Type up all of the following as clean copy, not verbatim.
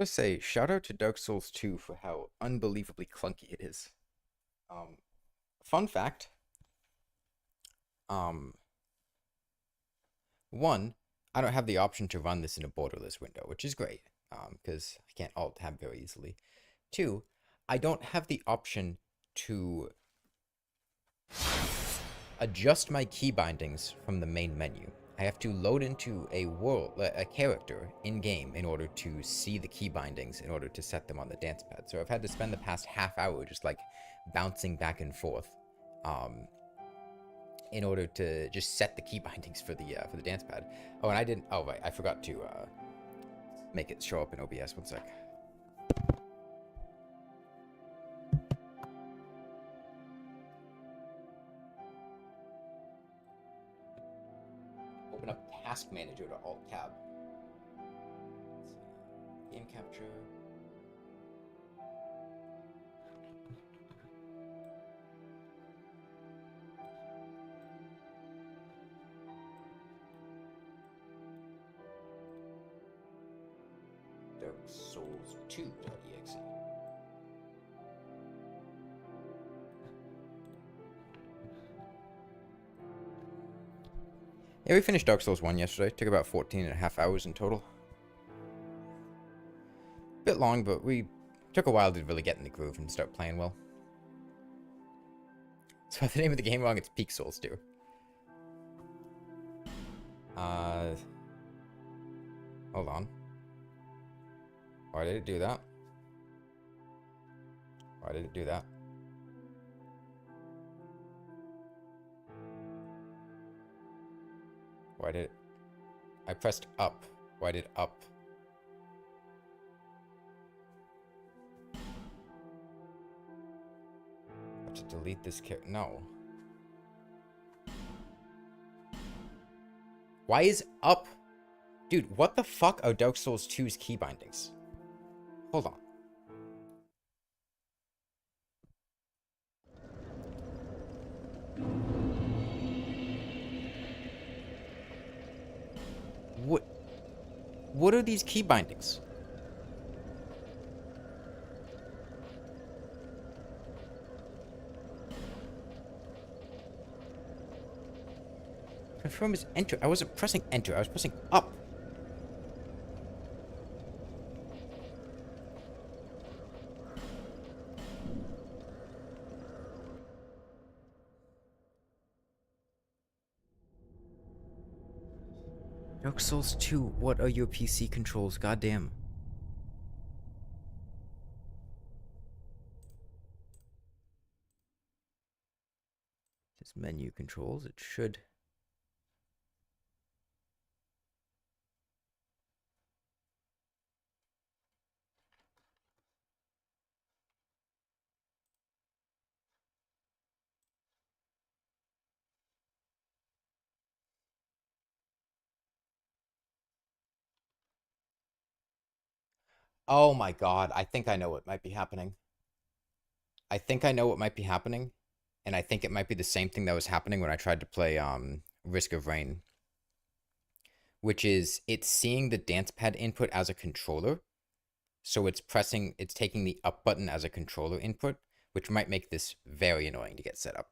gotta say, shout out to Dark Souls 2 for how unbelievably clunky it is. Um, Fun fact, um, one, I don't have the option to run this in a borderless window, which is great, because I can't alt tab very easily. Two, I don't have the option to adjust my key bindings from the main menu. I have to load into a character in-game in order to see the key bindings in order to set them on the dance pad. So I've had to spend the past half hour just like bouncing back and forth, in order to just set the key bindings for the dance pad. Oh, and I didn't. Oh, right, I forgot to make it show up in OBS. One sec. Open up Task Manager to Alt Tab. Game capture. Dark Souls 2.exe. Yeah, we finished Dark Souls 1 yesterday. Took about 14 and a half hours in total. Bit long, but we took a while to really get in the groove and start playing well. So the name of the game wrong, it's Peak Souls 2. Hold on. Why did it do that? Why did it do that? Why did it... I pressed up. Why did up? I have to delete this character. No. Why is up? Dude, what the fuck are Dark Souls 2's key bindings? Hold on. What are these key bindings? Confirm is enter. I wasn't pressing enter. I was pressing up. Dark Souls 2, what are your PC controls? Goddamn. This menu controls, it should. Oh my god, I think I know what might be happening. I think I know what might be happening, and I think it might be the same thing that was happening when I tried to play Risk of Rain, which is it's seeing the dance pad input as a controller, so it's taking the up button as a controller input, which might make this very annoying to get set up.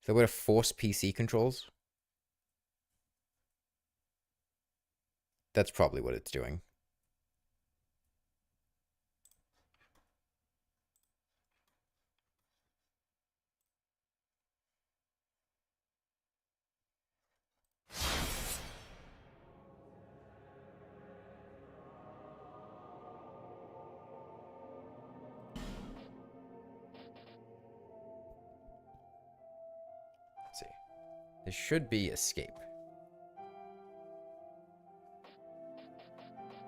So we're to force PC controls. That's probably what it's doing. Let's see. There should be escape.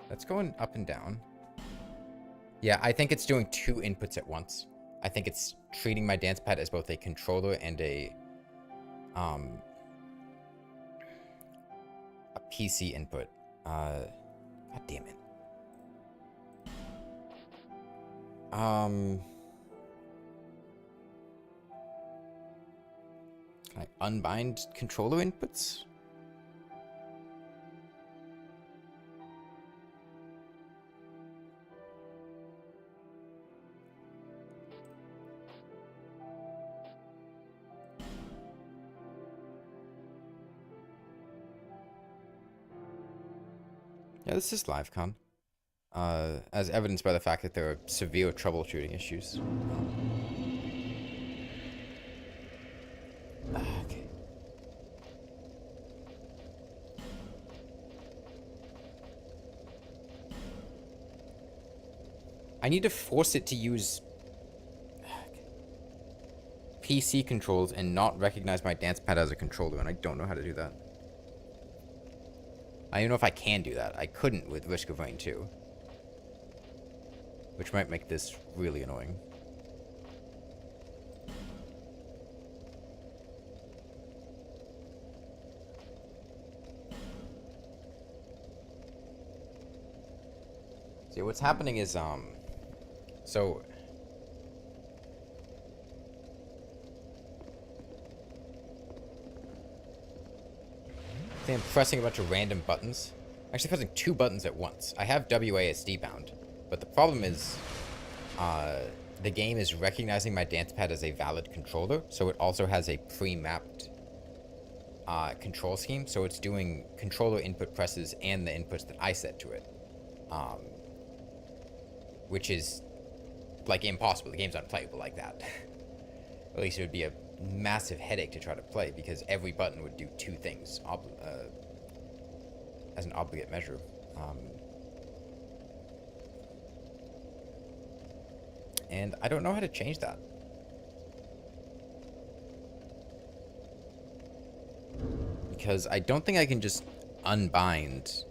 That's going up and down. Yeah, I think it's doing two inputs at once. I think it's treating my dance pad as both a controller and a PC input. God damn it. Can I unbind controller inputs? Yeah, this is LiveCon. As evidenced by the fact that there are severe troubleshooting issues. Okay. I need to force it to use PC controls and not recognize my Dancepad as a controller, and I don't know how to do that. I don't even know if I can do that. I couldn't with Risk of Rain 2. Which might make this really annoying. See, what's happening is, so... I think I'm pressing a bunch of random buttons. Actually pressing 2 buttons at once. I have WASD bound, but the problem is, the game is recognizing my Dancepad as a valid controller, so it also has a pre-mapped control scheme, so it's doing controller input presses and the inputs that I set to it. Which is, like, impossible. The game's unplayable like that. At least it would be a massive headache to try to play, because every button would do 2 things as an obligate measure. And I don't know how to change that. Because I don't think I can just unbind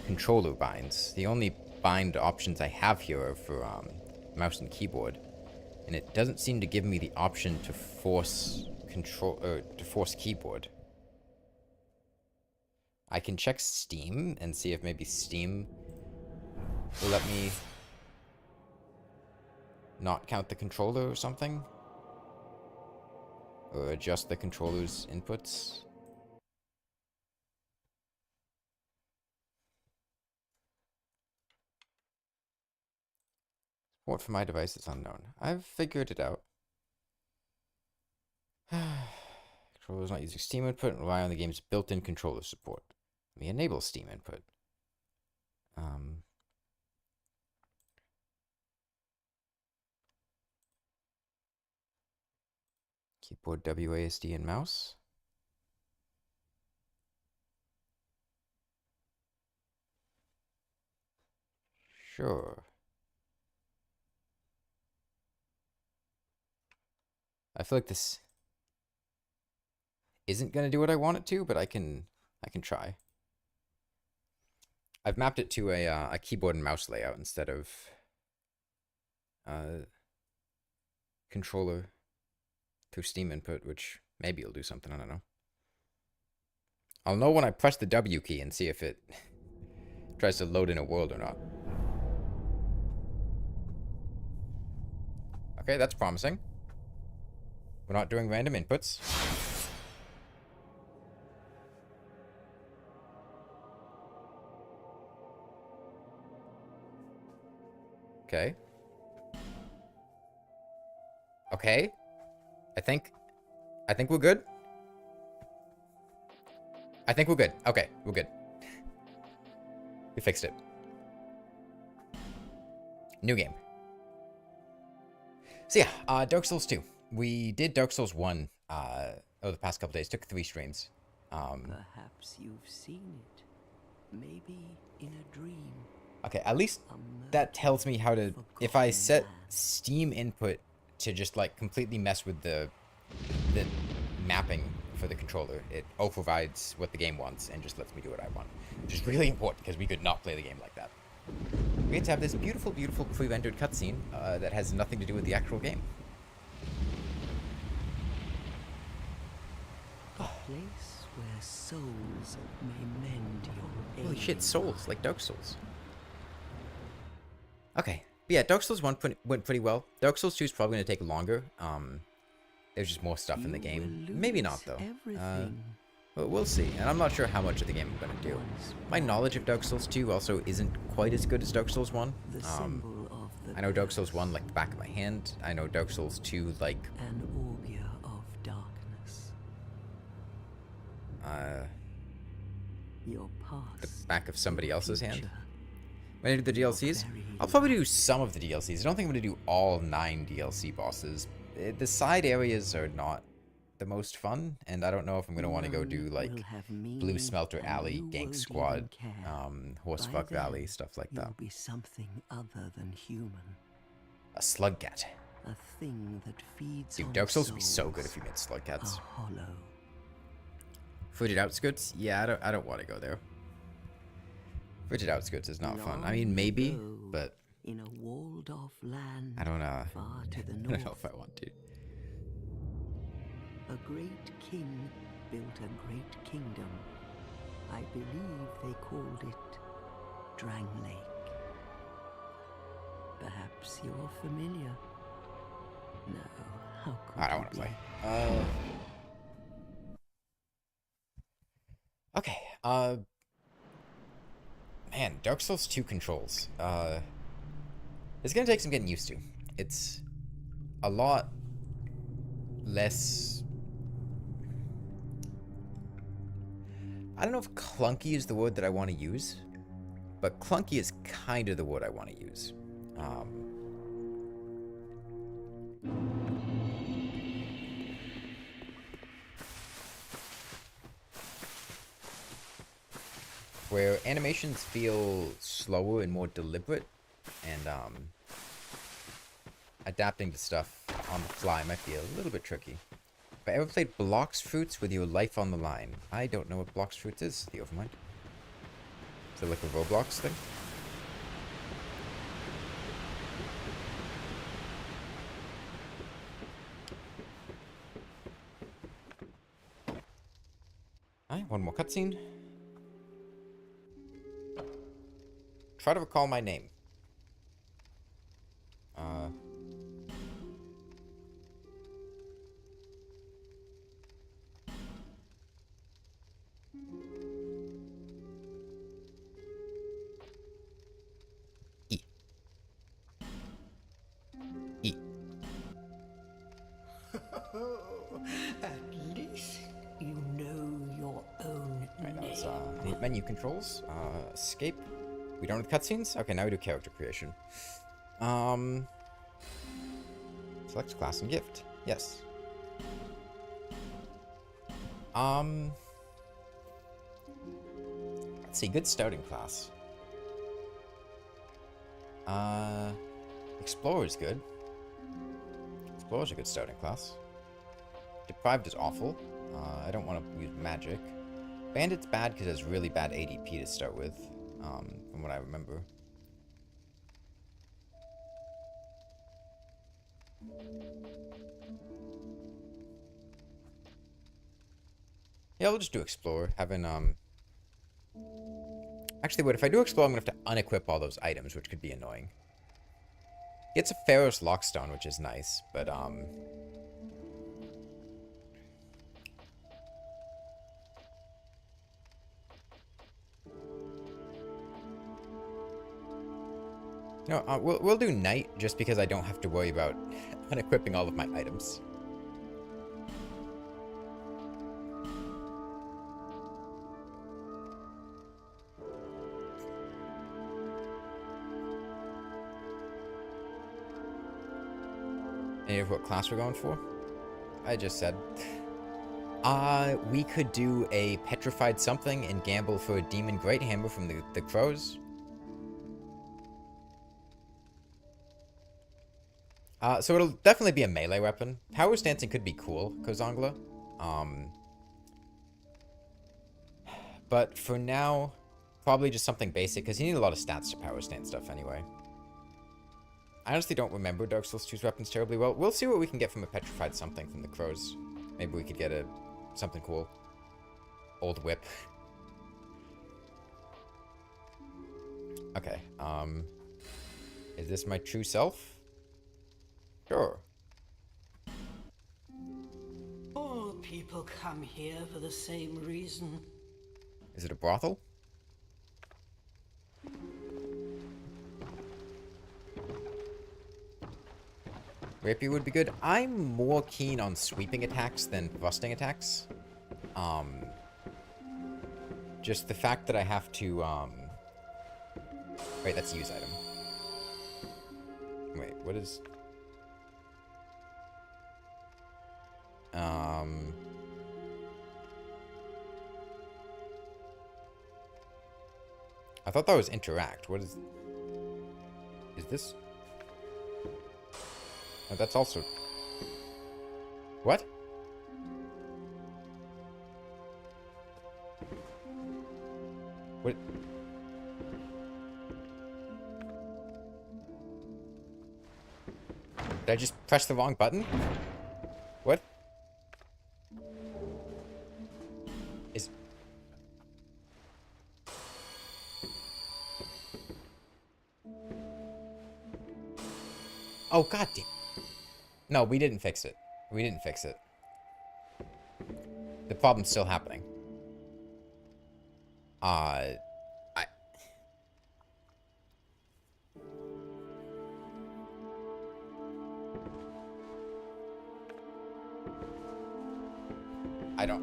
controller binds. The only bind options I have here are for mouse and keyboard. And it doesn't seem to give me the option to force keyboard. I can check Steam and see if maybe Steam will let me not count the controller or something. Or adjust the controller's inputs. Support for my device is unknown. I've figured it out. Controller is not using Steam input and rely on the game's built-in controller support. Let me enable Steam input. Keyboard WASD and mouse. Sure. I feel like this isn't going to do what I want it to, but I can try. I've mapped it to a keyboard and mouse layout instead of controller through Steam input, which maybe will do something, I don't know. I'll know when I press the W key and see if it tries to load in a world or not. Okay, that's promising. We're not doing random inputs. Okay. Okay. I think we're good. I think we're good. Okay, we're good. We fixed it. New game. So yeah, Dark Souls 2. We did Dark Souls 1 over the past couple days. Took 3 streams. Perhaps you've seen it. Maybe in a dream. Okay, at least that tells me how to... If I set Steam input to just, like, completely mess with the mapping for the controller, it overrides what the game wants and just lets me do what I want. Which is really important, because we could not play the game like that. We get to have this beautiful, beautiful pre-rendered cutscene that has nothing to do with the actual game. A place where souls may mend your Holy shit, Souls, like Dark Souls. Okay, but yeah, Dark Souls 1 went pretty well. Dark Souls 2 is probably going to take longer. There's just more stuff in the game. Maybe not, though. But we'll see, and I'm not sure how much of the game I'm going to do. My knowledge of Dark Souls 2 also isn't quite as good as Dark Souls 1. I know Dark Souls 1 like the back of my hand. I know Dark Souls 2 like... An augur of darkness. Your the past, back of somebody your else's hand. future, When I do the your DLCs, very I'll probably do life. some of the DLCs. I don't think I'm going to do all 9 DLC bosses. The side areas are not the most fun, and I don't know if I'm going to want to go None do, will like, have Blue meaning, Smelter and Alley, you Gank won't Squad, even care. By Horsefuck Valley, then, stuff like that. you'll be something other than human. A Slugcat. A thing that feeds Dude, on Dark Souls would be so good souls, if you made a Slugcats. hollow. Frigid Outskirts? Yeah, I don't want to go there. Frigid Outskirts is not fun. I mean, Long maybe, ago, but in a walled-off land I don't far to the I north, don't know if I want to. a great king built a great kingdom. I believe they called it Drang Lake. Perhaps you're familiar. No, how could I don't you want to be? play. Okay, man, Dark Souls 2 controls. It's gonna take some getting used to. It's a lot less... I don't know if clunky is the word that I want to use, but clunky is kind of the word I want to use. Where animations feel slower and more deliberate, and adapting to stuff on the fly might be a little bit tricky. Have I ever played Blocks Fruits with your life on the line? I don't know what Blocks Fruits is, the Overmind. Is it like a Roblox thing? Alright, one more cutscene. Try to recall my name. E. E. At least you know your own Alright, that was name. menu controls. Escape. We done with cutscenes? Okay, now we do character creation. Select class and gift. Yes. Let's see, good starting class. Explorer's good. Explorer's a good starting class. Deprived is awful. I don't want to use magic. Bandit's bad because it has really bad ADP to start with, from what I remember. Yeah, we'll just do Explorer. Actually, wait, if I do Explore, I'm going to have to unequip all those items, which could be annoying. It's a Pharaoh's Lockstone, which is nice, but, no, we'll do Knight, just because I don't have to worry about unequipping all of my items. Any of what class we're going for? I just said. We could do a petrified something and gamble for a demon great hammer from the crows. So it'll definitely be a melee weapon. Power stancing could be cool, Kozangla. But for now, probably just something basic, because you need a lot of stats to power stance stuff anyway. I honestly don't remember Dark Souls 2's weapons terribly well. We'll see what we can get from a petrified something from the crows. Maybe we could get something cool. Old whip. Okay, is this my true self? Sure. All people come here for the same reason. Is it a brothel? Rapier would be good. I'm more keen on sweeping attacks than thrusting attacks. Just the fact that I have to, Wait, that's use item. Wait, what is... I thought that was interact. What is... Is this... Oh, that's also... What? What? Did I just press the wrong button? What? Is... Oh, god damn. No, we didn't fix it. We didn't fix it. The problem's still happening. I don't...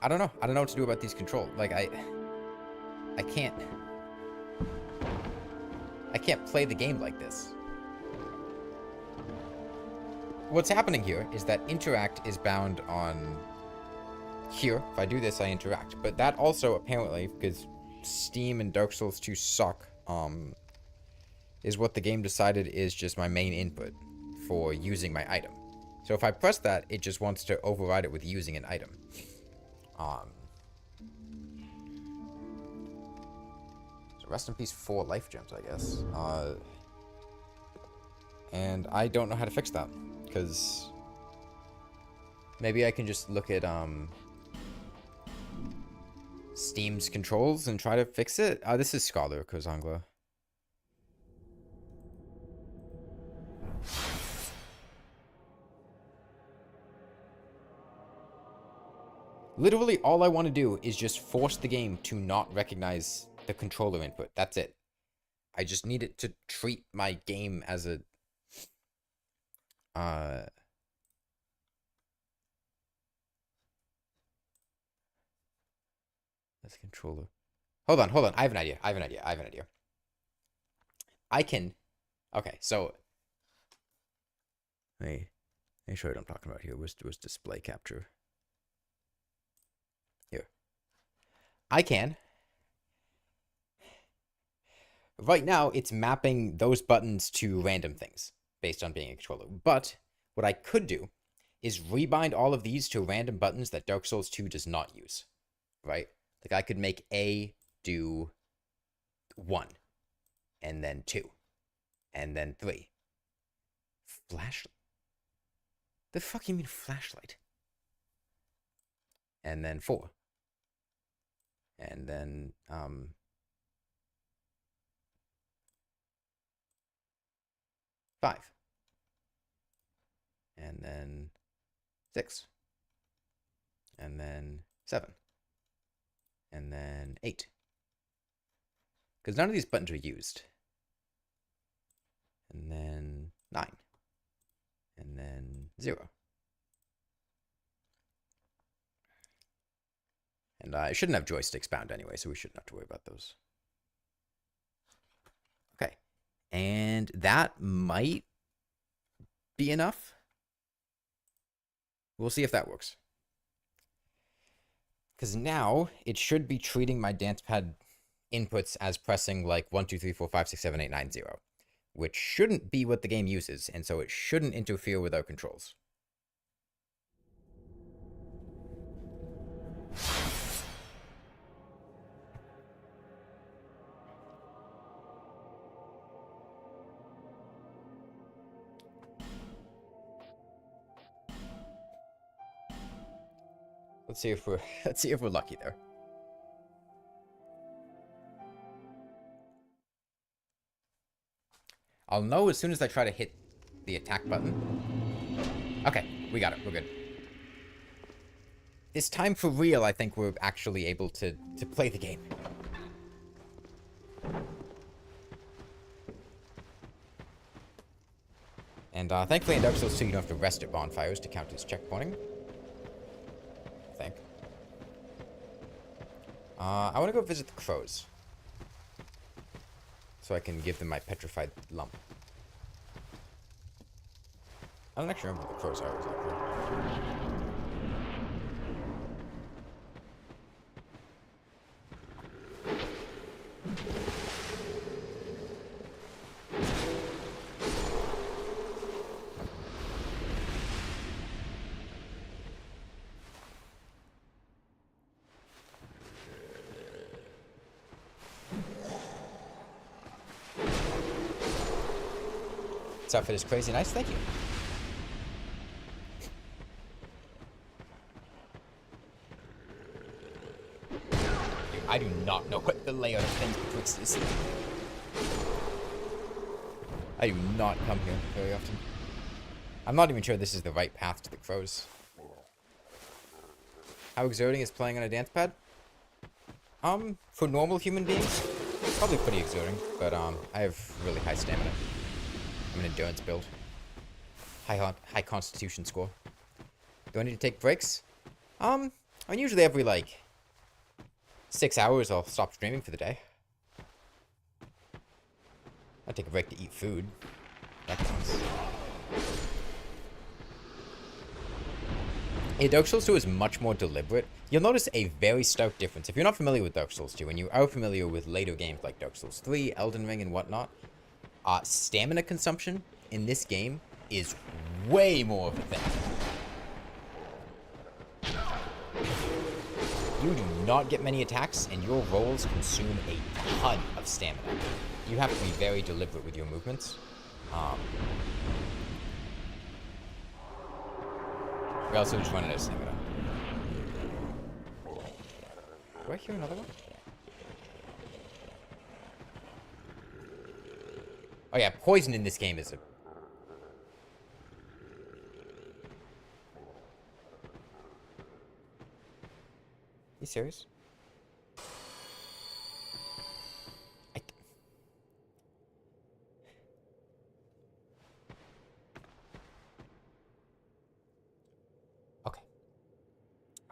I don't know. I don't know what to do about these controls. Like, I can't play the game like this. What's happening here is that interact is bound on here. If I do this, I interact. But that also, apparently, because Steam and Dark Souls 2 suck, is what the game decided is just my main input for using my item. So if I press that, it just wants to override it with using an item. So rest in peace 4 life gems, I guess. And I don't know how to fix that, because maybe I can just look at Steam's controls and try to fix it. This is Scholar Kozangla. Literally, all I want to do is just force the game to not recognize the controller input. That's it. I just need it to treat my game as a... That's controller. Hold on. I have an idea. I can... Okay, so... Let me show you what I'm talking about here. Was display capture. Here. I can. Right now, it's mapping those buttons to random things based on being a controller. But what I could do is rebind all of these to random buttons that Dark Souls 2 does not use. Right? Like, I could make A do 1, and then 2, and then 3. Flashlight? The fuck you mean flashlight? And then 4. And then, 5. And then 6. And then 7. And then 8. Because none of these buttons are used. And then 9. And then 0. And I shouldn't have joysticks bound anyway, so we shouldn't have to worry about those. Okay. And that might be enough. We'll see if that works. Because now it should be treating my Dancepad inputs as pressing like 1, 2, 3, 4, 5, 6, 7, 8, 9, 0. Which shouldn't be what the game uses, and so it shouldn't interfere with our controls. Let's see if we're lucky there. I'll know as soon as I try to hit the attack button. Okay, we got it. We're good. This time for real, I think we're actually able to play the game. And thankfully in Dark Souls 2 you don't have to rest at bonfires to count as checkpointing. I think. I want to go visit the crows. So I can give them my petrified lump. I don't actually remember what the crows are exactly. This outfit is crazy nice, thank you. Dude, I do not know what the layout of things betwixt is. I do not come here very often. I'm not even sure this is the right path to the crows. How exerting is playing on a dance pad? For normal human beings, probably pretty exerting, but I have really high stamina. I'm an endurance build. High constitution score. Do I need to take breaks? I mean, usually every, like, 6 hours I'll stop streaming for the day. I'll take a break to eat food. That counts. Yeah, Dark Souls 2 is much more deliberate. You'll notice a very stark difference. If you're not familiar with Dark Souls 2, and you are familiar with later games like Dark Souls 3, Elden Ring, and whatnot, stamina consumption in this game is way more of a thing. You do not get many attacks, and your rolls consume a ton of stamina. You have to be very deliberate with your movements. We also just run out of stamina. Do I hear another one? Oh yeah, poison in this game is a... You serious? Okay.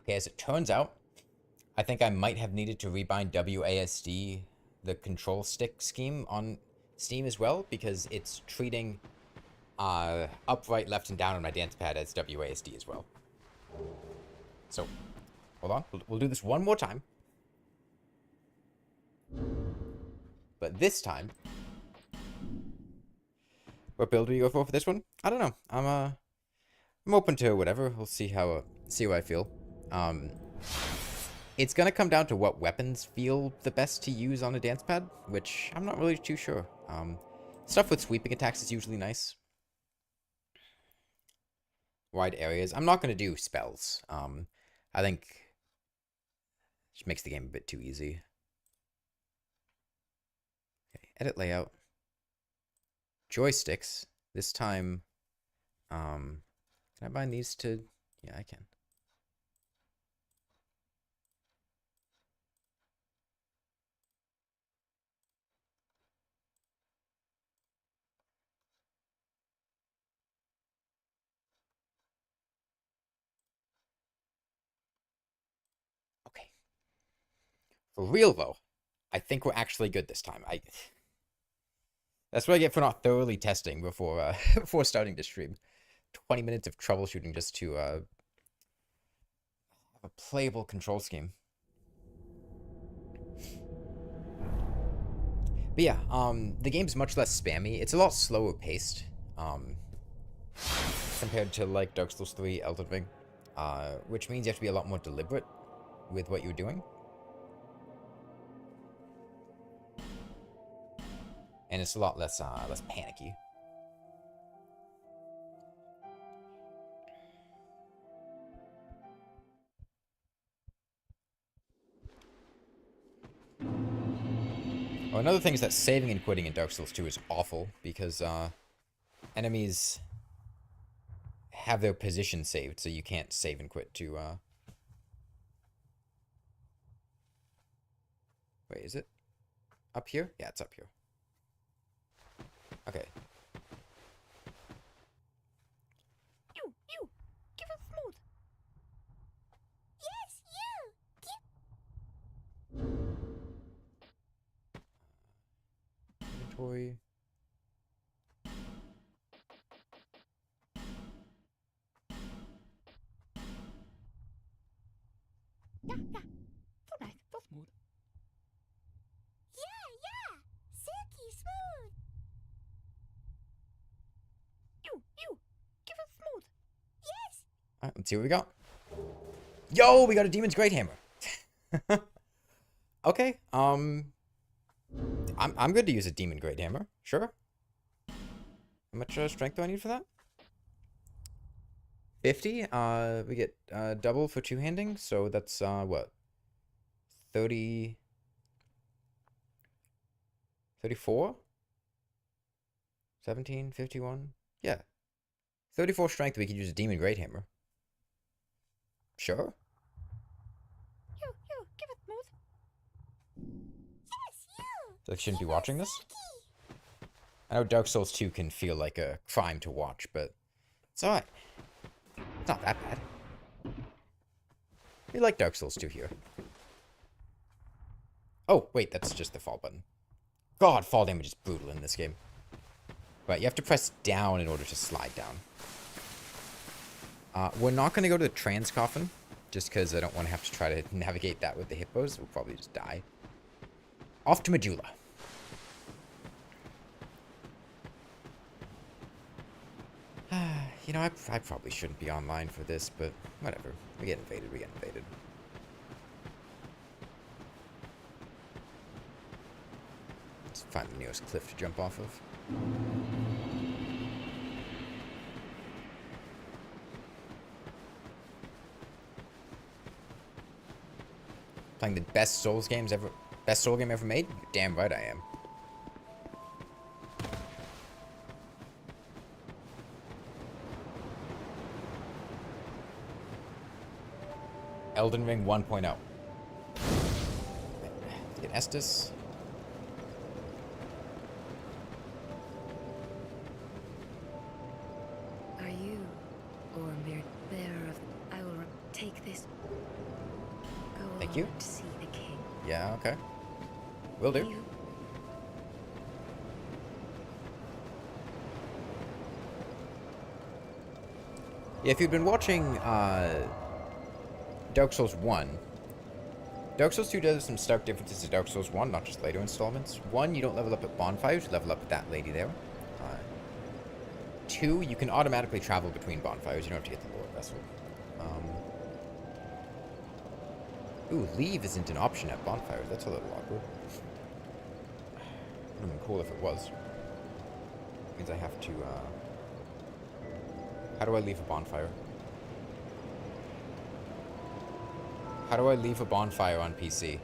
Okay, as it turns out, I think I might have needed to rebind WASD, the control stick scheme, on Steam as well, because it's treating up, right, left, and down on my dance pad as WASD as well. So, hold on. We'll do this one more time. But this time... What build do you go for this one? I don't know. I'm open to whatever. We'll see how I feel. It's gonna come down to what weapons feel the best to use on a dance pad, which I'm not really too sure. Stuff with sweeping attacks is usually nice. Wide areas. I'm not gonna do spells. I think it just makes the game a bit too easy. Okay, edit layout. Joysticks. This time, can I bind these to... Yeah, I can. Okay. For real, though, I think we're actually good this time. That's what I get for not thoroughly testing before before starting to stream. 20 minutes of troubleshooting just to have a playable control scheme. But yeah, the game's much less spammy. It's a lot slower paced, compared to like Dark Souls 3, Elden Ring, which means you have to be a lot more deliberate with what you're doing. And it's a lot less panicky. Oh, another thing is that saving and quitting in Dark Souls 2 is awful, because enemies have their position saved, so you can't save and quit to... Wait, is it up here? Yeah, it's up here. Okay. So nice, so smooth. Yeah, silky smooth. You, give us smooth. Yes. Alright, let's see what we got. Yo, we got a Demon's Great Hammer. Okay, I'm good to use a Demon Great Hammer. Sure. How much strength do I need for that? 50. We get double for two-handing, so that's what? 30. 34? 17, 51? Yeah. 34 strength, we could use a Demon Great Hammer. Sure. You, give us smooth. Yes, you. So I shouldn't be watching this? I know Dark Souls 2 can feel like a crime to watch, but it's alright. It's not that bad. We like Dark Souls 2 here. Oh, wait, that's just the fall button. God, fall damage is brutal in this game. But you have to press down in order to slide down. We're not going to go to the trans coffin, just because I don't want to have to try to navigate that with the hippos. We'll probably just die. Off to Majula. You know, I probably shouldn't be online for this, but whatever. We get invaded, we get invaded. Let's find the nearest cliff to jump off of. Playing the best Souls games ever, best Soul game ever made? You're damn right I am. Elden Ring 1.0. Get Estus. Are you, or mere bearer of... I will take this. Go Thank you. alone to see the king. Yeah, okay. Will do. You... Yeah, if you've been watching Dark Souls 1, Dark Souls 2 does some stark differences to Dark Souls 1, not just later installments. 1, you don't level up at bonfires, you level up with that lady there. 2, you can automatically travel between bonfires, you don't have to get the lower vessel. Ooh, leave isn't an option at bonfires, that's a little awkward. Would have been cool if it was. Means I have to, how do I leave a bonfire? How do I leave a bonfire on PC?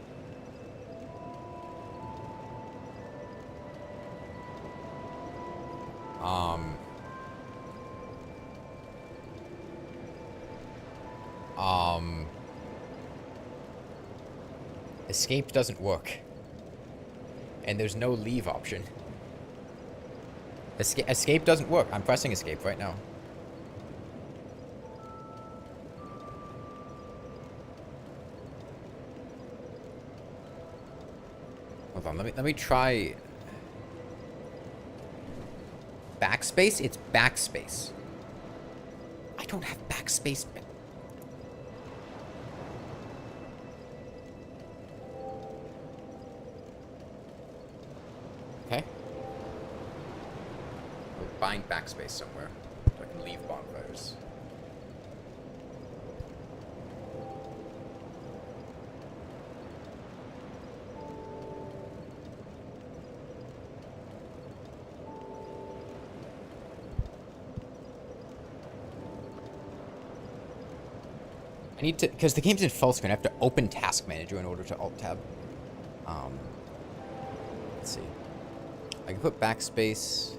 Escape doesn't work. And there's no leave option. Escape doesn't work. I'm pressing escape right now. Hold on, let me try backspace. It's backspace. I don't have backspace. Okay. We'll bind backspace somewhere so I can leave bonfires. I need to, because the game's in full screen, I have to open Task Manager in order to Alt-Tab. Let's see. I can put backspace.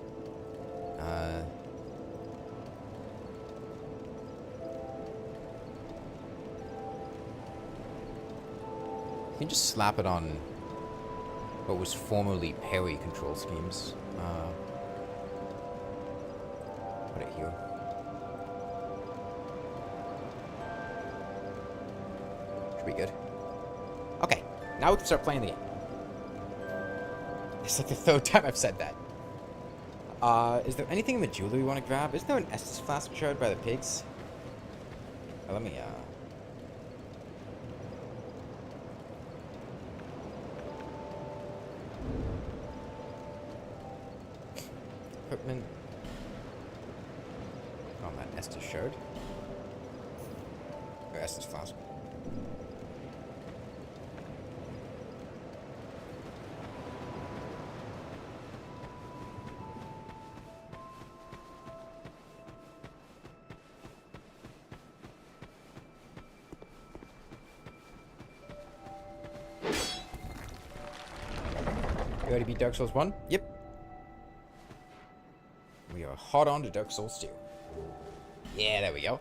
You can just slap it on what was formerly parry control schemes. Put it here. Should be good. Okay, now we can start playing the game. It's like the third time I've said that. Is there anything in the jewelry we want to grab? Isn't there an Estus flask shard by the pigs? Let me, equipment. Oh, that Estus shard. Or Estus flask. You ready to beat Dark Souls 1? Yep. We are hot on to Dark Souls 2. Yeah, there we go.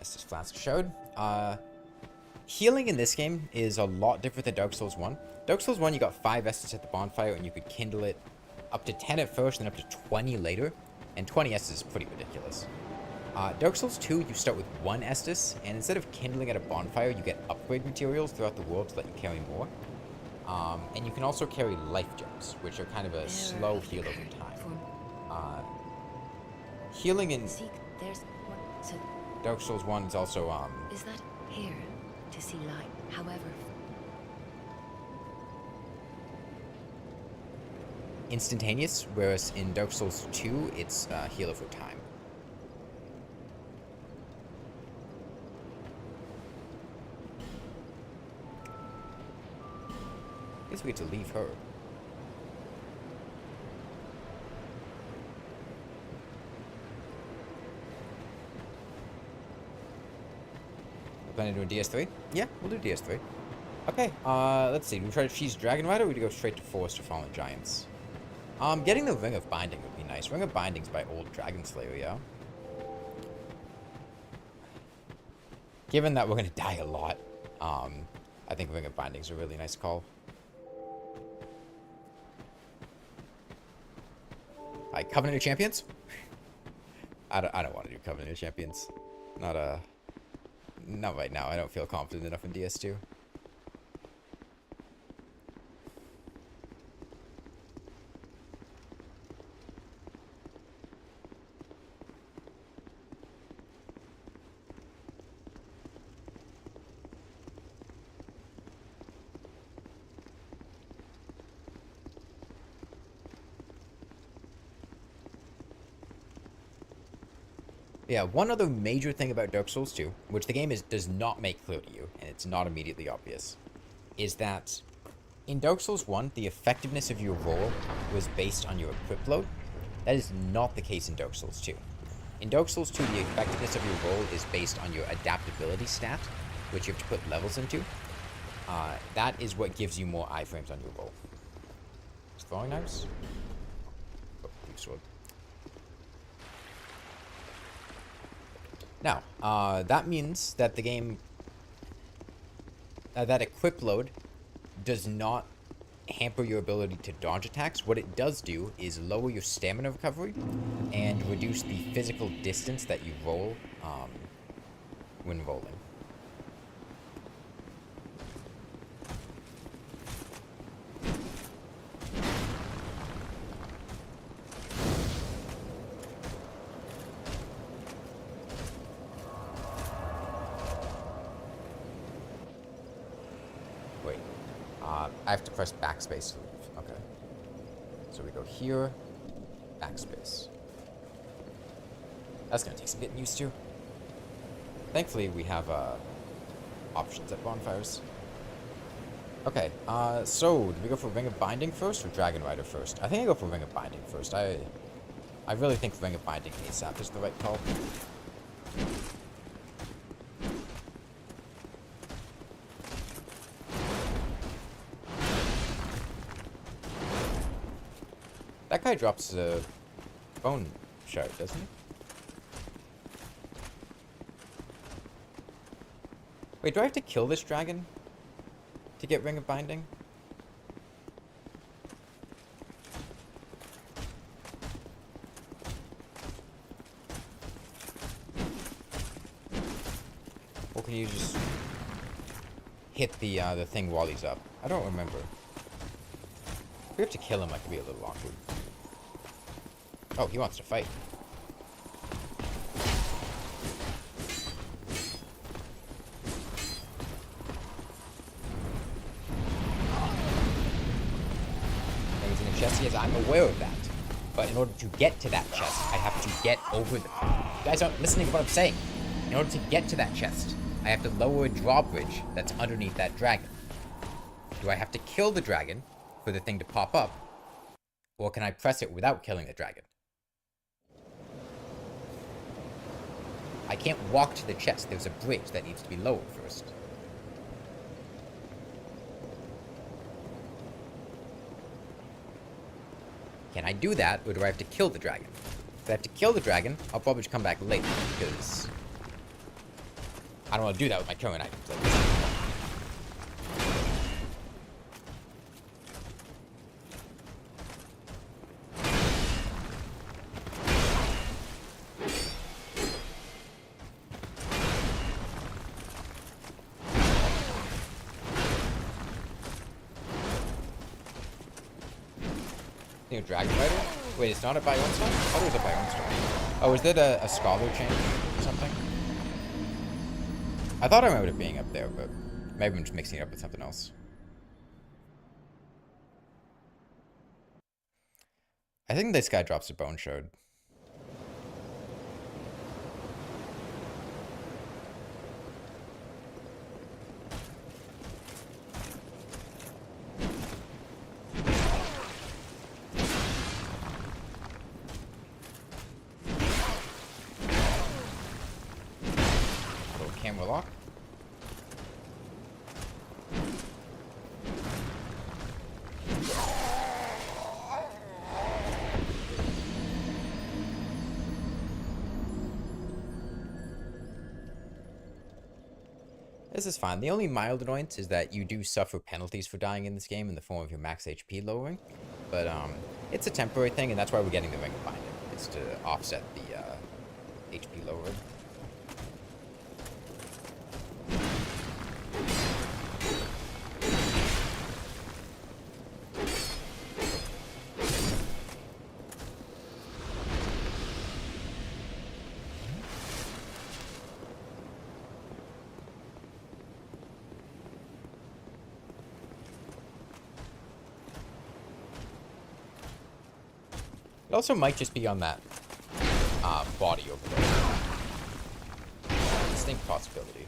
Estus flask showed. Healing in this game is a lot different than Dark Souls 1. Dark Souls 1, you got 5 Estus at the bonfire, and you could kindle it up to 10 at first, and then up to 20 later. And 20 Estus is pretty ridiculous. Dark Souls 2, you start with 1 Estus, and instead of kindling at a bonfire, you get upgrade materials throughout the world to let you carry more. And you can also carry life gems, which are kind of a slow heal over time. Healing in Seek, there's one. So, Dark Souls 1 is also, is that here to see light? However, instantaneous, whereas in Dark Souls 2, it's heal over time. I guess we get to leave her. Planning to do a DS3? Yeah, we'll do DS3. Okay, let's see. Do we try to choose Dragonrider, or do we go straight to Forest of Fallen Giants? Getting the Ring of Binding would be nice. Ring of Binding's by Old Dragon Slayer, yeah? Given that we're gonna die a lot, I think Ring of Binding's a really nice call. Like, Covenant of Champions? I don't want to do Covenant of Champions. Not right now. I don't feel confident enough in DS2. Yeah, one other major thing about Dark Souls 2, which the game does not make clear to you, and it's not immediately obvious, is that in Dark Souls 1, the effectiveness of your roll was based on your equip load. That is not the case in Dark Souls 2. In Dark Souls 2, the effectiveness of your roll is based on your adaptability stat, which you have to put levels into. That is what gives you more iframes on your roll. Is throwing knives? Oh, deep sword. Now, that means that the game, that equip load does not hamper your ability to dodge attacks. What it does do is lower your stamina recovery and reduce the physical distance that you roll when rolling. I have to press backspace to leave. Okay. So we go here, backspace. That's gonna take some getting used to. Thankfully, we have options at bonfires. Okay, so do we go for Ring of Binding first or Dragonrider first? I think I go for Ring of Binding first. I really think Ring of Binding ASAP is the right call. That guy drops a bone shard, doesn't he? Wait, do I have to kill this dragon to get Ring of Binding? Or can you just hit the thing while he's up? I don't remember. If we have to kill him, that could be a little awkward. Oh, he wants to fight. He's in a chest, yes, I'm aware of that. But in order to get to that chest, I have to get over the... You guys aren't listening to what I'm saying. In order to get to that chest, I have to lower a drawbridge that's underneath that dragon. Do I have to kill the dragon for the thing to pop up? Or can I press it without killing the dragon? I can't walk to the chest. There's a bridge that needs to be lowered first. Can I do that, or do I have to kill the dragon? If I have to kill the dragon, I'll probably just come back later, because I don't want to do that with my current items. Like this. New Dragonrider? Wait, it's not a Biome Stone? I thought it was a Biome Stone. Oh, is that a Scholar change or something? I thought I remembered it being up there, but maybe I'm just mixing it up with something else. I think this guy drops a Bone Shard. Camera lock. This is fine. The only mild annoyance is that you do suffer penalties for dying in this game in the form of your max HP lowering. But it's a temporary thing, and that's why we're getting the Ring of Binding. It's to offset the HP lowering. It also might just be on that body over there. Distinct possibility.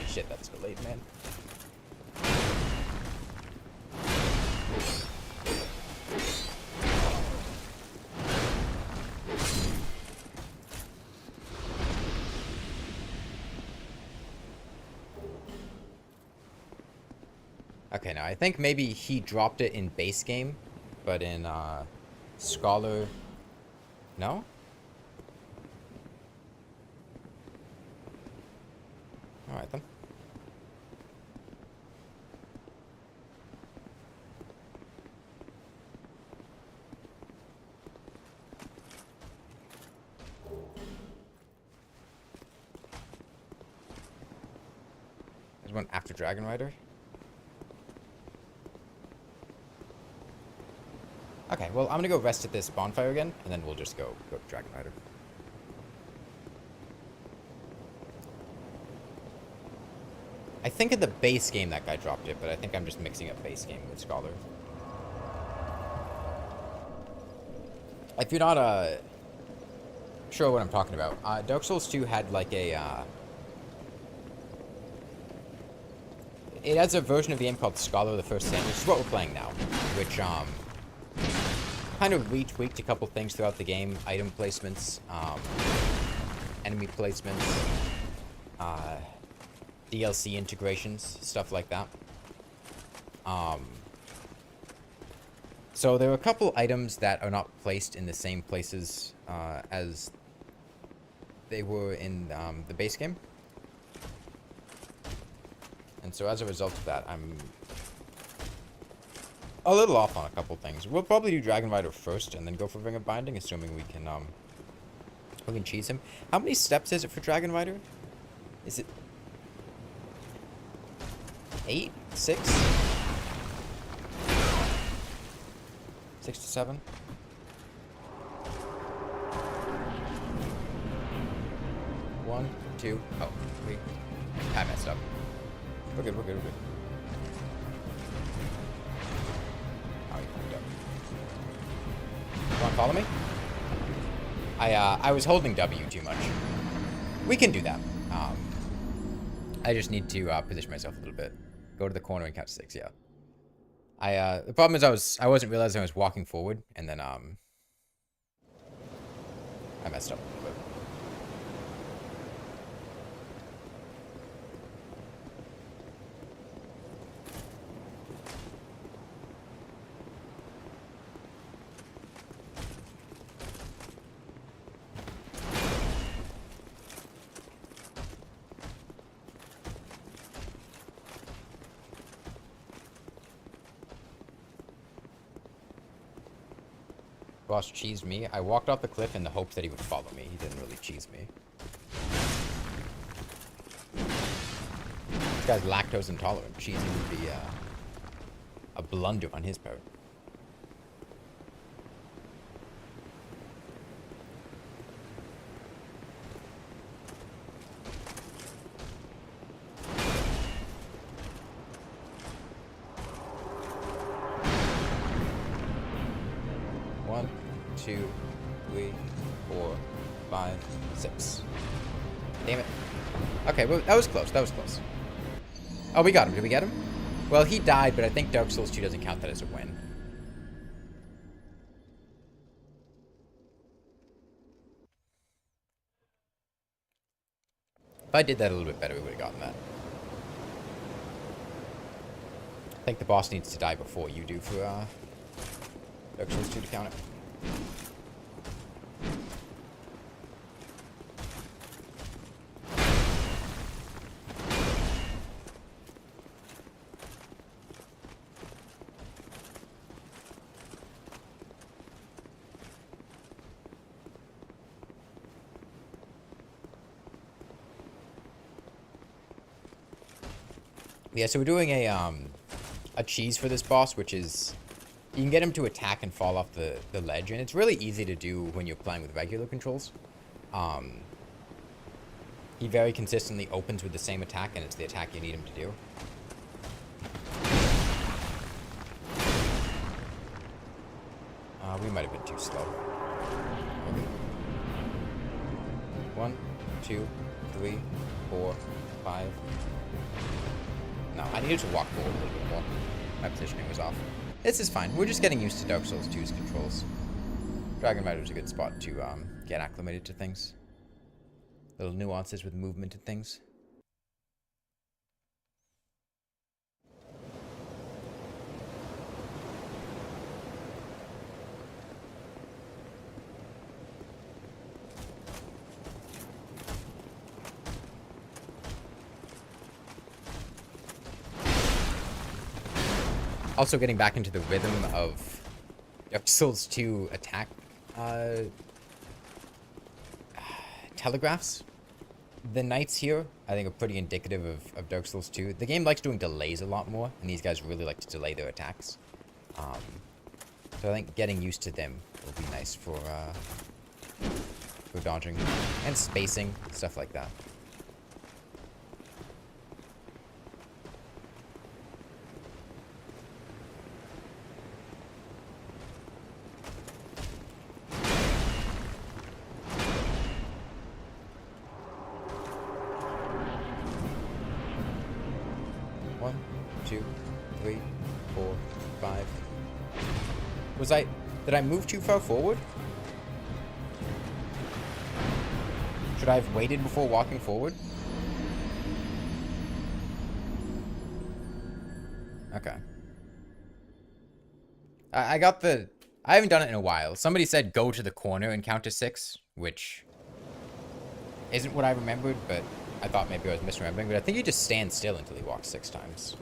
Shit, that's delayed, man. Okay, now I think maybe he dropped it in base game, but in Scholar... No? Alright then. There's one after Dragonrider. Okay, well, I'm gonna go rest at this bonfire again, and then we'll just go to Dragonrider. I think in the base game that guy dropped it, but I think I'm just mixing up base game with Scholar. If you're not sure what I'm talking about, Dark Souls 2 had like a it has a version of the game called Scholar the First Sin, which is what we're playing now, which kind of retweaked a couple things throughout the game, item placements, enemy placements, DLC integrations, stuff like that. So there are a couple items that are not placed in the same places as they were in the base game. And so as a result of that, I'm a little off on a couple things. We'll probably do Dragonrider first and then go for Ring of Binding, assuming we can We can cheese him. How many steps is it for Dragonrider? Is it 8? 6? 6 to 7? One, two, oh, 3. I messed up. We're good, we're good, we're good. Oh, you fucked up. You wanna follow me? I was holding W too much. We can do that. I just need to position myself a little bit. Go to the corner and count 6, yeah. The problem is I wasn't realizing I was walking forward, and then, I messed up a little bit. Boss cheesed me. I walked off the cliff in the hopes that he would follow me. He didn't really cheese me. This guy's lactose intolerant. Cheesing would be a blunder on his part. One, 2, 3, 4, 5, 6. Damn it. Okay, well, that was close. That was close. Oh, we got him. Did we get him? Well, he died, but I think Dark Souls 2 doesn't count that as a win. If I did that a little bit better, we would have gotten that. I think the boss needs to die before you do for Dark Souls 2 to count it. Yeah, so we're doing a cheese for this boss, which is you can get him to attack and fall off the ledge, and it's really easy to do when you're playing with regular controls. He very consistently opens with the same attack, and it's the attack you need him to do. We might have been too slow. Okay. 1, 2, 3, 4, 5. No, I needed to walk forward a little bit more. My positioning was off. This is fine. We're just getting used to Dark Souls 2's controls. Dragonrider is a good spot to get acclimated to things. Little nuances with movement and things. Also getting back into the rhythm of Dark Souls 2 attack telegraphs. The knights here, I think, are pretty indicative of Dark Souls 2. The game likes doing delays a lot more, and these guys really like to delay their attacks. So I think getting used to them will be nice for dodging and spacing, stuff like that. Did I move too far forward? Should I have waited before walking forward? Okay. I got the... I haven't done it in a while. Somebody said go to the corner and count to 6, which isn't what I remembered, but I thought maybe I was misremembering. But I think you just stand still until he walks 6 times.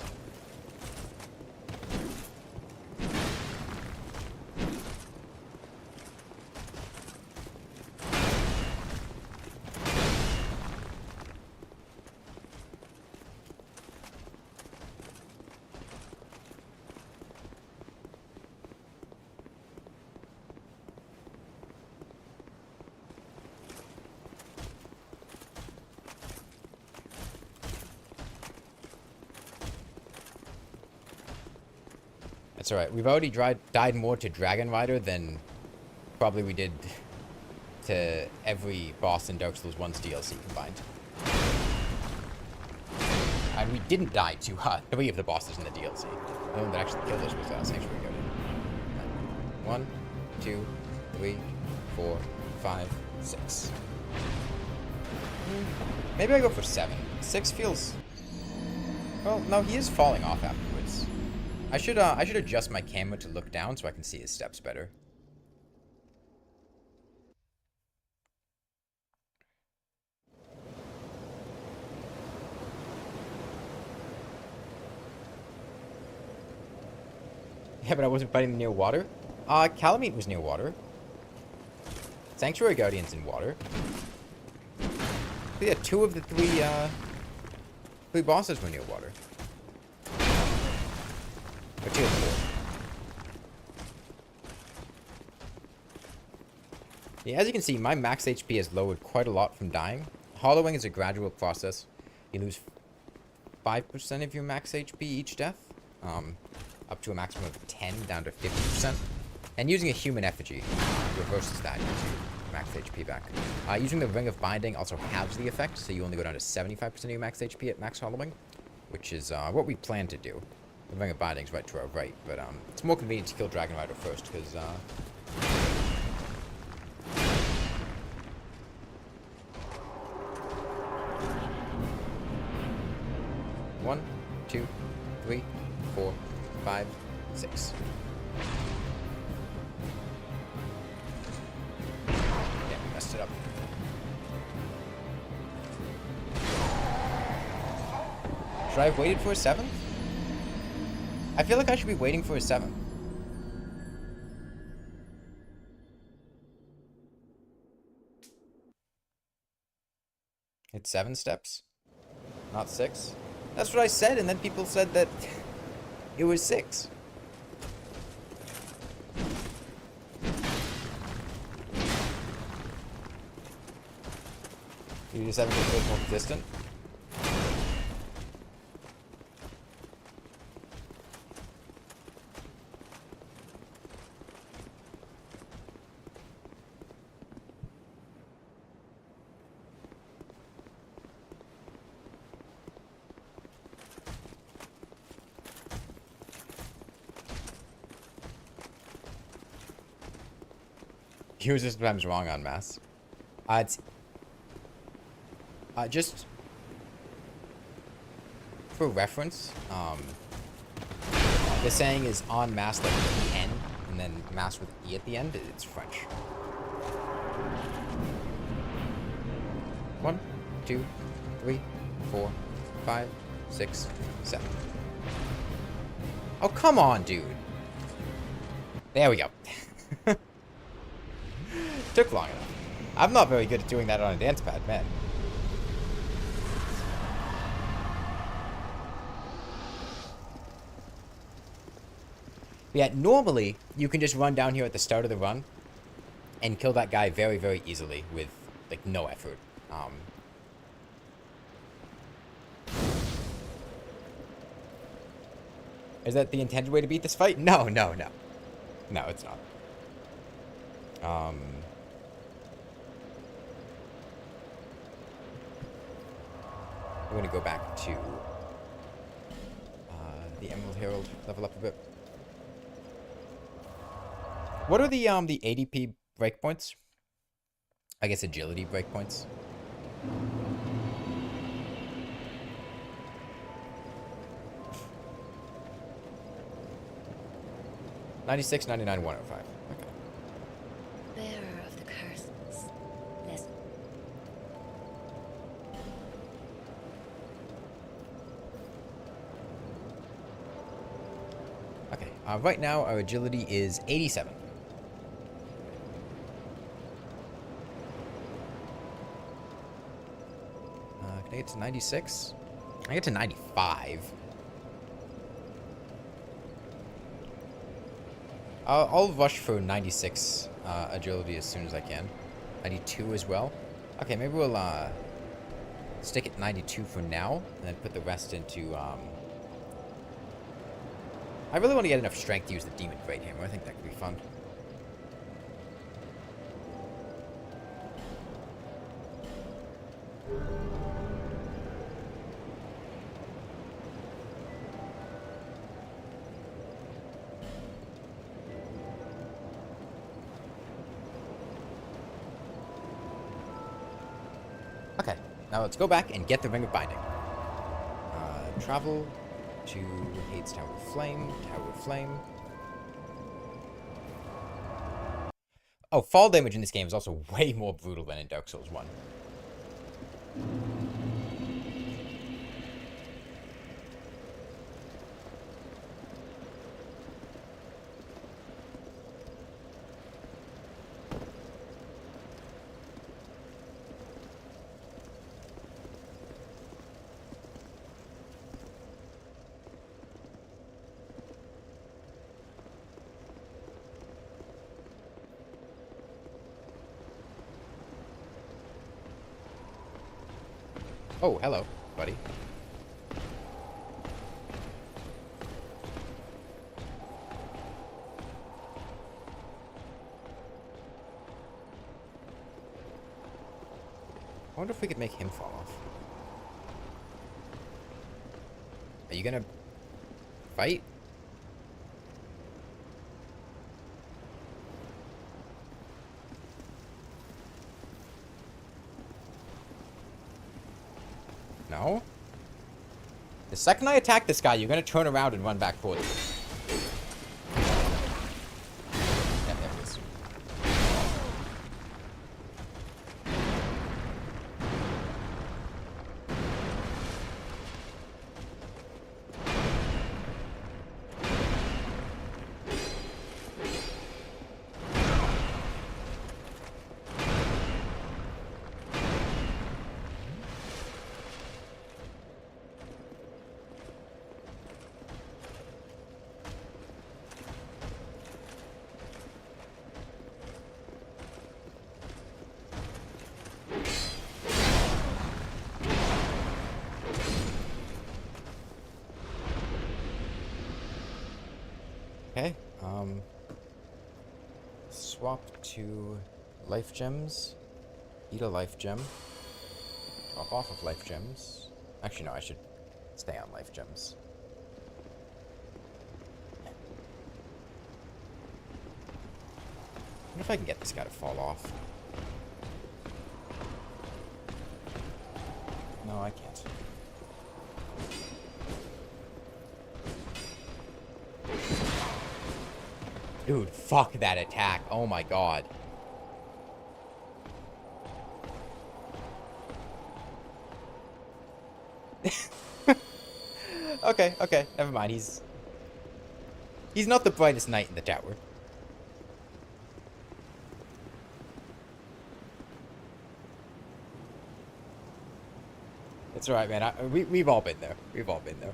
That's alright. We've already died more to Dragonrider than probably we did to every boss in Dark Souls 1's DLC combined. And we didn't die to 3 of the bosses in the DLC. The one that actually killed us was Sanctuary Guardian. 1, 2, 3, 4, 5, 6. Maybe I go for 7. 6 feels... Well, no, he is falling off afterwards. I should adjust my camera to look down so I can see his steps better. Yeah, but I wasn't fighting near water. Calamite was near water. Sanctuary Guardian's in water. But yeah, 2 of the 3 bosses were near water. Or 2 of the 4. Yeah, as you can see, my max HP has lowered quite a lot from dying. Hollowing is a gradual process. You lose 5% of your max HP each death. Up to a maximum of 10, down to 50%. And using a human effigy reverses that into max HP back. Using the Ring of Binding also halves the effect, so you only go down to 75% of your max HP at max hollowing, which is what we plan to do. The Ring of Binding's right to our right, but it's more convenient to kill Dragonrider first, because 1, 2, 3, 4, 5, 6. Yeah, we messed it up. Should I have waited for a 7th? I feel like I should be waiting for a 7th. It's 7 steps, not 6. That's what I said, and then people said that it was 6. You just haven't been more consistent. He was just sometimes wrong on mass. It's just for reference. The saying is on mass like N and then mass with E at the end. It's French. 1, 2, 3, 4, 5, 6, 7. Oh, come on, dude. There we go. Took long enough. I'm not very good at doing that on a Dancepad, man. Yeah, normally, you can just run down here at the start of the run and kill that guy very, very easily with, like, no effort. Is that the intended way to beat this fight? No, no, no. No, it's not. We're gonna go back to the Emerald Herald, level up a bit. What are the ADP breakpoints? I guess agility breakpoints. $96, $99, $105. Okay. Bearer of the curses. Listen. Okay. Right now, our agility is 87. Can I get to 96? I get to 95. I'll rush for 96 agility as soon as I can. 92 as well. Okay, maybe we'll stick at 92 for now, and then put the rest into I really want to get enough strength to use the Demon Great Hammer. I think that could be fun. Okay, now let's go back and get the Ring of Binding. Travel to Hades Tower of Flame, Tower of Flame. Oh, fall damage in this game is also way more brutal than in Dark Souls 1. Oh, hello, buddy. I wonder if we could make him fall off. Are you gonna fight? No? The second I attack this guy, you're gonna turn around and run back towards me. Yeah, there it is. Okay, swap to life gems, eat a life gem, swap off of life gems. Actually, no, I should stay on life gems. I wonder if I can get this guy to fall off. No, I can't. Dude, fuck that attack. Oh my god. Okay, never mind. He's not the brightest knight in the tower. It's alright, man. We've all been there. We've all been there.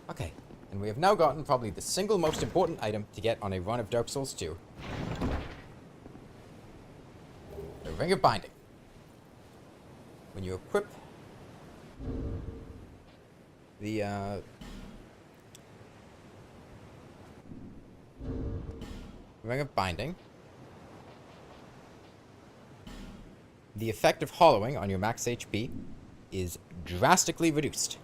Okay, and we have now gotten probably the single most important item to get on a run of Dark Souls 2. The Ring of Binding. When you equip the Ring of Binding, the effect of hollowing on your max HP is drastically reduced.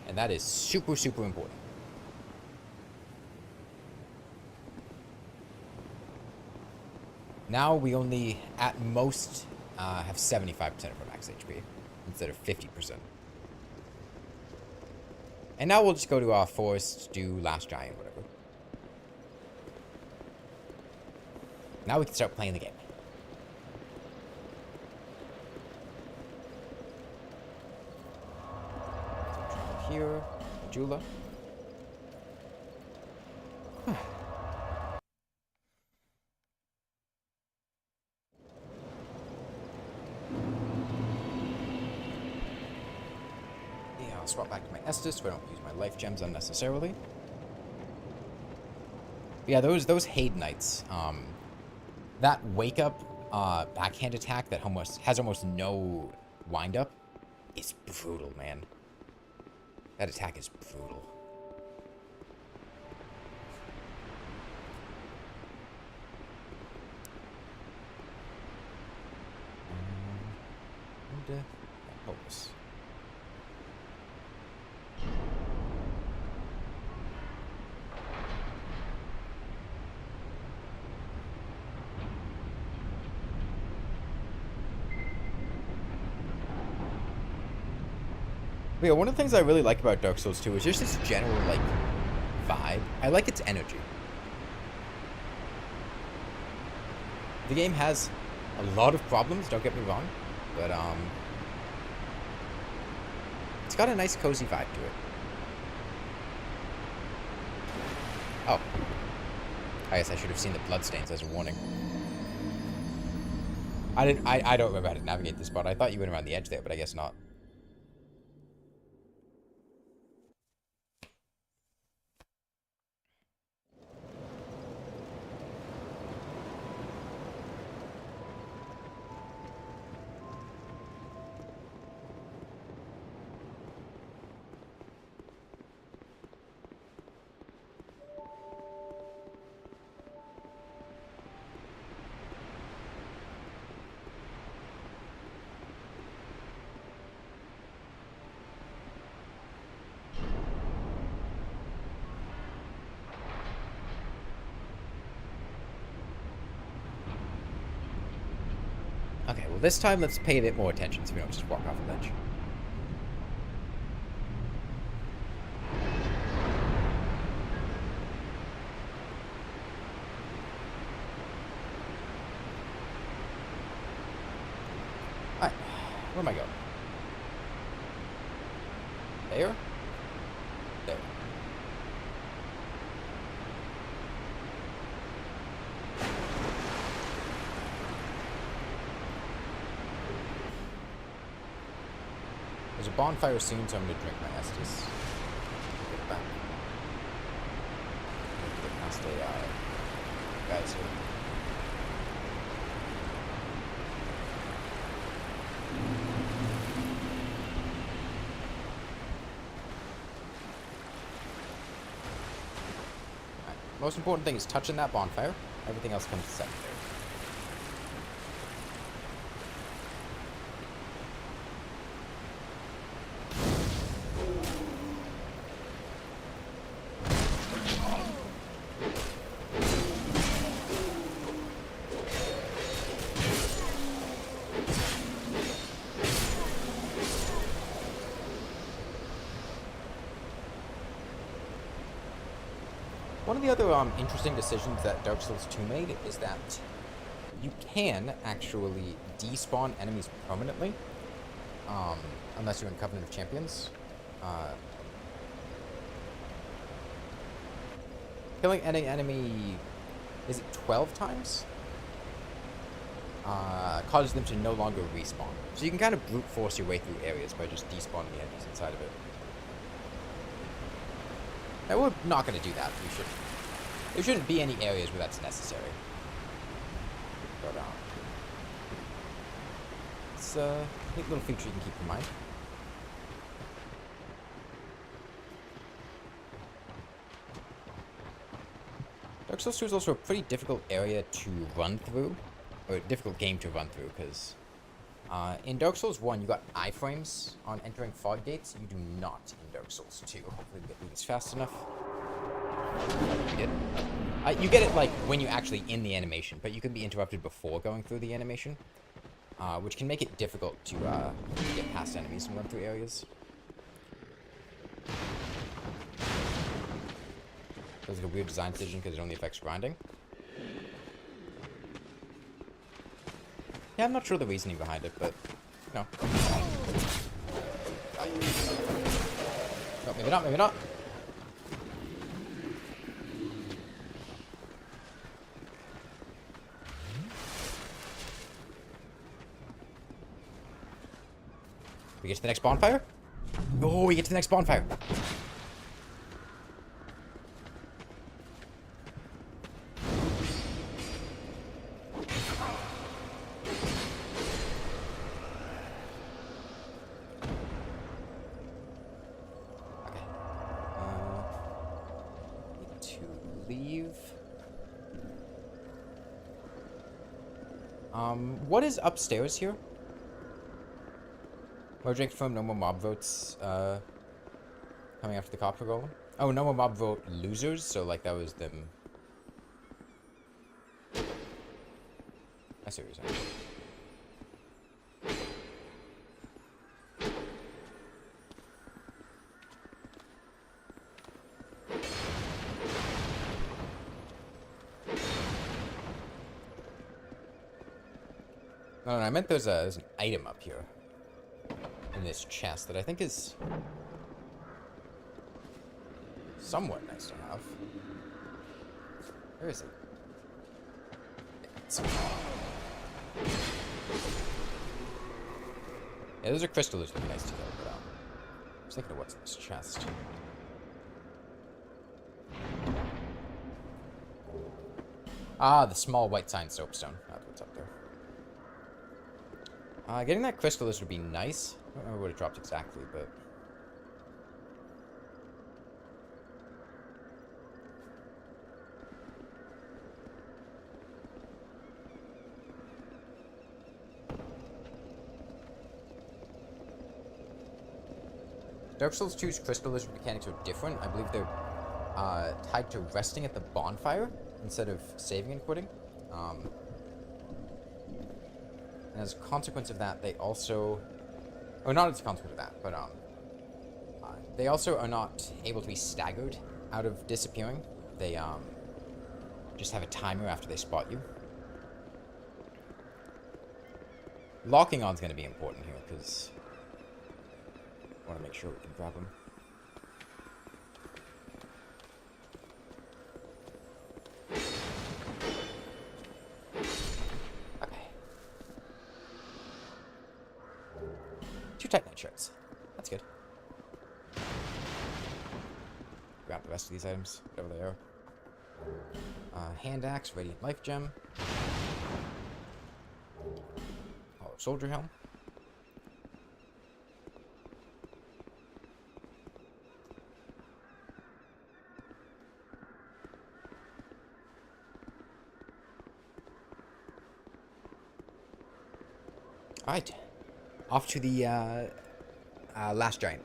And that is super, super important. Now we only, at most, have 75% of our max HP, instead of 50%. And now we'll just go to our forest, do Last Giant, whatever. Now we can start playing the game. Here, Jula. swap back to my Estus so I don't use my life gems unnecessarily. But yeah, those Haid Knights, that wake up backhand attack that has almost no wind up is brutal, man. That attack is brutal. Focus. But yeah, one of the things I really like about Dark Souls 2 is just its general, like, vibe. I like its energy. The game has a lot of problems, don't get me wrong, but, it's got a nice, cozy vibe to it. Oh. I guess I should have seen the bloodstains as a warning. I don't remember how to navigate this spot. I thought you went around the edge there, but I guess not. Okay, well this time let's pay a bit more attention so we don't just walk off a ledge. Alright, where am I going? There? There. There's a bonfire soon, so I'm going to drink my Estus. Get it back. Get past a guys here. Alright, most important thing is touching that bonfire. Everything else comes secondary. One of the other interesting decisions that Dark Souls 2 made is that you can actually despawn enemies permanently, unless you're in Covenant of Champions. Killing any enemy, is it 12 times? Causes them to no longer respawn. So you can kind of brute force your way through areas by just despawning the enemies inside of it. Now, we're not going to do that. There shouldn't be any areas where that's necessary. But, it's a neat little feature you can keep in mind. Dark Souls 2 is also a pretty difficult area to run through, or a difficult game to run through, because in Dark Souls 1, you got iframes on entering fog gates. You do not in Dark Souls 2. Hopefully we get through this fast enough. You did. You get it, like, when you're actually in the animation, but you can be interrupted before going through the animation, which can make it difficult to get past enemies and run through areas. Feels like a weird design decision because it only affects grinding. Yeah, I'm not sure the reasoning behind it, but, no. No, maybe not, maybe not. We get to the next bonfire? Oh, we get to the next bonfire. Need to leave. What is upstairs here? More drink from no more mob votes, coming after the copper golem. Oh, no more mob vote losers, so like that was them. I see what you're saying. No, I meant there's an item up here in this chest that I think is somewhat nice to have. Where is it? Yeah, those are crystals that would be nice to kill, but I was thinking of what's in this chest. Ah, the small white sign soapstone. That's what's up there. Getting that crystallis would be nice. I don't remember what it dropped exactly, but... Dark Souls 2's crystallis mechanics are different. I believe they're tied to resting at the bonfire instead of saving and quitting. And as a consequence of that, they also... Or not as a consequence of that, but they also are not able to be staggered out of disappearing. They just have a timer after they spot you. Locking on's going to be important here, because I want to make sure we can grab them. Two Titanite shards. That's good. Grab the rest of these items, whatever they are. Hand axe, radiant life gem. Hollow soldier helm. Alright. Off to the last giant.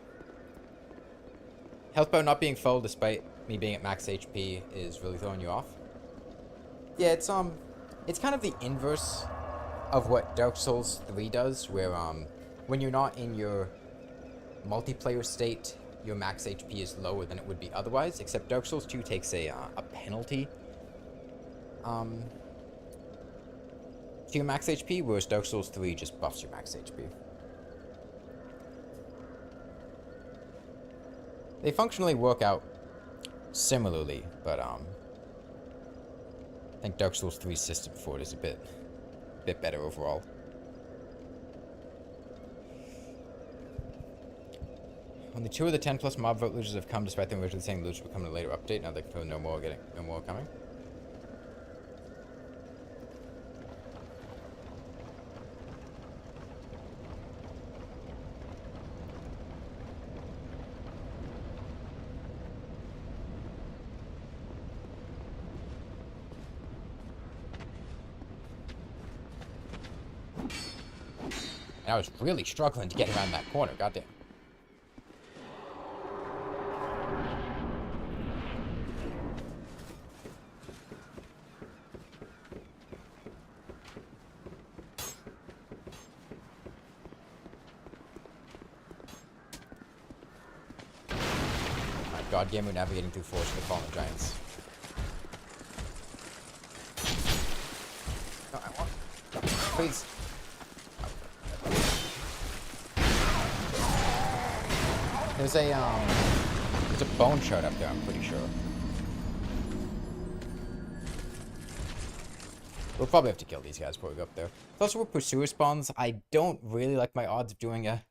Health bar not being full despite me being at max HP is really throwing you off. Yeah, it's kind of the inverse of what Dark Souls 3 does, where when you're not in your multiplayer state, your max HP is lower than it would be otherwise, except Dark Souls 2 takes a penalty to your max HP, whereas Dark Souls 3 just buffs your max HP. They functionally work out similarly, but I think Dark Souls 3's system for it is a bit better overall. Only 2 of the 10 plus mob vote losers have come, despite them originally saying losers will come in a later update. Now they confirm no more coming. I was really struggling to get around that corner, goddamn. My god, game, we're navigating through Forest of the Fallen Giants. No, I want... Please. There's a bone shard up there, I'm pretty sure. We'll probably have to kill these guys before we go up there. There's also where pursuer spawns. I don't really like my odds of doing a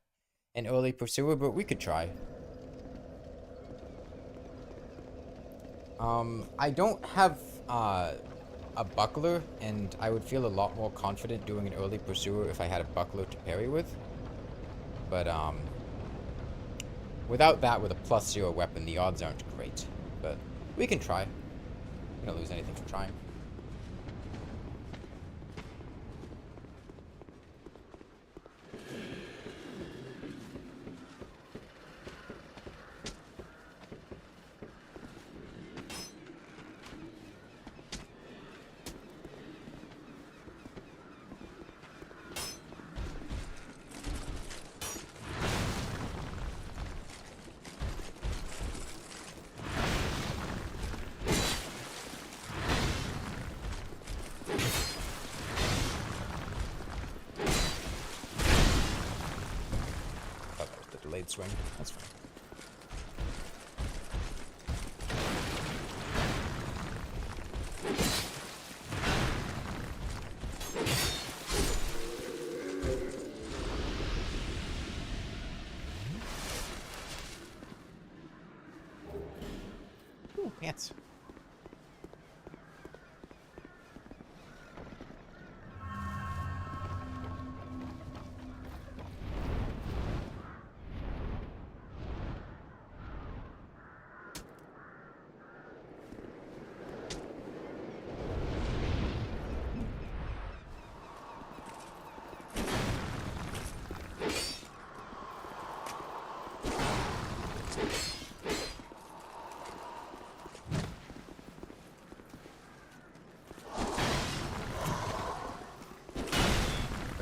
an early pursuer, but we could try. I don't have a buckler, and I would feel a lot more confident doing an early pursuer if I had a buckler to parry with. But without that, with a +0 weapon, the odds aren't great. But we can try. We don't lose anything from trying. Delayed swing. That's fine. Ooh, pants.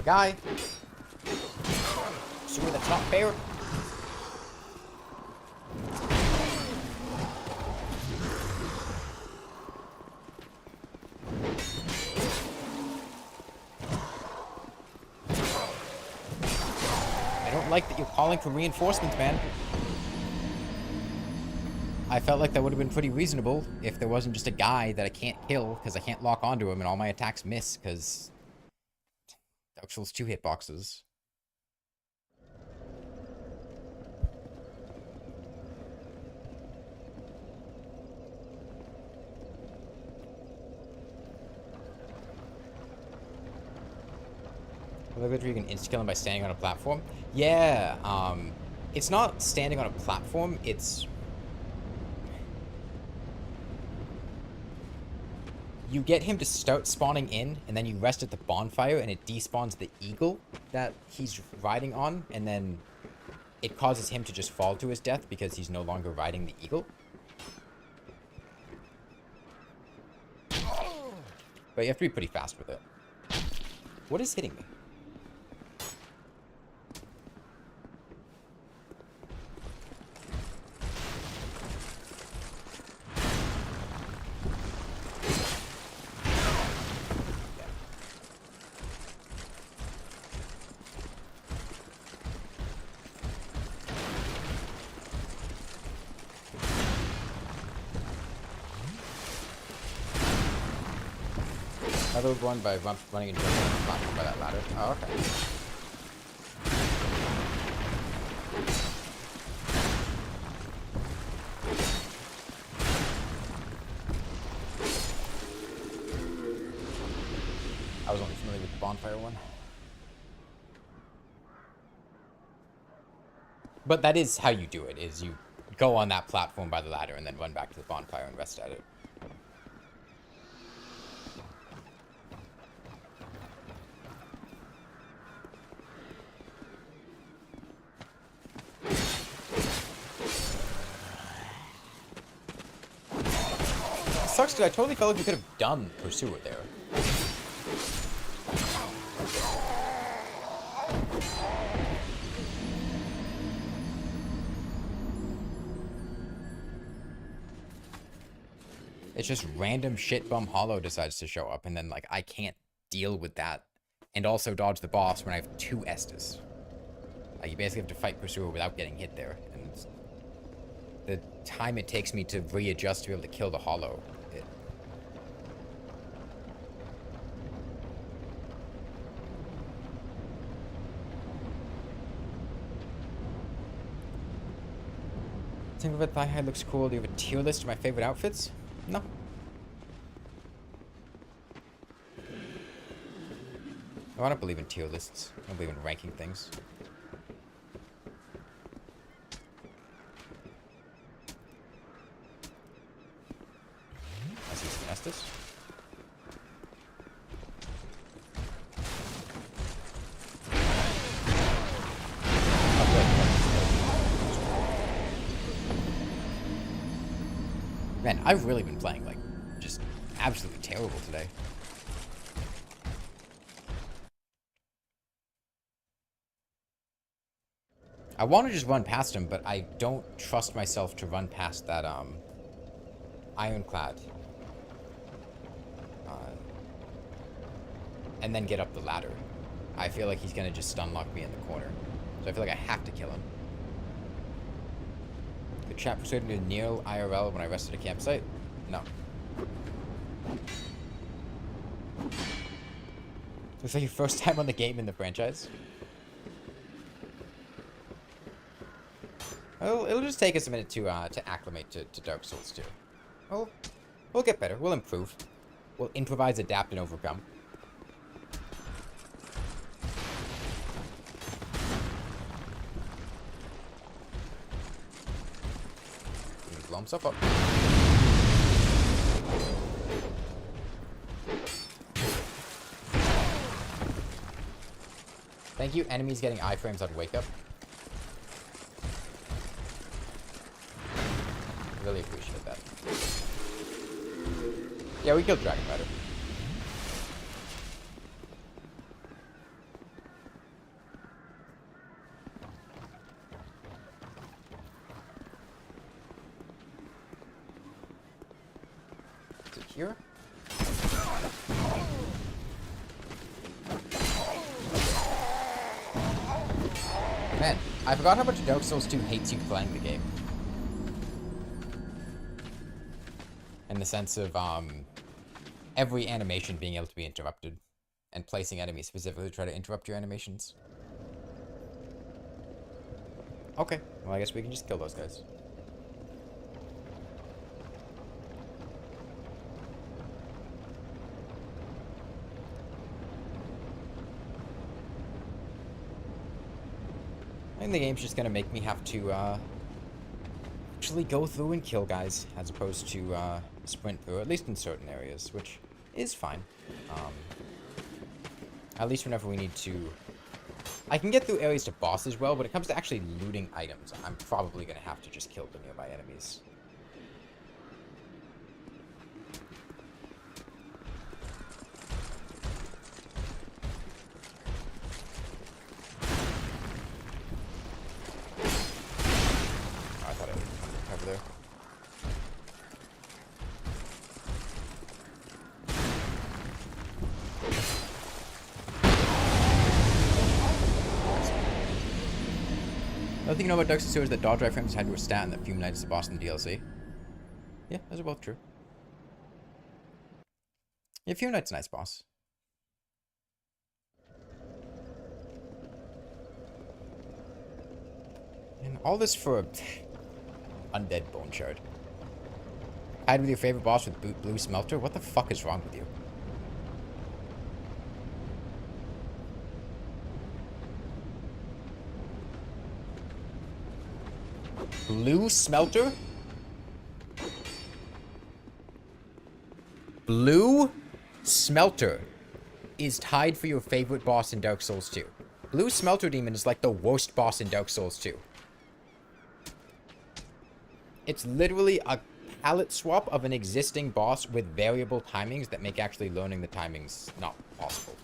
Guy. Assuming that's not fair. I don't like that you're calling for reinforcements, man. I felt like that would have been pretty reasonable if there wasn't just a guy that I can't kill because I can't lock onto him and all my attacks miss because Dark Souls 2 hitboxes. You can insta-kill him by standing on a platform. Yeah, it's not standing on a platform, it's... You get him to start spawning in, and then you rest at the bonfire, and it despawns the eagle that he's riding on, and then it causes him to just fall to his death because he's no longer riding the eagle. But you have to be pretty fast with it. What is hitting me? Another one by running into a platform by that ladder. Oh, okay. I was only familiar with the bonfire one. But that is how you do it, is you go on that platform by the ladder and then run back to the bonfire and rest at it. Sucks because I totally felt like we could have done Pursuer there. It's just random shitbum Hollow decides to show up, and then, like, I can't deal with that and also dodge the boss when I have 2 Estus. Like, you basically have to fight Pursuer without getting hit there, and the time it takes me to readjust to be able to kill the Hollow. Think about thigh high looks cool. Do you have a tier list of my favorite outfits? No. No, I don't believe in tier lists. I don't believe in ranking things. I see some Estus. Man, I've really been playing, like, just absolutely terrible today. I want to just run past him, but I don't trust myself to run past that, ironclad. And then get up the ladder. I feel like he's gonna just stun lock me in the corner. So I feel like I have to kill him. The chat persuaded me to kneel IRL when I rested a campsite? No. Was that your first time on the game in the franchise? Well, it'll just take us a minute to acclimate to Dark Souls 2. We'll get better. We'll improve. We'll improvise, adapt, and overcome. Blow himself up. Thank you, enemies getting iframes on Wake Up. Really appreciate that. Yeah, we killed Dragonrider. Is it here? Man, I forgot how much Dark Souls 2 hates you playing the game. In the sense of, every animation being able to be interrupted. And placing enemies specifically to try to interrupt your animations. Okay, well I guess we can just kill those guys. I think the game's just gonna make me have to, actually go through and kill guys, as opposed to, sprint through, at least in certain areas, which is fine. At least whenever we need to... I can get through areas to boss as well, but when it comes to actually looting items, I'm probably gonna have to just kill the nearby enemies. Another thing you know about Dark Souls 2 is that dodge iframes had to a stat and that Fume Knight is the boss in the DLC. Yeah, those are both true. Yeah, Fume Knight's a nice boss. And all this for a undead bone shard. Tied with your favorite boss with blue smelter? What the fuck is wrong with you? Blue smelter? Blue smelter is tied for your favorite boss in Dark Souls 2. Blue smelter demon is like the worst boss in Dark Souls 2. It's literally a palette swap of an existing boss with variable timings that make actually learning the timings not possible.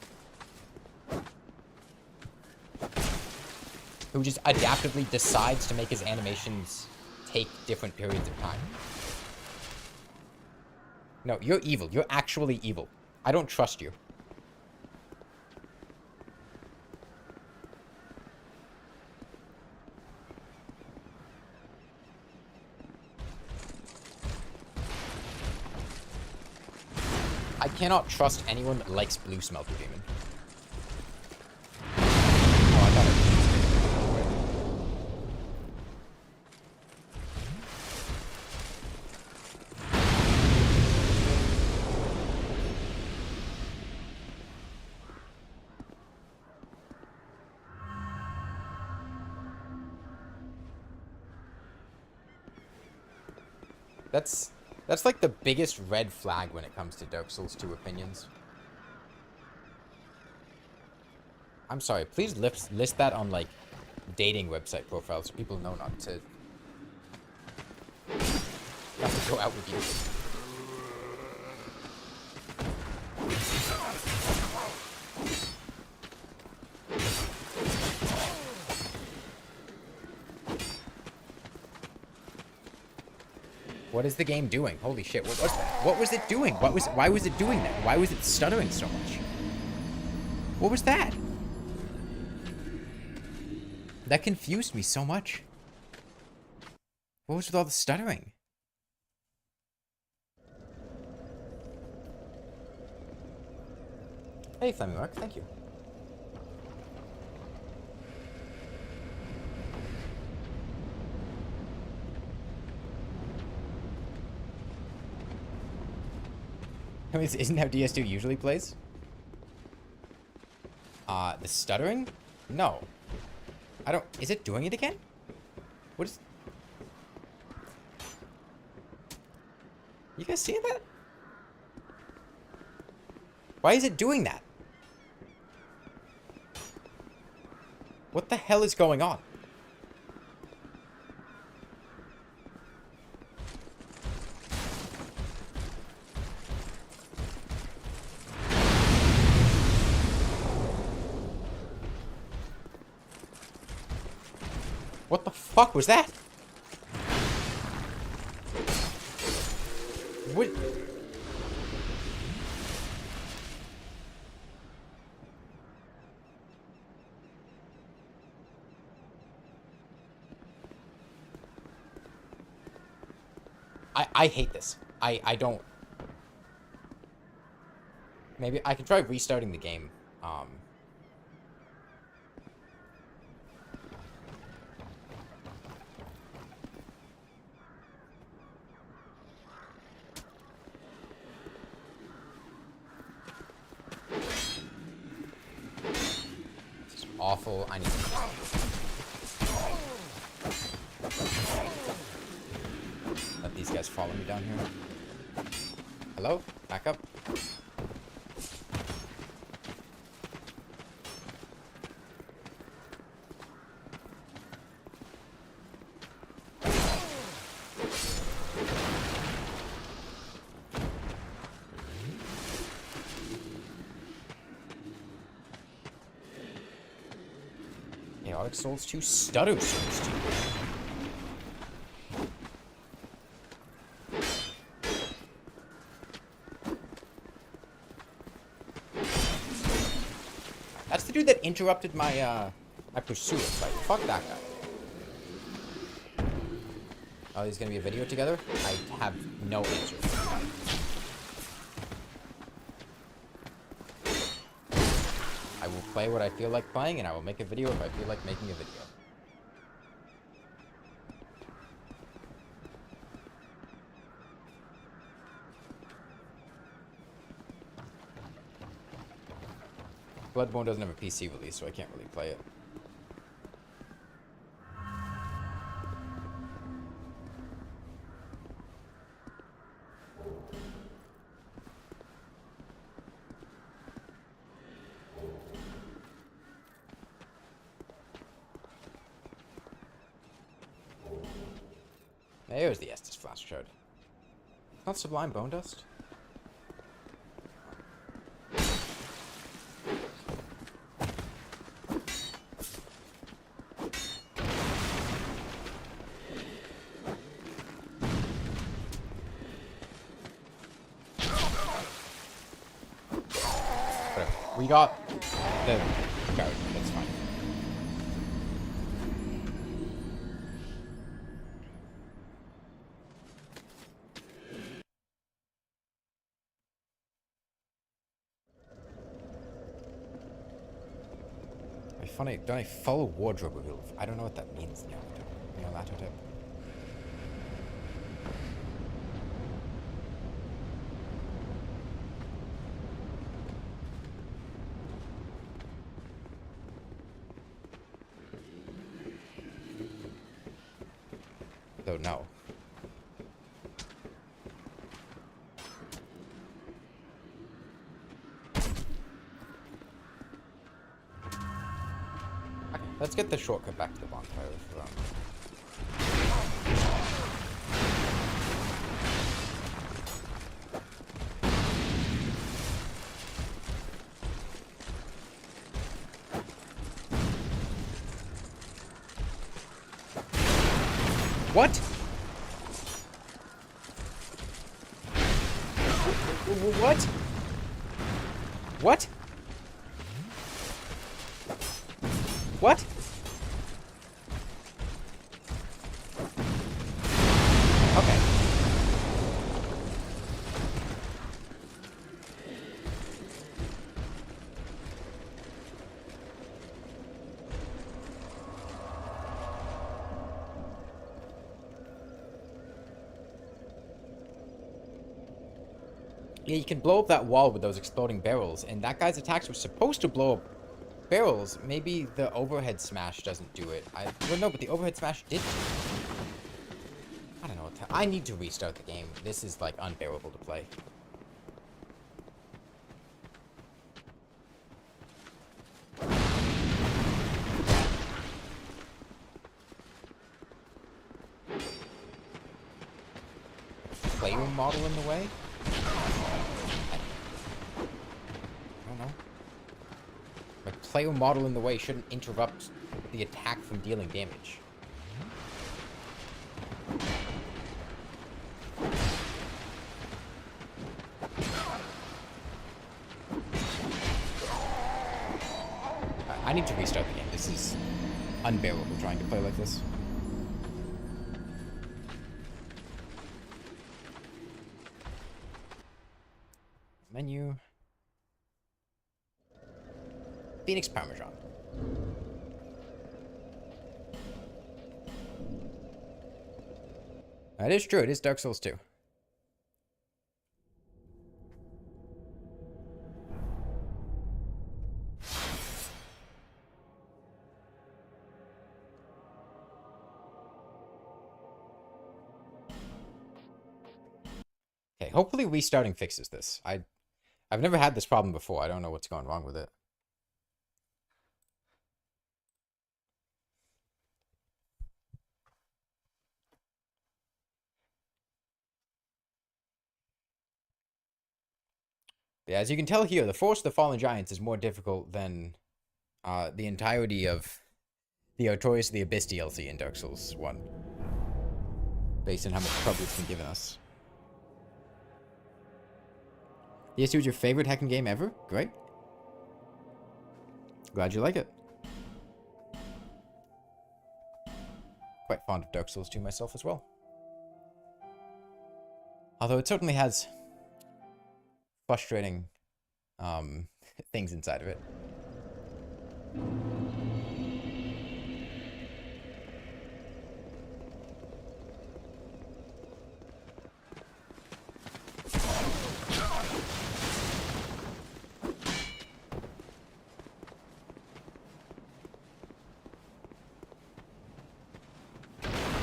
Who just adaptively decides to make his animations take different periods of time. No, you're evil. You're actually evil. I don't trust you. I cannot trust anyone that likes blue smelter demon. Oh, I thought That's that's like the biggest red flag when it comes to Dark Souls 2 opinions. I'm sorry, please list that on like dating website profiles so people know not to go out with you. What is the game doing? Holy shit! What was it doing? Why was it doing that? Why was it stuttering so much? What was that? That confused me so much. What was with all the stuttering? Hey, Fleming Mark, thank you. I mean, isn't how DS2 usually plays? The stuttering? No. I don't... Is it doing it again? What is... You guys seeing that? Why is it doing that? What the hell is going on? What the fuck was that? What? I hate this. I don't... Maybe I can try restarting the game. This is awful. I need to... Let these guys follow me down here. Hello? Back up. Dark Souls 2 Stutter Souls 2. That's the dude that interrupted my my pursuit. Like, fuck that guy. Oh, there's gonna be a video together? I have no answer. I will play what I feel like playing, and I will make a video if I feel like making a video. Bloodborne doesn't have a PC release, so I can't really play it. There's the Estus Flash Shard. Not Sublime Bone Dust? Whatever. We got the card. That's fine. Funny, don't I follow wardrobe reveal? I don't know what that means. Neolatotip. Don't know. Let's get the shortcut back to the bonfire. What? What? What? What? Okay. Yeah, you can blow up that wall with those exploding barrels, and that guy's attacks were supposed to blow up barrels. Maybe the overhead smash doesn't do it. Well, no, but the overhead smash did. I don't know. I need to restart the game. This is, like, unbearable to play. Playroom model in the way? I don't know. My playroom model in the way shouldn't interrupt the attack from dealing damage. I need to restart the game. This is unbearable trying to play like this. Menu. Phoenix Parmesan. That is true. It is Dark Souls 2. Okay, hopefully restarting fixes this. I've never had this problem before. I don't know what's going wrong with it. Yeah, as you can tell here, the Force of the Fallen Giants is more difficult than the entirety of the Artorias of the Abyss DLC in Dark Souls 1. Based on how much trouble it's been giving us. The SU was your favorite hacking game ever? Great. Glad you like it. Quite fond of Dark Souls 2 myself as well. Although it certainly has frustrating things inside of it.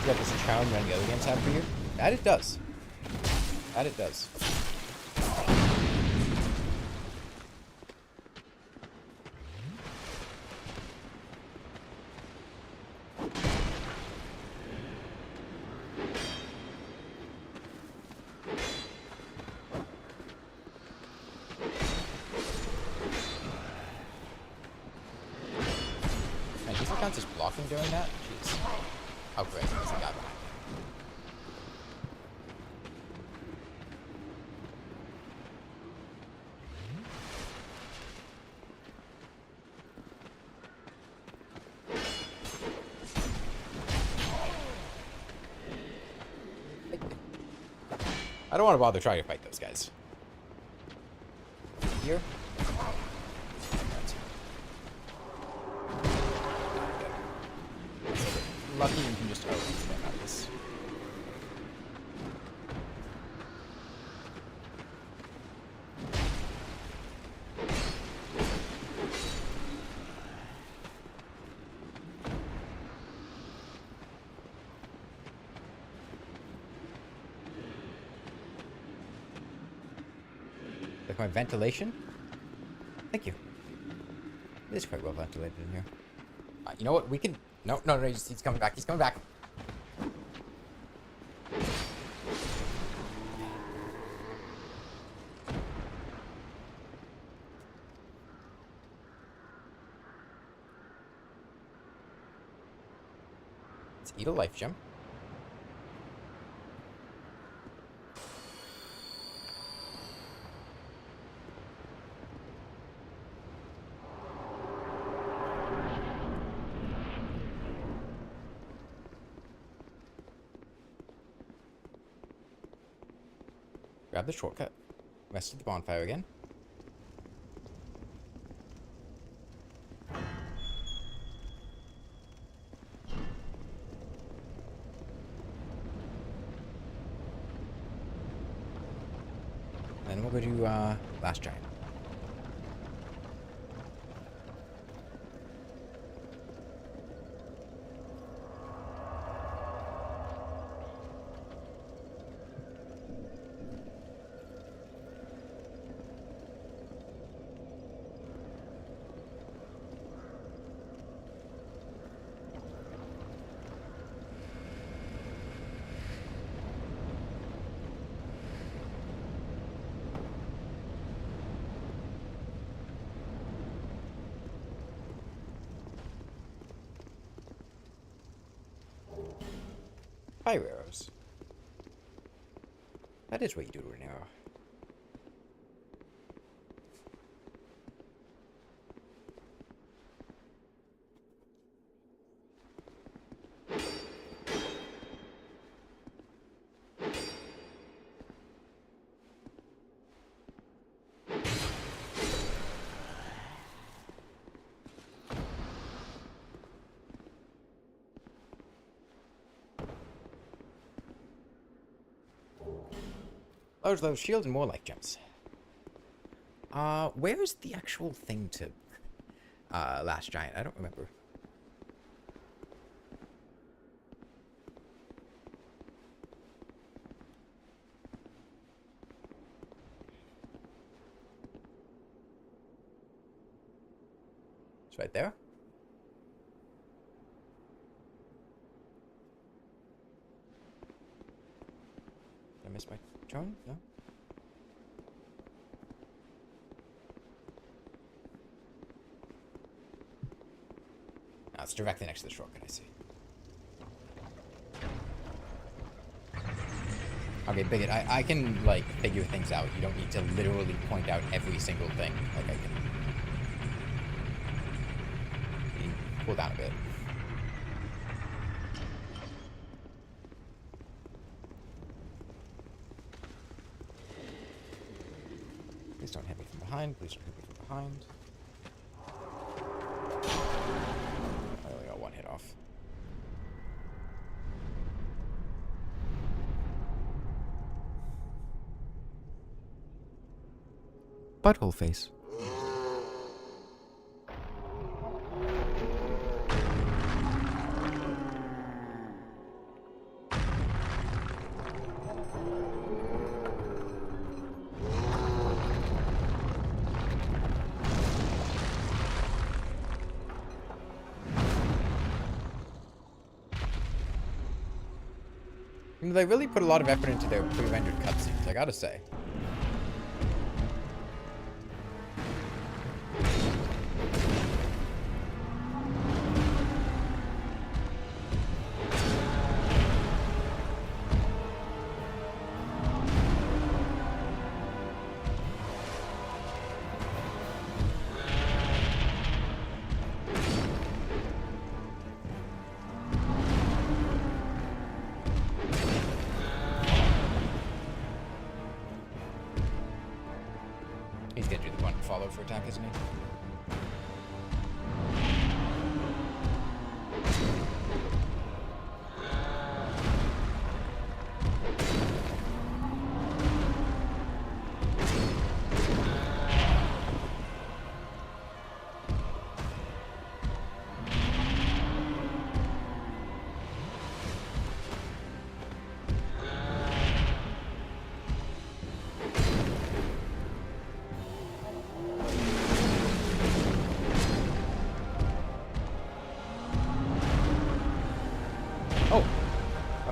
Yeah, does a challenge running other games have for you? That it does. That it does. Man, does it count as blocking during that? Jeez. Oh, great. There's a guy behind me. I don't want to bother trying to fight those guys. Here? Lucky you can just spam out this. Like my ventilation? Thank you. It is quite well ventilated in here. You know what? We can... No, no, no, he's coming back. He's coming back. Let's eat a life gem. Grab the shortcut. Rest of the bonfire again. Then we'll go to Last Giant. Fire arrows. That is what you do to an arrow. Lowers those shields and more life gems. Where's the actual thing to Last Giant? I don't remember. It's right there. Did I miss my turn? No? No, it's directly next to the shortcut, I see. Okay, Bigot, I can, like, figure things out. You don't need to literally point out every single thing like I can. You can cool down a bit. Please don't hit me from behind. Please don't hit me from behind. I only got one hit off. Butthole face. They really put a lot of effort into their pre-rendered cutscenes, I gotta say. He's gonna do the one follow for attack, isn't he?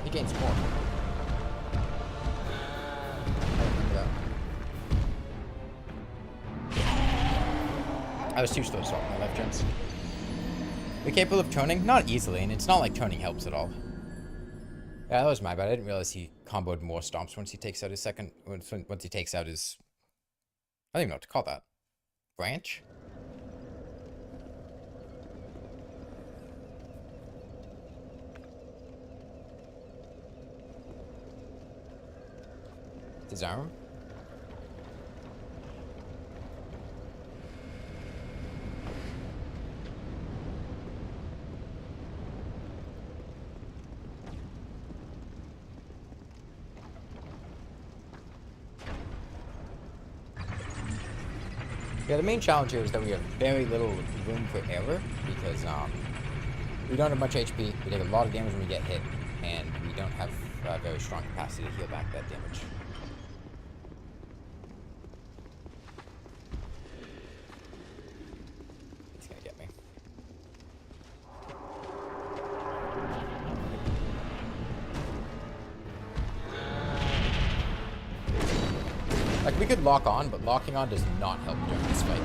He gains more. I remember that. I was too slow to swap my life gems. We're capable of turning? Not easily, and it's not like turning helps at all. Yeah, that was my bad. I didn't realize he comboed more stomps once he takes out his second... Once he takes out his... I don't even know what to call that. Branch? Disarm? Yeah, the main challenge here is that we have very little room for error because we don't have much HP, we take a lot of damage when we get hit, and we don't have very strong capacity to heal back that damage. He's gonna get me. Like, we could lock on, but locking on does not help during this fight.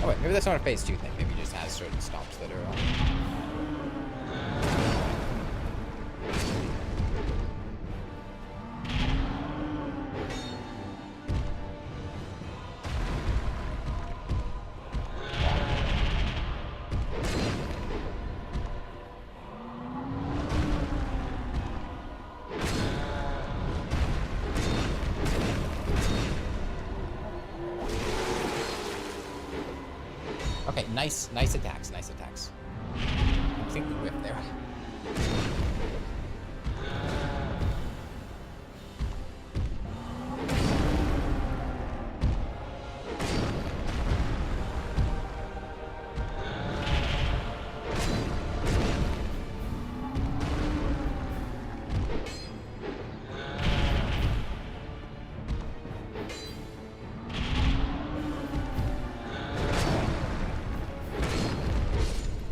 Oh wait, maybe that's not a phase 2 thing. Maybe he just has certain stomps that are... Okay, nice attacks, nice attacks. Completely whipped there.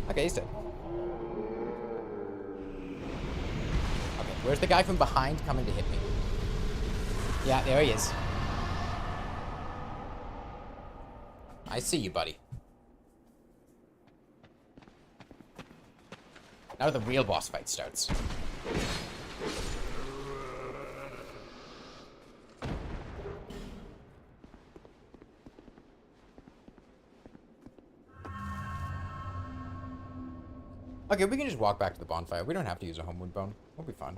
Okay, he's dead. Okay, where's the guy from behind coming to hit me? Yeah, there he is. I see you, buddy. Now the real boss fight starts. Okay, we can just walk back to the bonfire. We don't have to use a homeward bone. We'll be fine.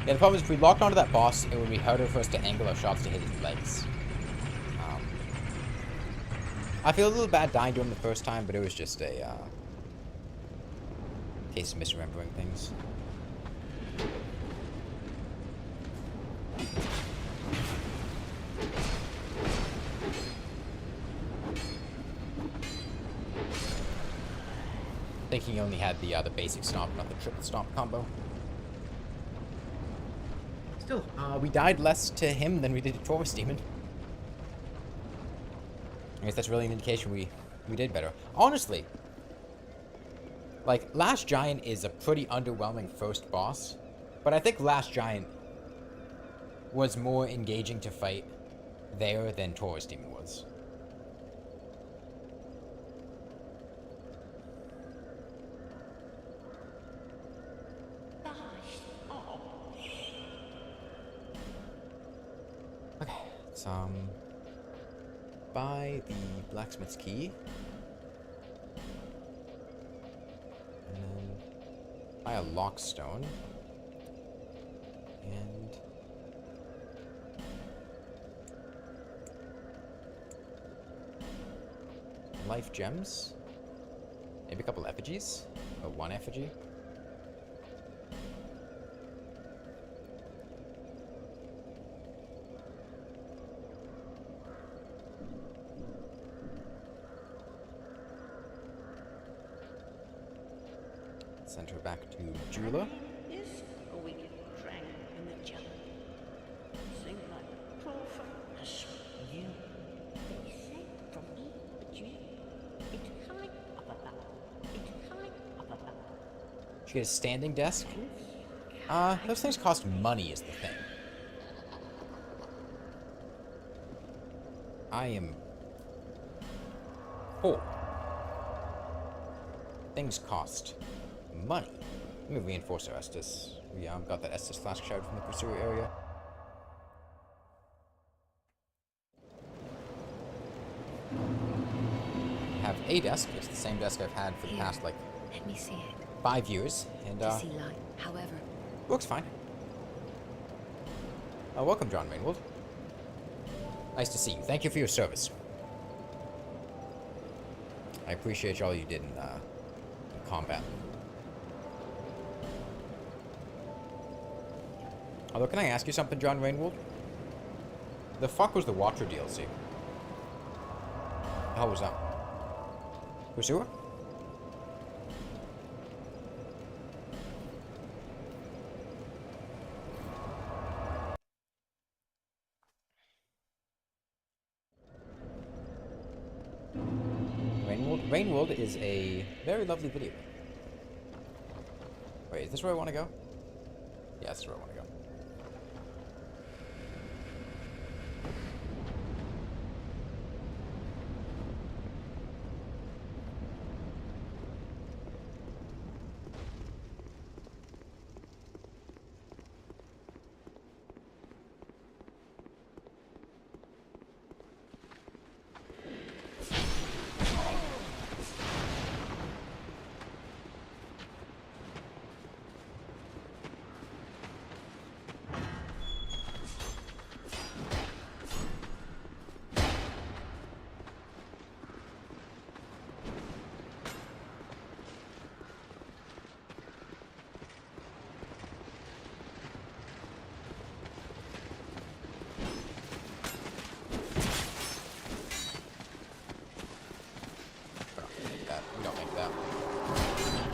Yeah, the problem is if we locked onto that boss, it would be harder for us to angle our shots to hit his legs. I feel a little bad dying to him the first time, but it was just a case of misremembering things. I think he only had the basic stomp, not the triple stomp combo. Still, we died less to him than we did to Taurus Demon. I guess that's really an indication we did better. Honestly, like, Last Giant is a pretty underwhelming first boss, but I think Last Giant was more engaging to fight there than Taurus Demon was. Okay, let's buy the blacksmith's key. And then buy a lockstone. And life gems. Maybe a couple effigies? Or one effigy? Send her back to Jula. Is a wicked dragon in the jungle. Sing like a prophet, you. They say from me, but you. It's high up above. It's high up above. She has a standing desk. Those things cost money is the thing. I am poor. Things cost money. Let me reinforce our Estus. We got that Estus flask shard from the pursuer area. I have a desk. It's the same desk I've had for the past, like, Let me see it. 5 years. And, To see light. However, works fine. Welcome, John Rainwold. Nice to see you. Thank you for your service. I appreciate all you did in combat. Although, can I ask you something, John Rainwold? The fuck was the Watcher DLC? How was that? Pursuer? Rainwold is a very lovely video. Wait, is this where I want to go? Yeah, this is where I want to go.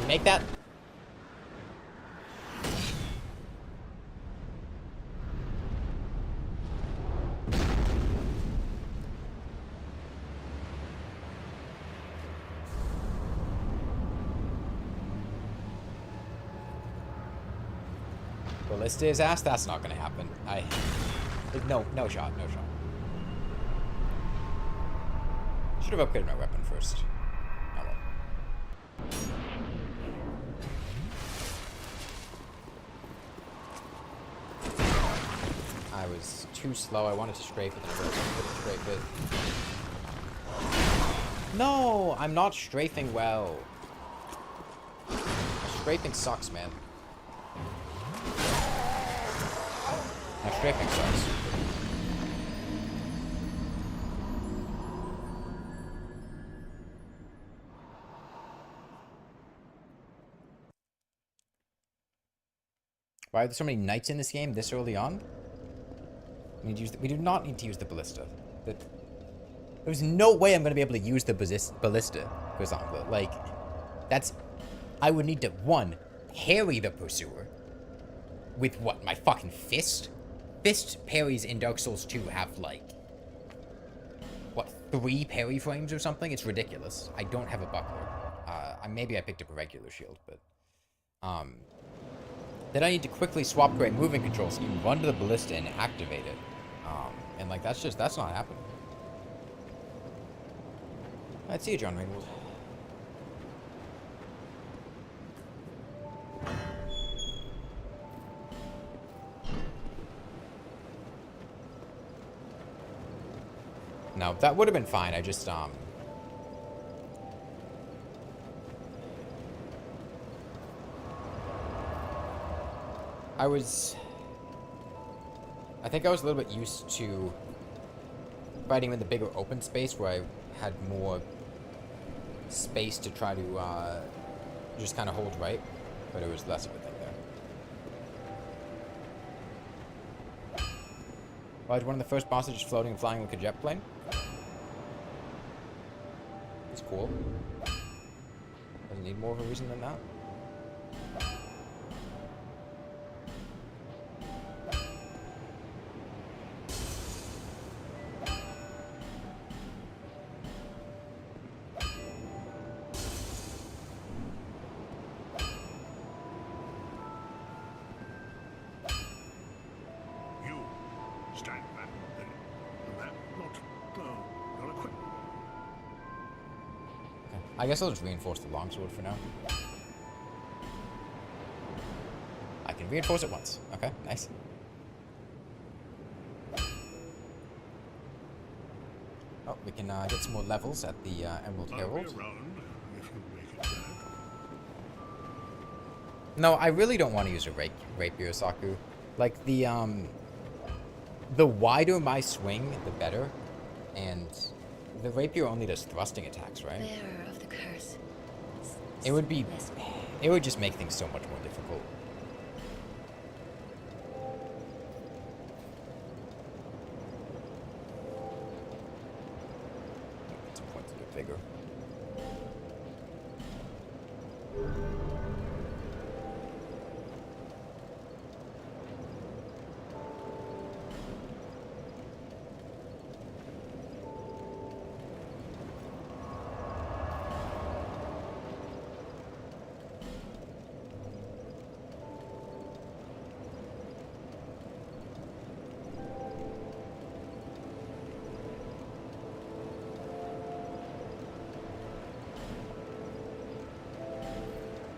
Make that? Ballista his ass? That's not gonna happen. No shot. Should have upgraded my weapon first. Oh well. I was too slow. I wanted to strafe it, and I realized I couldn't strafe it. No, I'm not strafing well. Strafing sucks, man. My strafing sucks. Why are there so many knights in this game this early on? We do not need to use the ballista. There's no way I'm going to be able to use the ballista, for example. Like, that's... I would need to, one, parry the pursuer. With what, my fucking fist? Fist parries in Dark Souls 2 have, like... What, 3 parry frames or something? It's ridiculous. I don't have a buckler. Maybe I picked up a regular shield, but... Then I need to quickly swap to a moving control scheme, run to the ballista, and activate it. And, like, that's not happening. I'd see you, John Rainwood. No, that would have been fine. I just, I think I was a little bit used to fighting in the bigger open space where I had more space to try to just kind of hold right, but it was less of a thing there. Right, one of the first bosses just floating and flying like a jet plane. It's cool. Doesn't need more of a reason than that. Stand back, then. That not your equipment. Okay. I guess I'll just reinforce the longsword for now. I can reinforce it once. Okay, nice. Oh, we can get some more levels at the Emerald I'll be Herald. around if you make it back. No, I really don't want to use a rapier, Saku. Like, the wider my swing, the better. And the rapier only does thrusting attacks, right? Bearer of the curse. It would be... Less- It would just make things so much more difficult. It's a point to get bigger.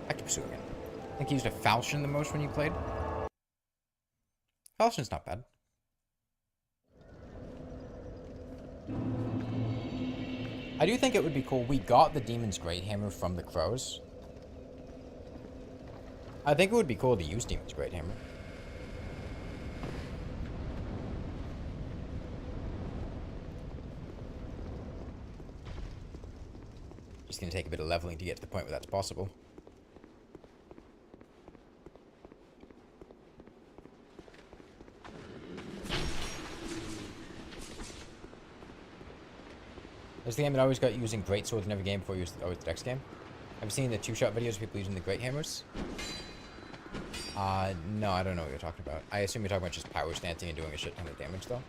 Active pursuit again. I think you used a falchion the most when you played. Falchion's not bad. I do think it would be cool. We got the Demon's Great Hammer from the Crows. I think it would be cool to use Demon's Great Hammer. Just gonna take a bit of leveling to get to the point where that's possible. There's the game that I always got using great swords in every game before you used always the next game. Have you seen the two-shot videos of people using the great hammers? No, I don't know what you're talking about. I assume you're talking about just power stancing and doing a shit ton of damage, though.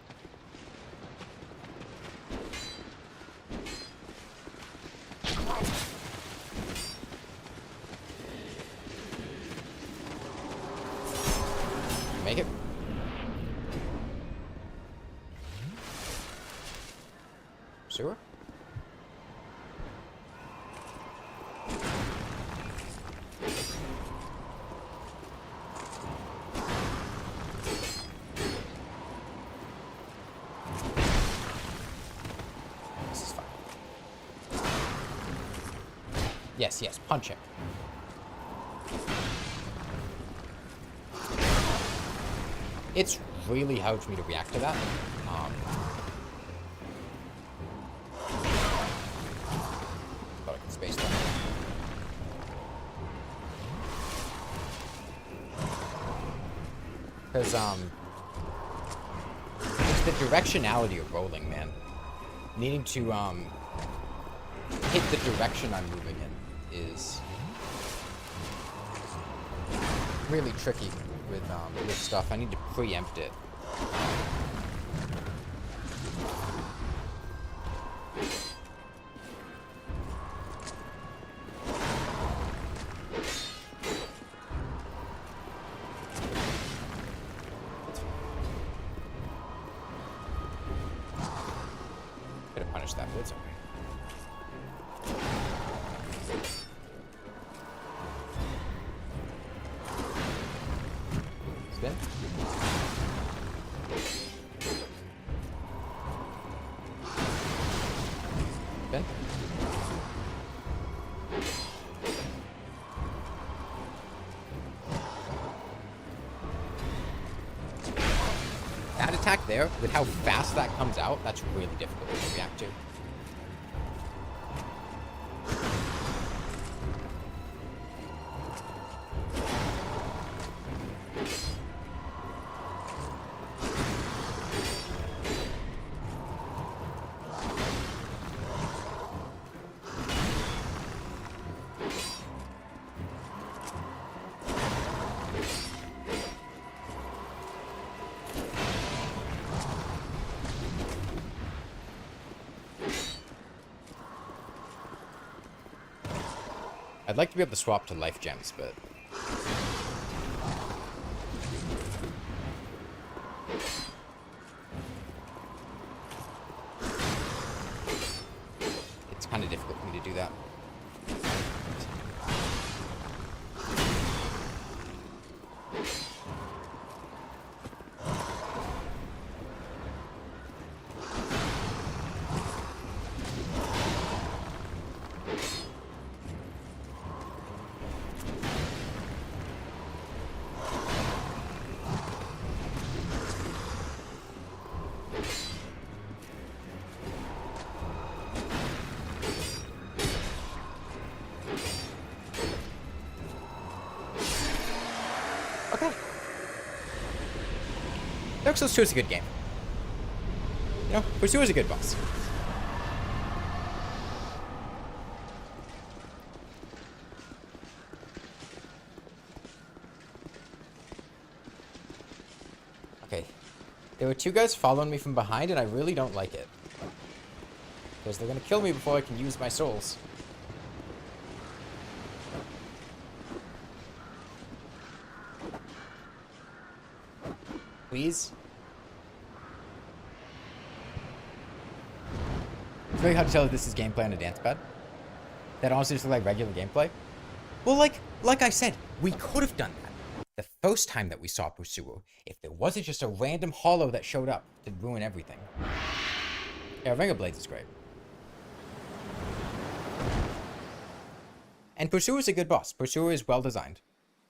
Make it. Sewer? This is fine. Yes, yes, punch him. It's really hard for me to react to that. Thought I could space that. Because, it's the directionality of rolling, man. Needing to, hit the direction I'm moving in is really tricky with stuff. I need to preempt it. Could have punished that, but it's okay. Spin. Spin. That attack there, with how fast that comes out, that's really difficult to react to. I'd like to be able to swap to life gems, but... it's kind of difficult for me to do that. Okay. Dark Souls 2 is a good game. You know, Pursuer is a good boss. Okay. There were two guys following me from behind, and I really don't like it. Because they're gonna kill me before I can use my souls. Please? It's very hard to tell if this is gameplay on a Dancepad. That honestly just looked like regular gameplay. Well, like I said, we could have done that the first time that we saw Pursuer, if there wasn't just a random hollow that showed up to ruin everything. Yeah, Ring of Blades is great. And Pursuer is a good boss. Pursuer is well designed.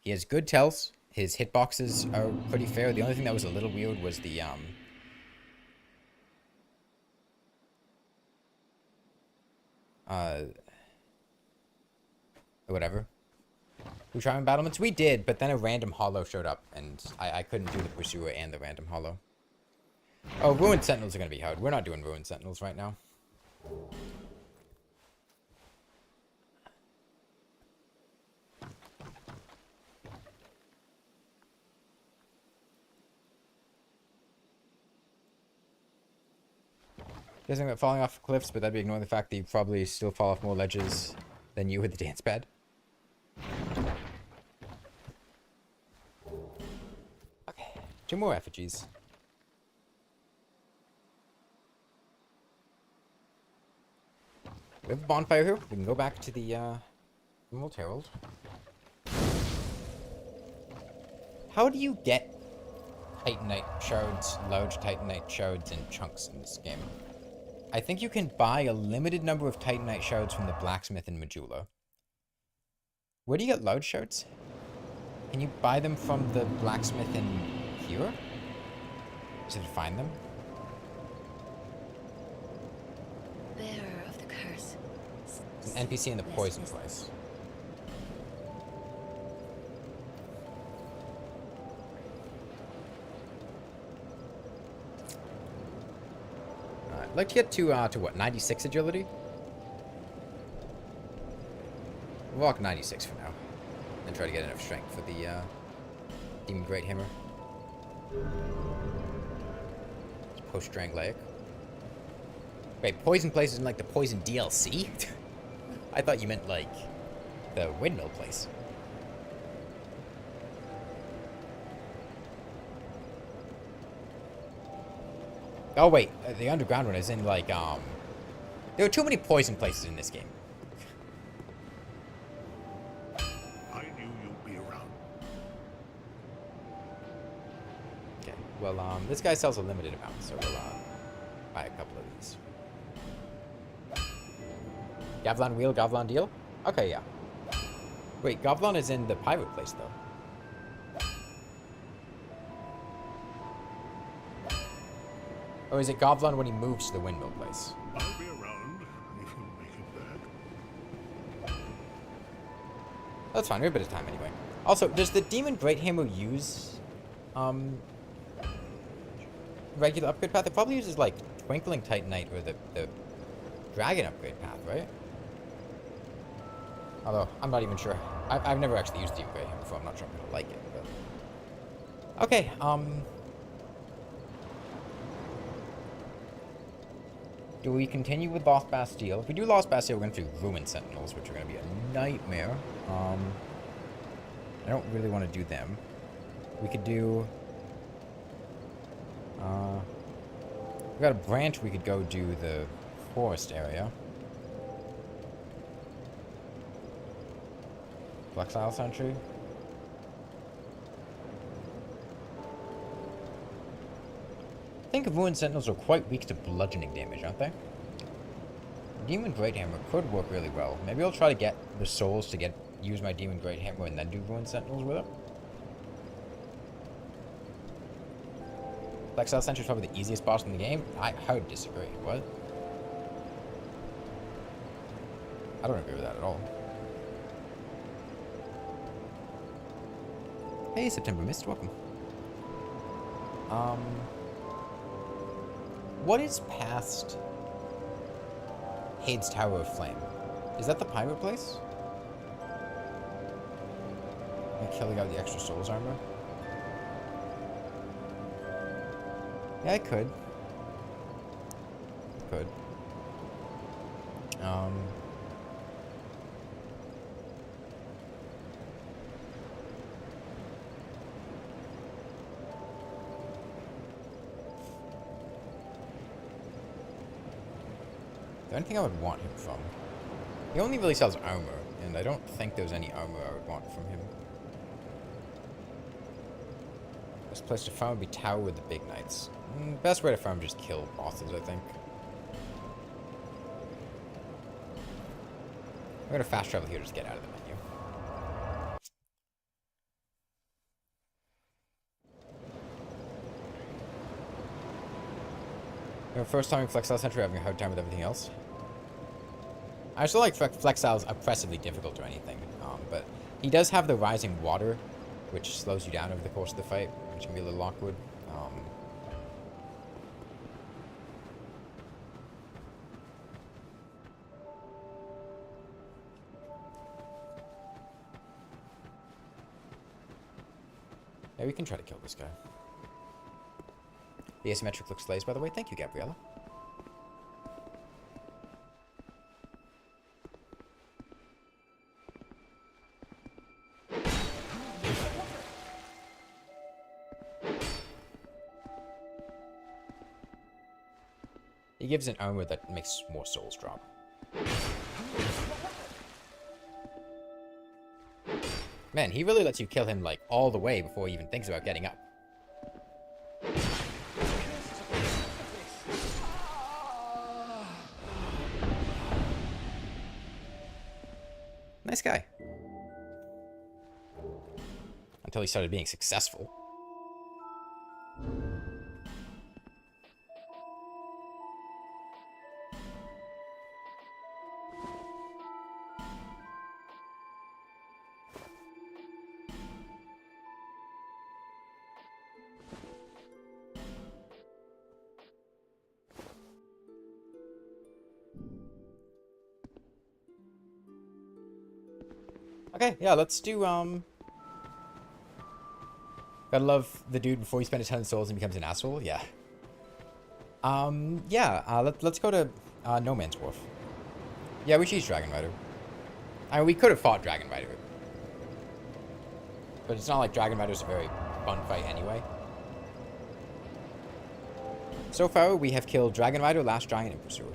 He has good tells. His hitboxes are pretty fair. The only thing that was a little weird was the, whatever. We tried battlements? We did, but then a random hollow showed up, and I couldn't do the Pursuer and the random hollow. Oh, Ruined Sentinels are gonna be hard. We're not doing Ruined Sentinels right now. Guessing about falling off cliffs, but that'd be ignoring the fact that you probably still fall off more ledges than you with the Dancepad. Okay, 2 more effigies. We have a bonfire here. We can go back to the Emerald Herald. How do you get Titanite shards, large Titanite shards in chunks in this game? I think you can buy a limited number of Titanite shards from the blacksmith in Majula. Where do you get large shards? Can you buy them from the blacksmith in here? Is it to find them? Bearer of the curse. It's an NPC in the poison place. I'd like to get to what, 96 agility? We'll walk 96 for now. And try to get enough strength for the Demon Great Hammer. It's post-Stranglaic. Wait, Poison Place isn't like the Poison DLC? I thought you meant like the windmill place. Oh wait, the underground one is in like, there are too many poison places in this game. I knew you'd be around. Okay, well, this guy sells a limited amount, so we'll, buy a couple of these. Gavlan Wheel, Gavlan Deal? Okay, yeah. Wait, Gavlan is in the pirate place, though. Or is it Gavlan when he moves to the windmill place? I'll be around if you make it back. That's fine, we have a bit of time anyway. Also, does the Demon Great Hammer use, regular upgrade path? It probably uses, like, Twinkling Titanite or the Dragon upgrade path, right? Although, I'm not even sure. I've never actually used Demon Great Hammer before. I'm not sure I'm gonna like it, but... Okay, Do we continue with Lost Bastille? If we do Lost Bastille, we're going to do Ruined Sentinels, which are going to be a nightmare. I don't really want to do them. We could do... we got a branch, we could go do the forest area. Flexile Sentry. I think Ruined Sentinels are quite weak to bludgeoning damage, aren't they? Demon Great Hammer could work really well. Maybe I'll try to get the souls to use my Demon Great Hammer and then do Ruined Sentinels with it. Flexile Sentry is probably the easiest boss in the game. I would disagree. What? I don't agree with that at all. Hey, September Mist, welcome. What is past Hade's Tower of Flame? Is that the pirate place? Am I killing out the extra souls armor? Yeah, I could. Could. Is there anything I would want him from? He only really sells armor, and I don't think there's any armor I would want from him. Best place to farm would be Tower with the Big Knights. Best way to farm just kill bosses, I think. We're gonna fast travel here to just get out of the menu. First time in Flexile Sentry, having a hard time with everything else. I still like Flexile's oppressively difficult or anything, but he does have the Rising Water, which slows you down over the course of the fight, which can be a little awkward. Yeah, we can try to kill this guy. The asymmetric looks slays, by the way. Thank you, Gabriella. He gives an armor that makes more souls drop. Man, he really lets you kill him, like, all the way before he even thinks about getting up. Nice guy. Until he started being successful. Okay, yeah, let's do, gotta love the dude before he spends a ton of souls and becomes an asshole, yeah. Let's go to, No Man's Wharf. Yeah, we should use Dragonrider. I mean, we could have fought Dragonrider. But it's not like Dragonrider's a very fun fight anyway. So far, we have killed Dragonrider, Last Giant, and Pursuer.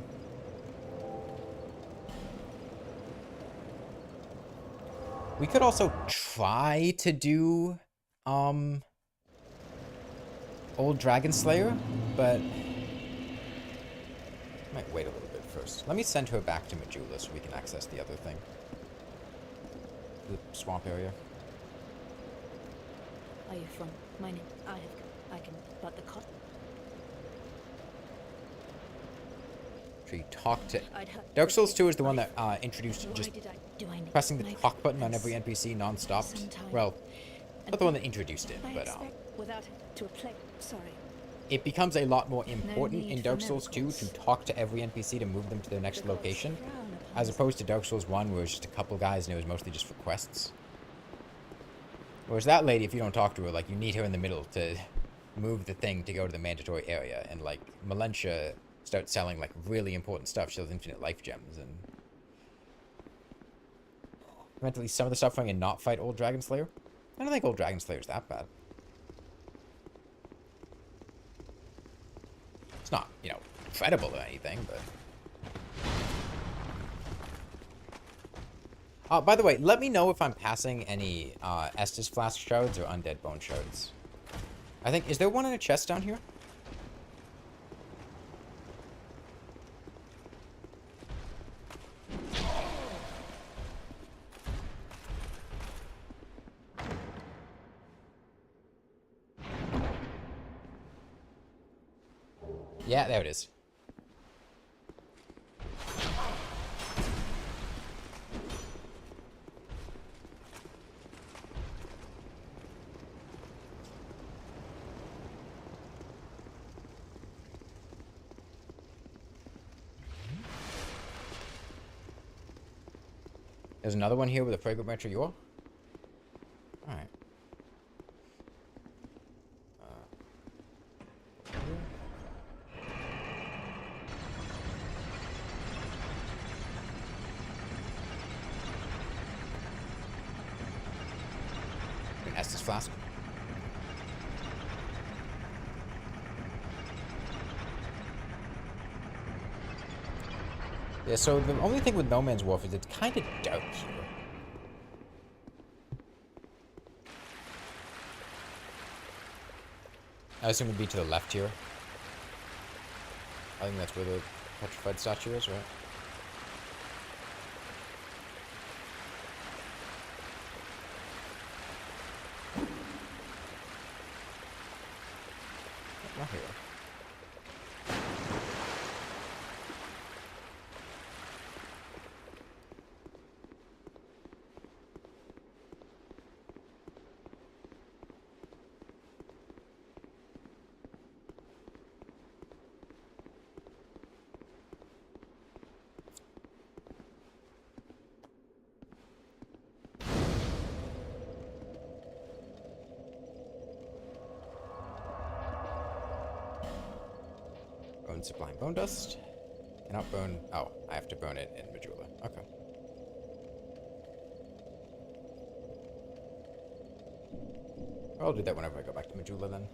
We could also try to do, Old Dragon Slayer, but might wait a little bit first. Let me send her back to Majula so we can access the other thing. The swamp area. Are you from mining? I can but the cot. So you talk to... Dark Souls 2 is the one that introduced just pressing the talk button on every NPC non-stop. Well, not the one that introduced it, but it becomes a lot more important in Dark Souls 2 to talk to every NPC to move them to their next location, as opposed to Dark Souls 1 where it's just a couple guys and it was mostly just for quests. Whereas that lady, if you don't talk to her, like, you need her in the middle to move the thing to go to the mandatory area, and like Melentia start selling like really important stuff. She has infinite life gems and meant to least some of the suffering and not fight old Dragon Slayer. I don't think old Dragon Slayer is that bad. It's not, you know, incredible or anything, but. By the way, let me know if I'm passing any Estus Flask Shards or Undead Bone Shards. I think, is there one in a chest down here? Yeah, there it is. There's another one here with a fragrant metro ore. Alright. An Estus Flask. Yeah, so the only thing with No Man's Wharf is it's kind of dark here. I assume it'd be to the left here. I think that's where the petrified statue is, right? Not here. Bone Sublime Bone Dust. Cannot burn. Oh, I have to burn it in Majula. Okay. I'll do that whenever I go back to Majula then.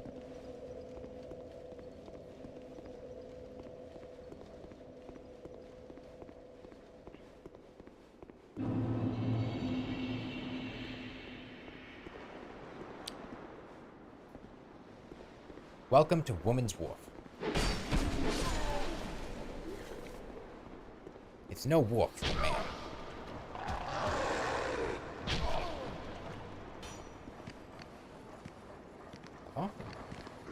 Welcome to Woman's Wharf. It's no wharf for a man. Huh?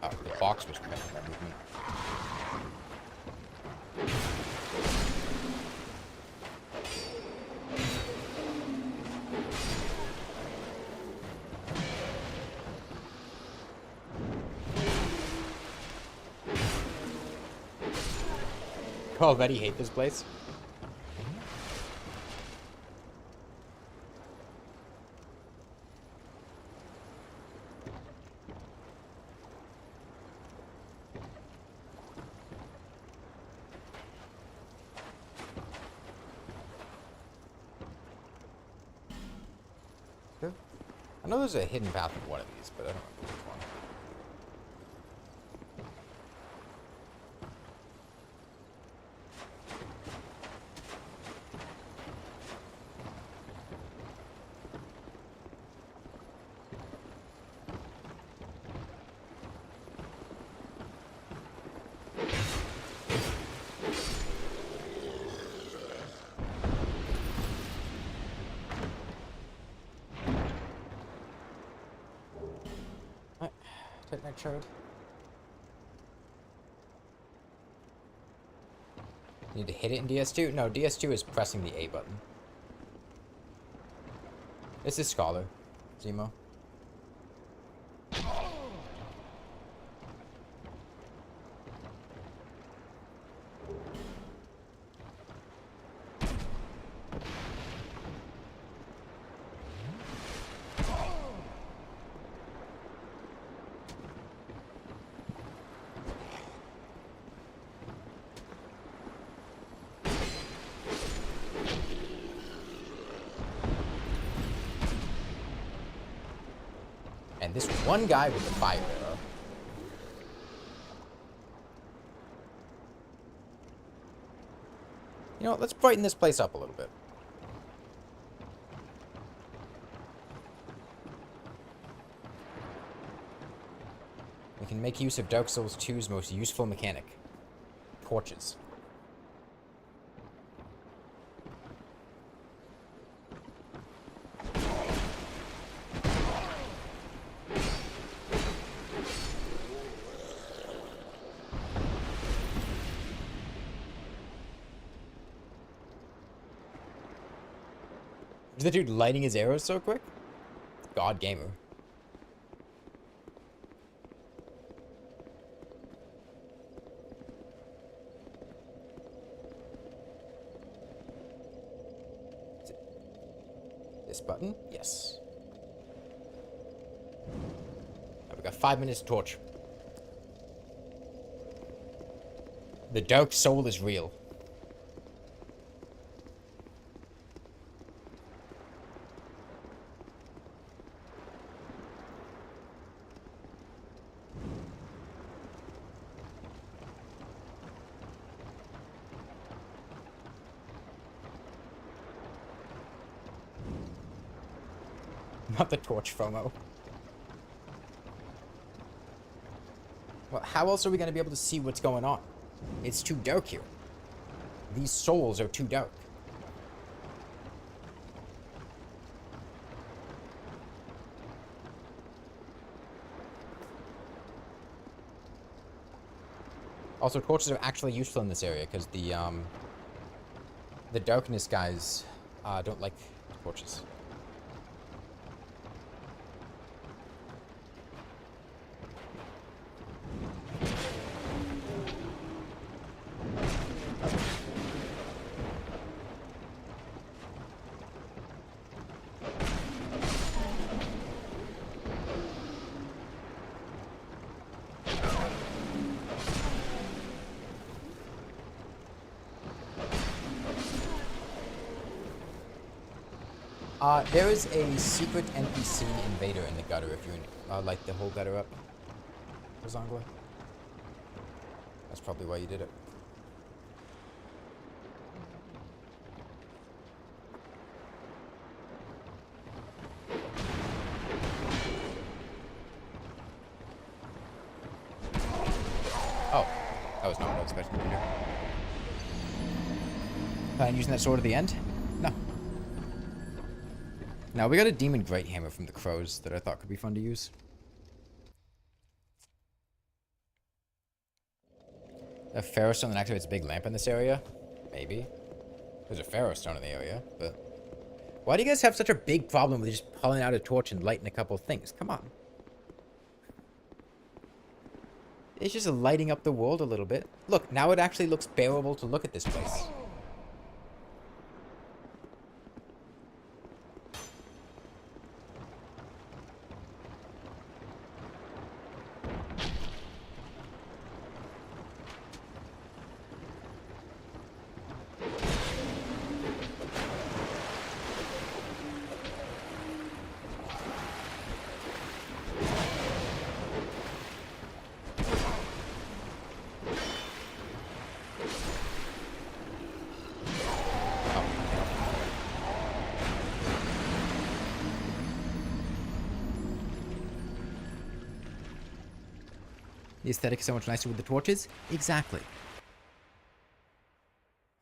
Oh, the box was preventing that movement. I already hate this place. I know there's a hidden path with one of these, but I don't remember which one. Titanite shard. Need to hit it in DS2? No, DS2 is pressing the A button. This is Scholar, Zemo. Man, this one guy with the fire arrow. You know, let's brighten this place up a little bit. We can make use of Dark Souls 2's most useful mechanic. Torches. Is the dude lighting his arrows so quick? God gamer. This button? Yes. Now we got 5 minutes to torch. The Dark Soul is real. Not the torch FOMO. Well, how else are we going to be able to see what's going on? It's too dark here. These souls are too dark. Also, torches are actually useful in this area because the darkness guys don't like torches. There is a secret NPC invader in the gutter if you light the whole gutter up. Zongla. That's probably why you did it. Oh, that was not what I was expecting to do. Plan on using that sword at the end? No. Now, we got a Demon Great Hammer from the Crows that I thought could be fun to use. A Pharaoh Stone that activates a big lamp in this area? Maybe. There's a Pharaoh Stone in the area, but... Why do you guys have such a big problem with just pulling out a torch and lighting a couple of things? Come on. It's just lighting up the world a little bit. Look, now it actually looks bearable to look at this place. The aesthetic is so much nicer with the torches? Exactly.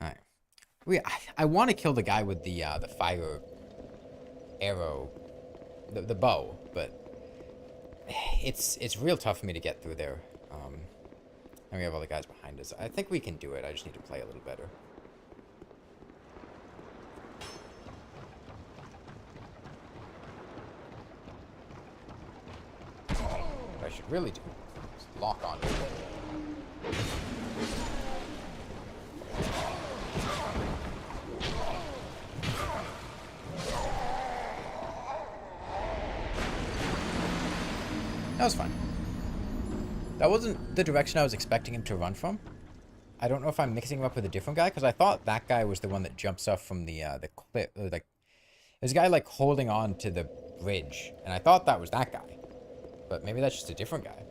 Alright. I want to kill the guy with the fire arrow, the bow, but it's real tough for me to get through there. And we have all the guys behind us. I think we can do it. I just need to play a little better. What I should really do is lock on. That was fine. That wasn't the direction I was expecting him to run from. I don't know if I'm mixing him up with a different guy, because I thought that guy was the one that jumps off from the cliff. Like, there's a guy, like, holding on to the bridge, and I thought that was that guy. But maybe that's just a different guy.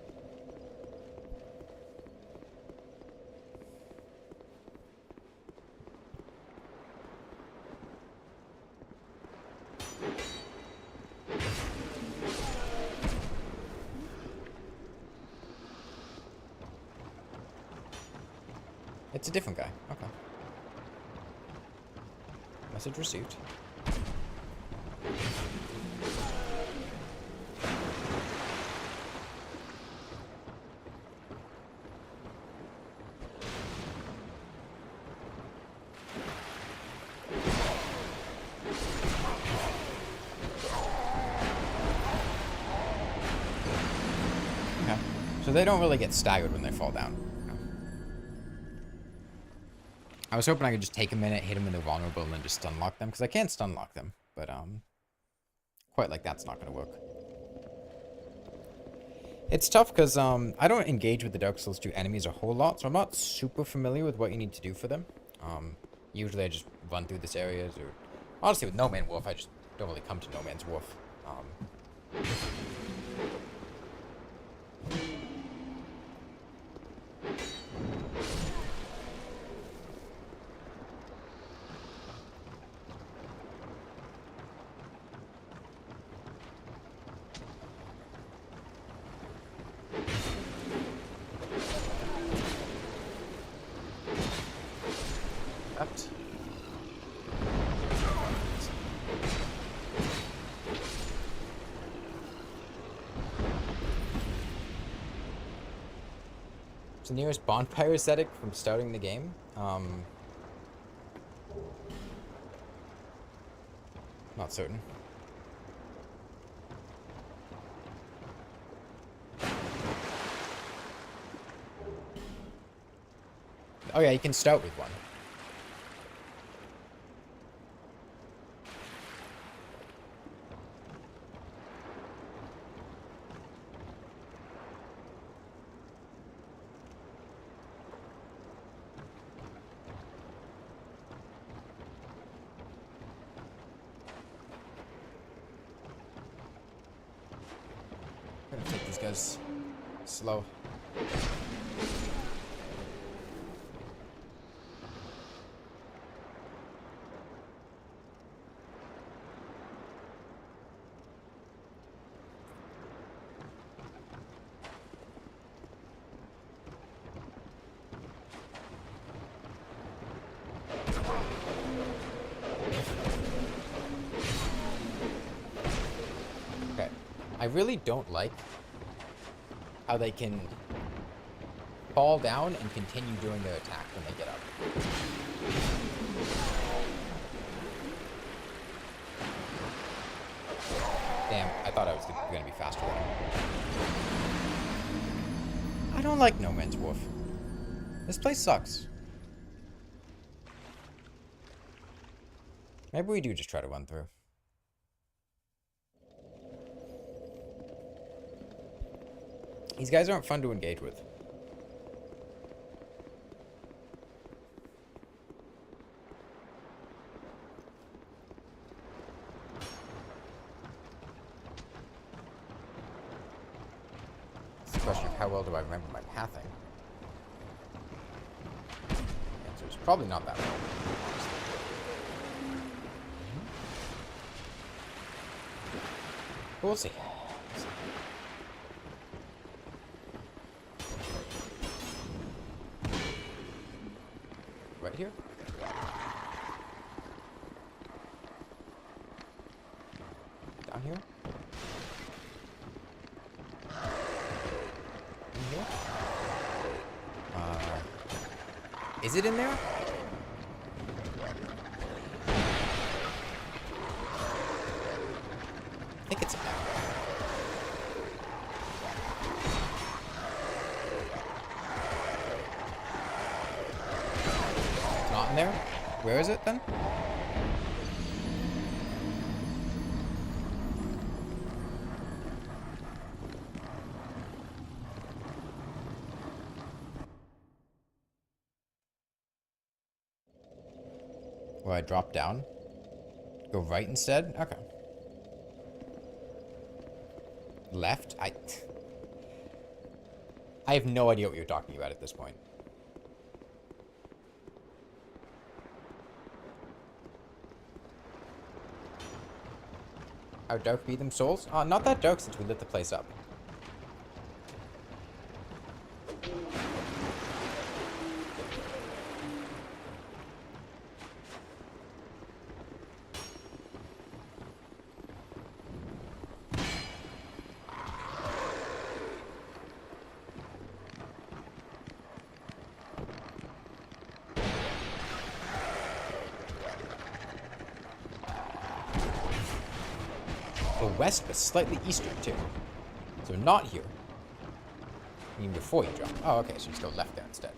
It's a different guy. Okay. Message received. Okay. So they don't really get staggered when they fall down. I was hoping I could just take a minute, hit them when they're vulnerable, and then just stun lock them, because I can stun lock them, but quite like that's not gonna work. It's tough because I don't engage with the Dark Souls 2 enemies a whole lot, so I'm not super familiar with what you need to do for them. Usually I just run through this areas, or honestly with No Man's Wharf, I just don't really come to No Man's Wharf. The nearest bonfire aesthetic from starting the game. Not certain. Oh yeah, you can start with one. I'm gonna take these guys slow. Okay. I really don't like how they can fall down and continue doing their attack when they get up. Damn, I thought I was going to be faster than him. I don't like No Man's Wharf. This place sucks. Maybe we do just try to run through. These guys aren't fun to engage with. It's a question of how well do I remember my pathing. The answer is probably not that well, honestly. But we'll see. Right here. Down here. In here. Is it in there? I think it's in there. Not in there? Where is it then? Will I drop down? Go right instead? Okay. Left? I have no idea what you're talking about at this point. How dark be them souls? Not that dark since we lit the place up. West, but slightly eastern too. So not here. I mean before you jump. Oh, okay, so you just go left there instead.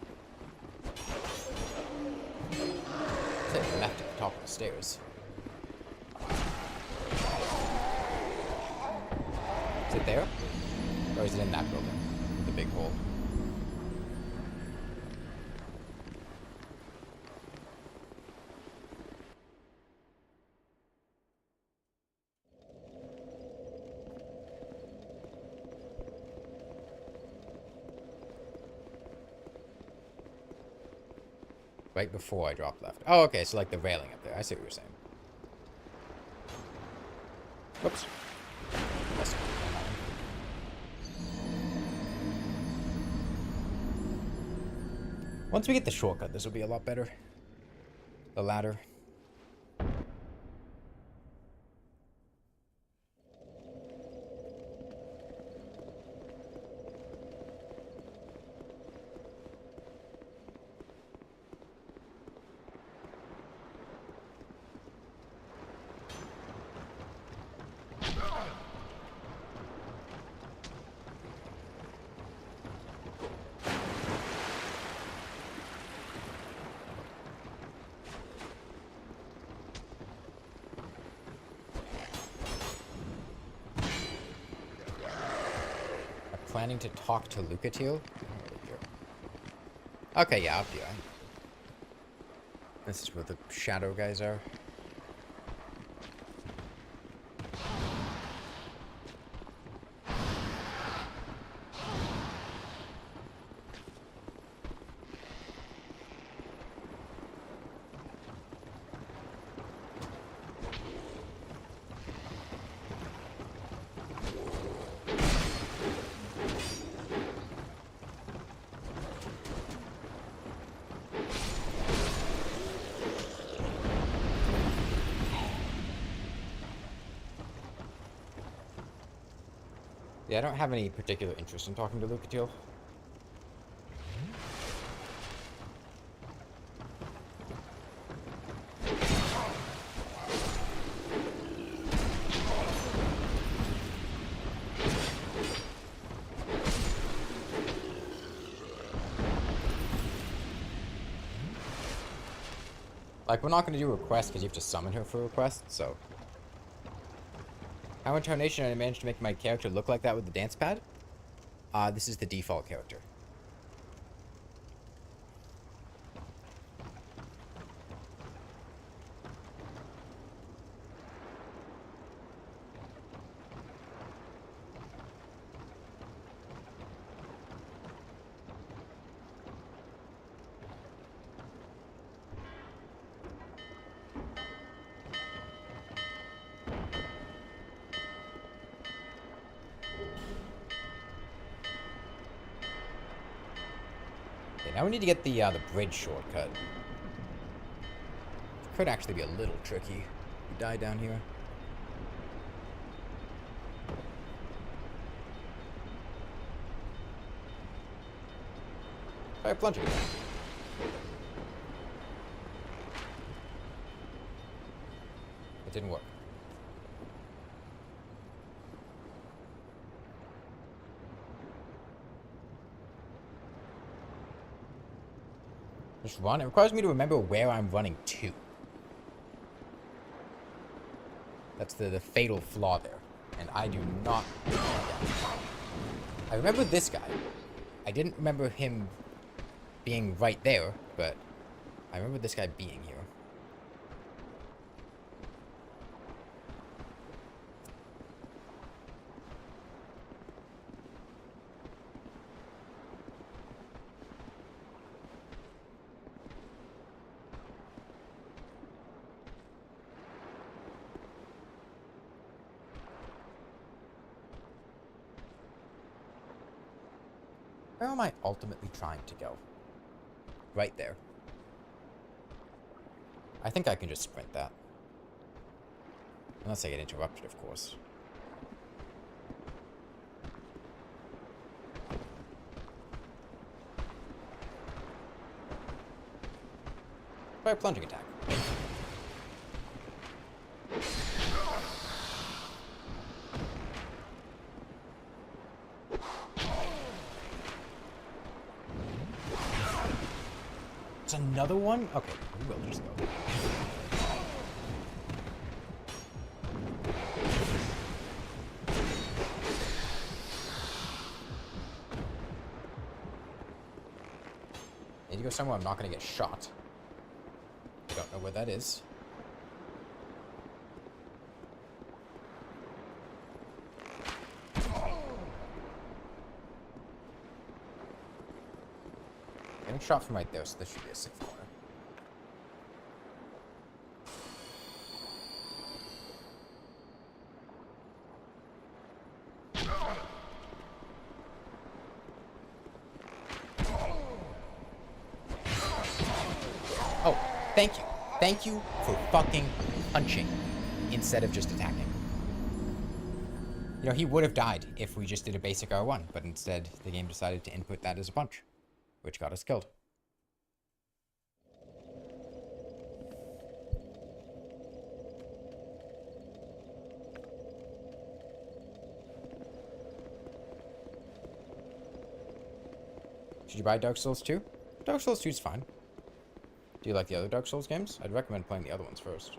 Say left at the top of the stairs. Is it there? Or is it in that building? The big hole. Right before I dropped left. Oh, okay, so like the railing up there. I see what you're saying. Whoops. Once we get the shortcut, this will be a lot better. The ladder. Planning to talk to Lucatiel? Okay, yeah, up here. This is where the shadow guys are. Yeah, I don't have any particular interest in talking to Lucatiel. Like, we're not going to do a request because you have to summon her for a request, so... How much Tarnation did I manage to make my character look like that with the Dancepad? This is the default character. Now we need to get the bridge shortcut. It could actually be a little tricky. We die down here. Try plunging. It didn't work. Just run. It requires me to remember where I'm running to. That's the fatal flaw there. And I do not... I remember this guy. I didn't remember him being right there, but I remember this guy being here. Where am I ultimately trying to go? Right there. I think I can just sprint that. Unless I get interrupted, of course. Try a plunging attack. It's another one? Okay, we will just go. Need to go somewhere I'm not going to get shot. I don't know where that is. Getting shot from right there, so this should be a safe corner. Oh, thank you. Thank you for fucking punching instead of just attacking. You know, he would have died if we just did a basic R1, but instead the game decided to input that as a punch, which got us killed. Should you buy Dark Souls 2? Dark Souls 2 is fine. Do you like the other Dark Souls games? I'd recommend playing the other ones first.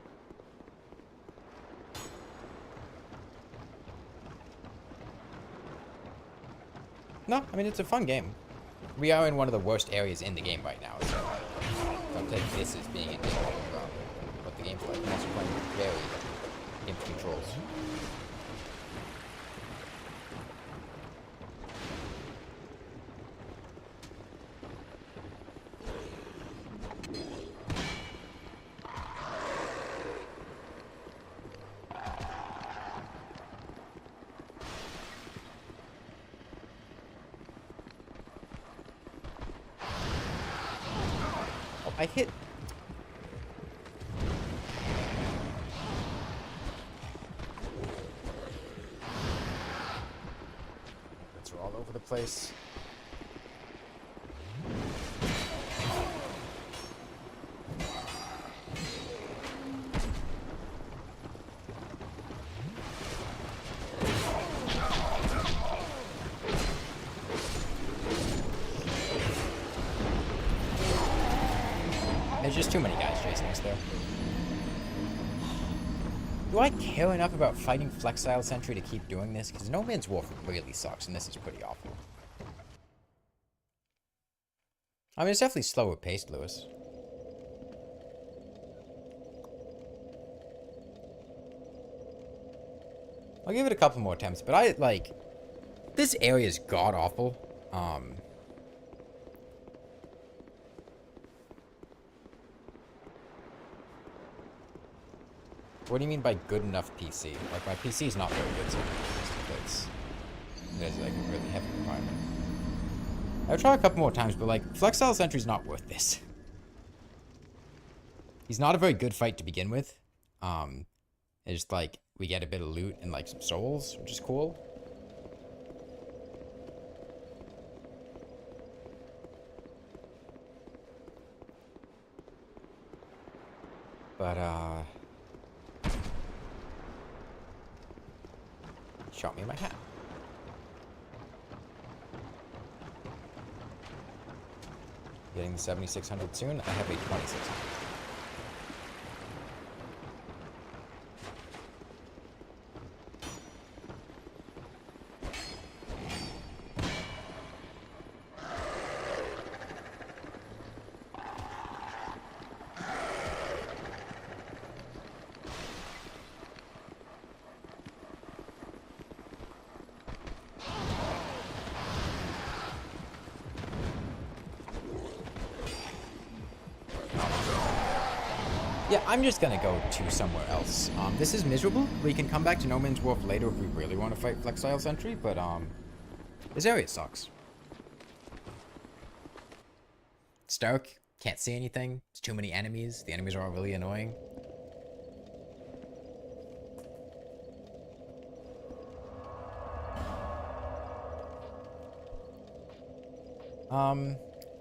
No, I mean, it's a fun game. We are in one of the worst areas in the game right now, so don't take this as being indicative of what the game's like. I'm also playing very gimpy controls. I hit. Bits are all over the place. There's just too many guys chasing us there. Do I care enough about fighting Flexile Sentry to keep doing this? Because No Man's Wharf really sucks, and this is pretty awful. I mean, it's definitely slower paced, Lewis. I'll give it a couple more attempts, but I, like... This area is god-awful. What do you mean by good enough PC? Like, my PC is not very good, so there's like a really heavy requirement. I'll try a couple more times, but like, Flexile Sentry's not worth this. He's not a very good fight to begin with. It's just like, we get a bit of loot and like some souls, which is cool. But, shot me in my hat. Getting the 7600 soon. I have a 2600. Yeah, I'm just gonna go to somewhere else. This is miserable. We can come back to No Man's Wharf later if we really want to fight Flexile Sentry, but this area sucks. It's dark. Can't see anything. There's too many enemies. The enemies are all really annoying.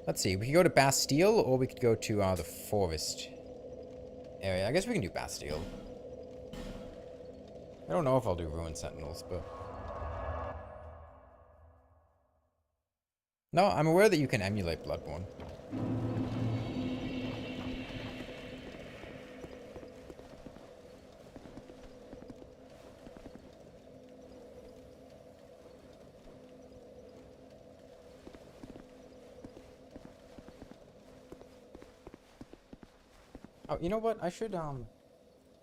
Let's see. We could go to Bastille, or we could go to the forest area. I guess we can do Bastille. I don't know if I'll do Ruined Sentinels, but... No, I'm aware that you can emulate Bloodborne. Oh, you know what? I should,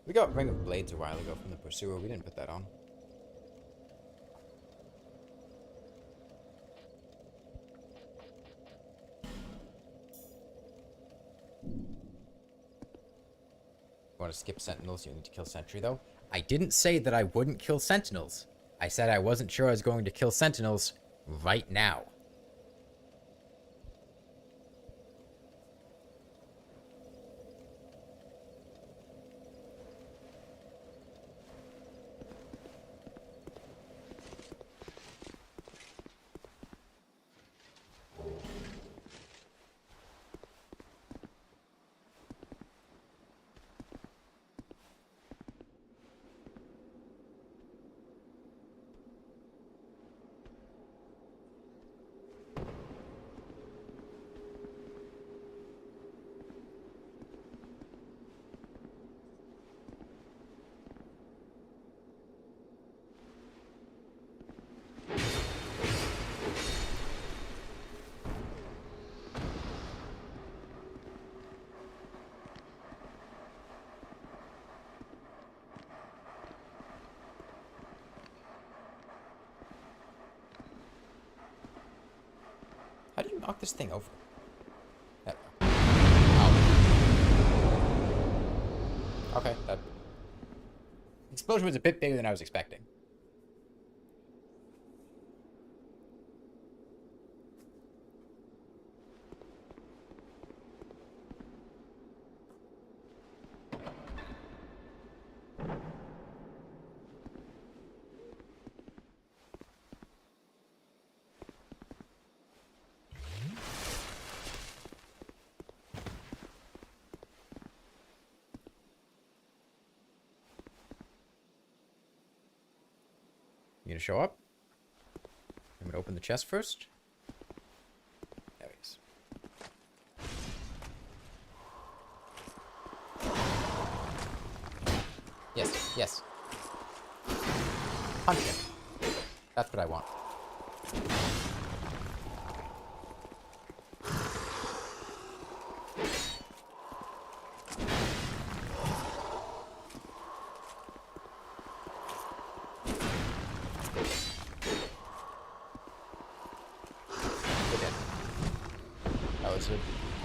we got Ring of Blades a while ago from the Pursuer. We didn't put that on. Want to skip Sentinels? You need to kill Sentry, though. I didn't say that I wouldn't kill Sentinels. I said I wasn't sure I was going to kill Sentinels right now. How do you knock this thing over? Oh. Okay, that explosion was a bit bigger than I was expecting. You gonna show up? I'm gonna open the chest first. There he is. Yes, yes. Punch him. That's what I want.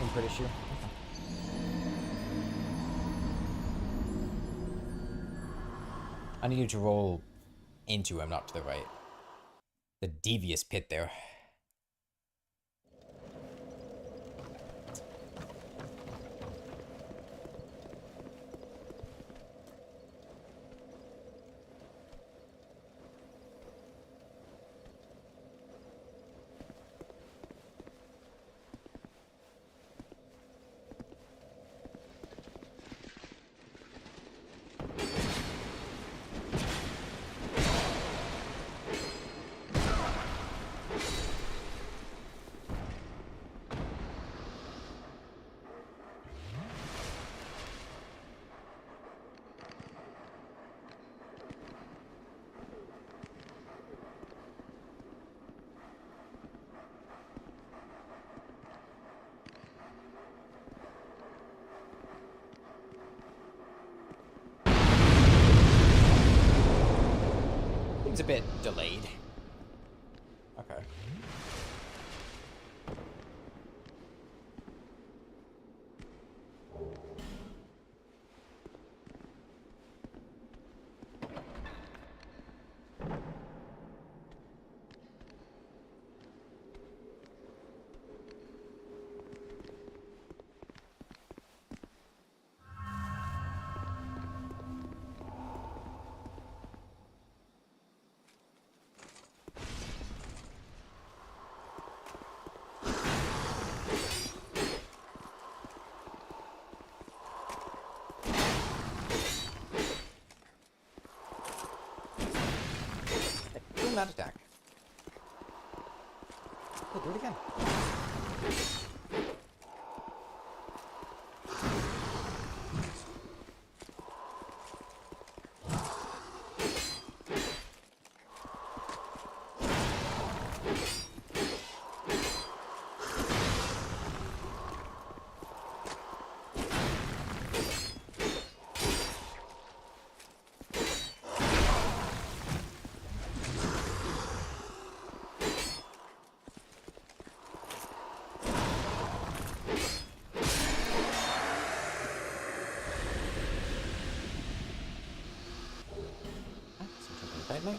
Input issue. I need you to roll into him, not to the right. The devious pit there. Seems a bit delayed. Okay. doing that attack. Oh, do it again. Titanite.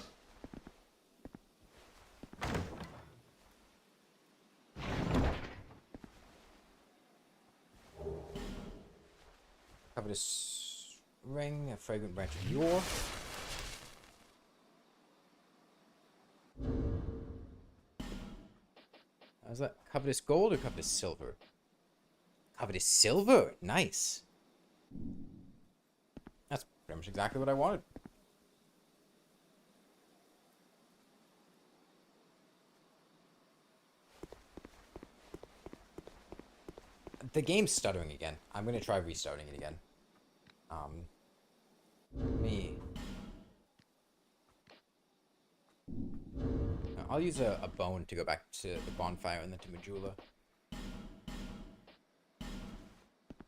Covetous ring, a fragrant branch of yore. How's that? Covetous gold or covetous silver? Covetous silver! Nice! That's pretty much exactly what I wanted. The game's stuttering again. I'm gonna try restarting it again. Me. I'll use a bone to go back to the bonfire and then to Majula.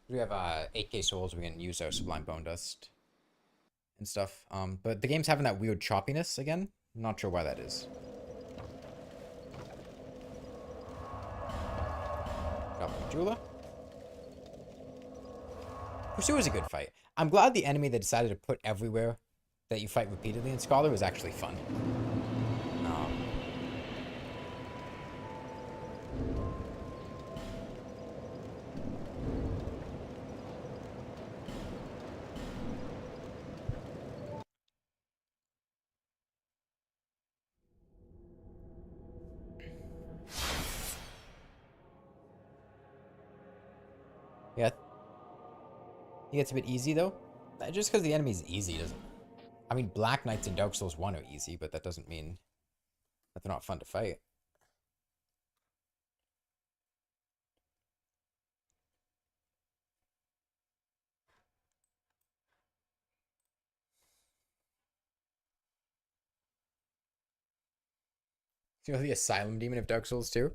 We have 8k souls. We can use our sublime bone dust and stuff. But the game's having that weird choppiness again. Not sure why that is. Got Majula. Pursue is a good fight. I'm glad the enemy they decided to put everywhere that you fight repeatedly in Scholar was actually fun. Yeah. He gets a bit easy, though. Just because the enemy's easy doesn't... I mean, Black Knights in Dark Souls 1 are easy, but that doesn't mean that they're not fun to fight. You know the Asylum Demon of Dark Souls 2?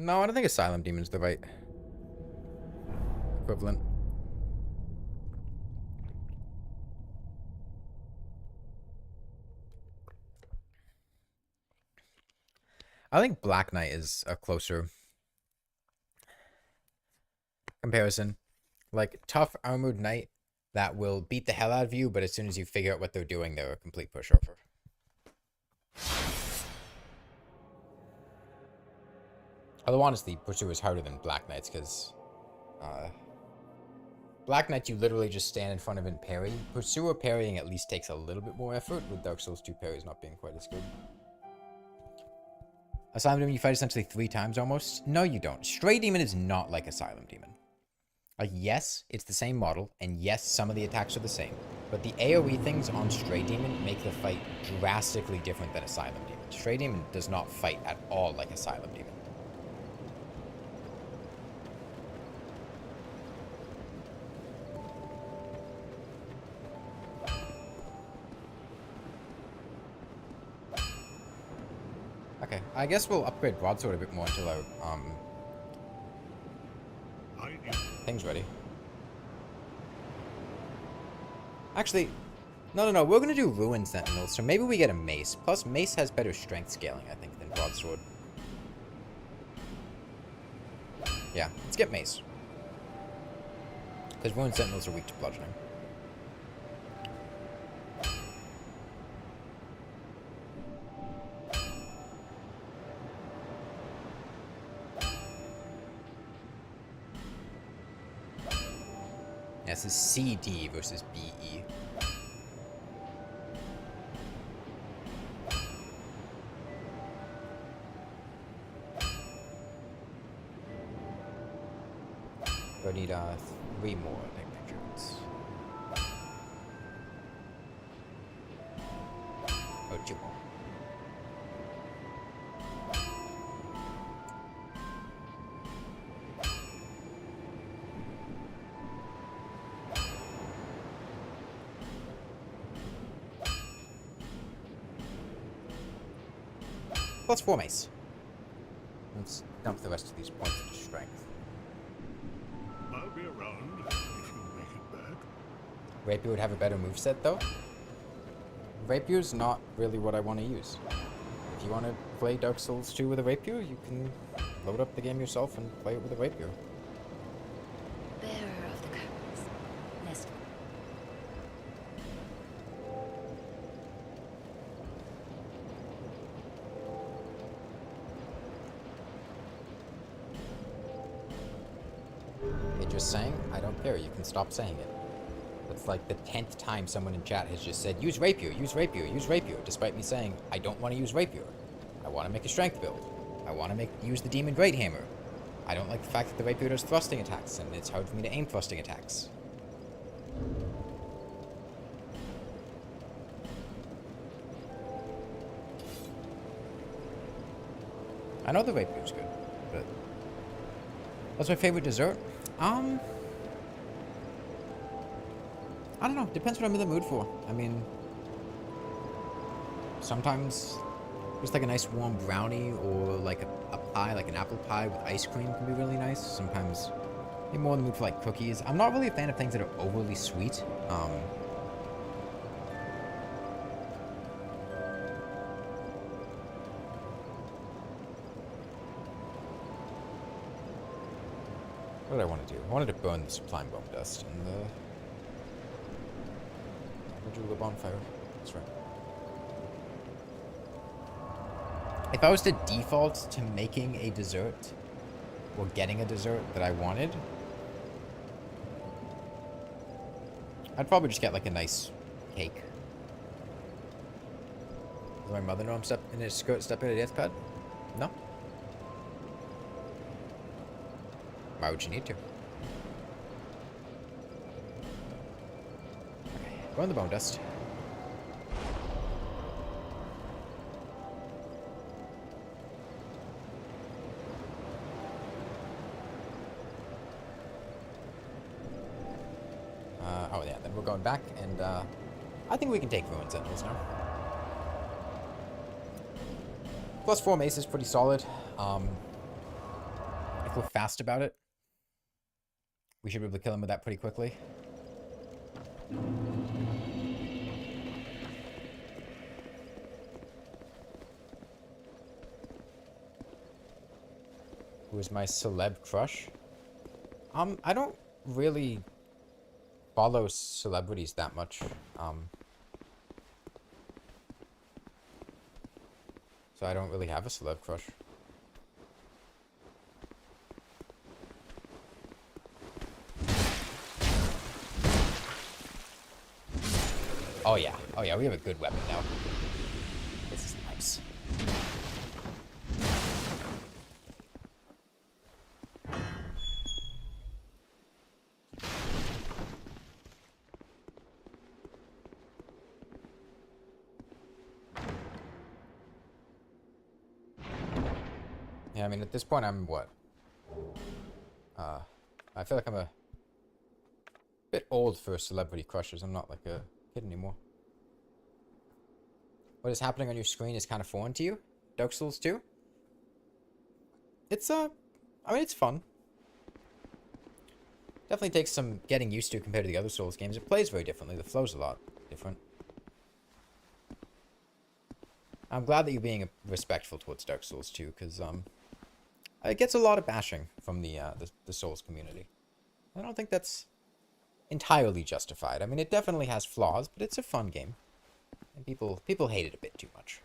No, I don't think Asylum Demon's the right equivalent. I think Black Knight is a closer comparison. Like, tough armored knight that will beat the hell out of you, but as soon as you figure out what they're doing, they're a complete pushover. Although, honestly, Pursuer is harder than Black Knights, because Black Knight, you literally just stand in front of and parry. Pursuer parrying at least takes a little bit more effort, with Dark Souls 2 parries not being quite as good. Asylum Demon, you fight essentially 3 times almost? No, you don't. Stray Demon is not like Asylum Demon. Like, yes, it's the same model, and yes, some of the attacks are the same, but the AoE things on Stray Demon make the fight drastically different than Asylum Demon. Stray Demon does not fight at all like Asylum Demon. Okay, I guess we'll upgrade Broadsword a bit more until our, thing's ready. Actually, no, we're gonna do Ruin Sentinels, so maybe we get a Mace. Plus, Mace has better strength scaling, I think, than Broadsword. Yeah, let's get Mace. Because Ruin Sentinels are weak to bludgeoning. Yeah, this is CD versus BE. I need 3 more pictures. Oh, 2 more. Plus 4 mace. Let's dump the rest of these points into strength. I'll be around if you make it back. Rapier would have a better moveset though. Rapier's not really what I want to use. If you want to play Dark Souls 2 with a rapier, you can load up the game yourself and play it with a rapier. Bearer of the curtains. Nest. You're just saying, I don't care, you can stop saying it. That's like the 10th time someone in chat has just said, use rapier, use rapier, use rapier, despite me saying, I don't want to use rapier. I want to make a strength build. I want to use the Demon Great Hammer. I don't like the fact that the rapier does thrusting attacks, and it's hard for me to aim thrusting attacks. I know the rapier's good, but... What's my favorite dessert? I don't know. Depends what I'm in the mood for. I mean, sometimes just like a nice warm brownie or like a pie, like an apple pie with ice cream can be really nice. Sometimes I'm more in the mood for like cookies. I'm not really a fan of things that are overly sweet. What did I want to do? I wanted to burn the sublime bone dust and the the bonfire. That's right. If I was to default to making a dessert or getting a dessert that I wanted, I'd probably just get like a nice cake. Does my mother know I'm stepping in a Dancepad? No. Why would you need to? Okay, burn the bone dust. Oh yeah, then we're going back, and I think we can take Ruined Sentinels now. Plus 4 mace is pretty solid. If we're fast about it, we should be able to kill him with that pretty quickly. Who is my celeb crush? I don't really follow celebrities that much. So I don't really have a celeb crush. Oh yeah, we have a good weapon now. This is nice. Yeah, I mean, at this point, I'm what? I feel like I'm a bit old for celebrity crushes. I'm not like a kid anymore. What is happening on your screen is kind of foreign to you? Dark Souls 2? It's, I mean, it's fun. Definitely takes some getting used to compared to the other Souls games. It plays very differently. The flow's a lot different. I'm glad that you're being respectful towards Dark Souls 2, because, it gets a lot of bashing from the Souls community. I don't think that's entirely justified. I mean, it definitely has flaws, but it's a fun game. And people hate it a bit too much.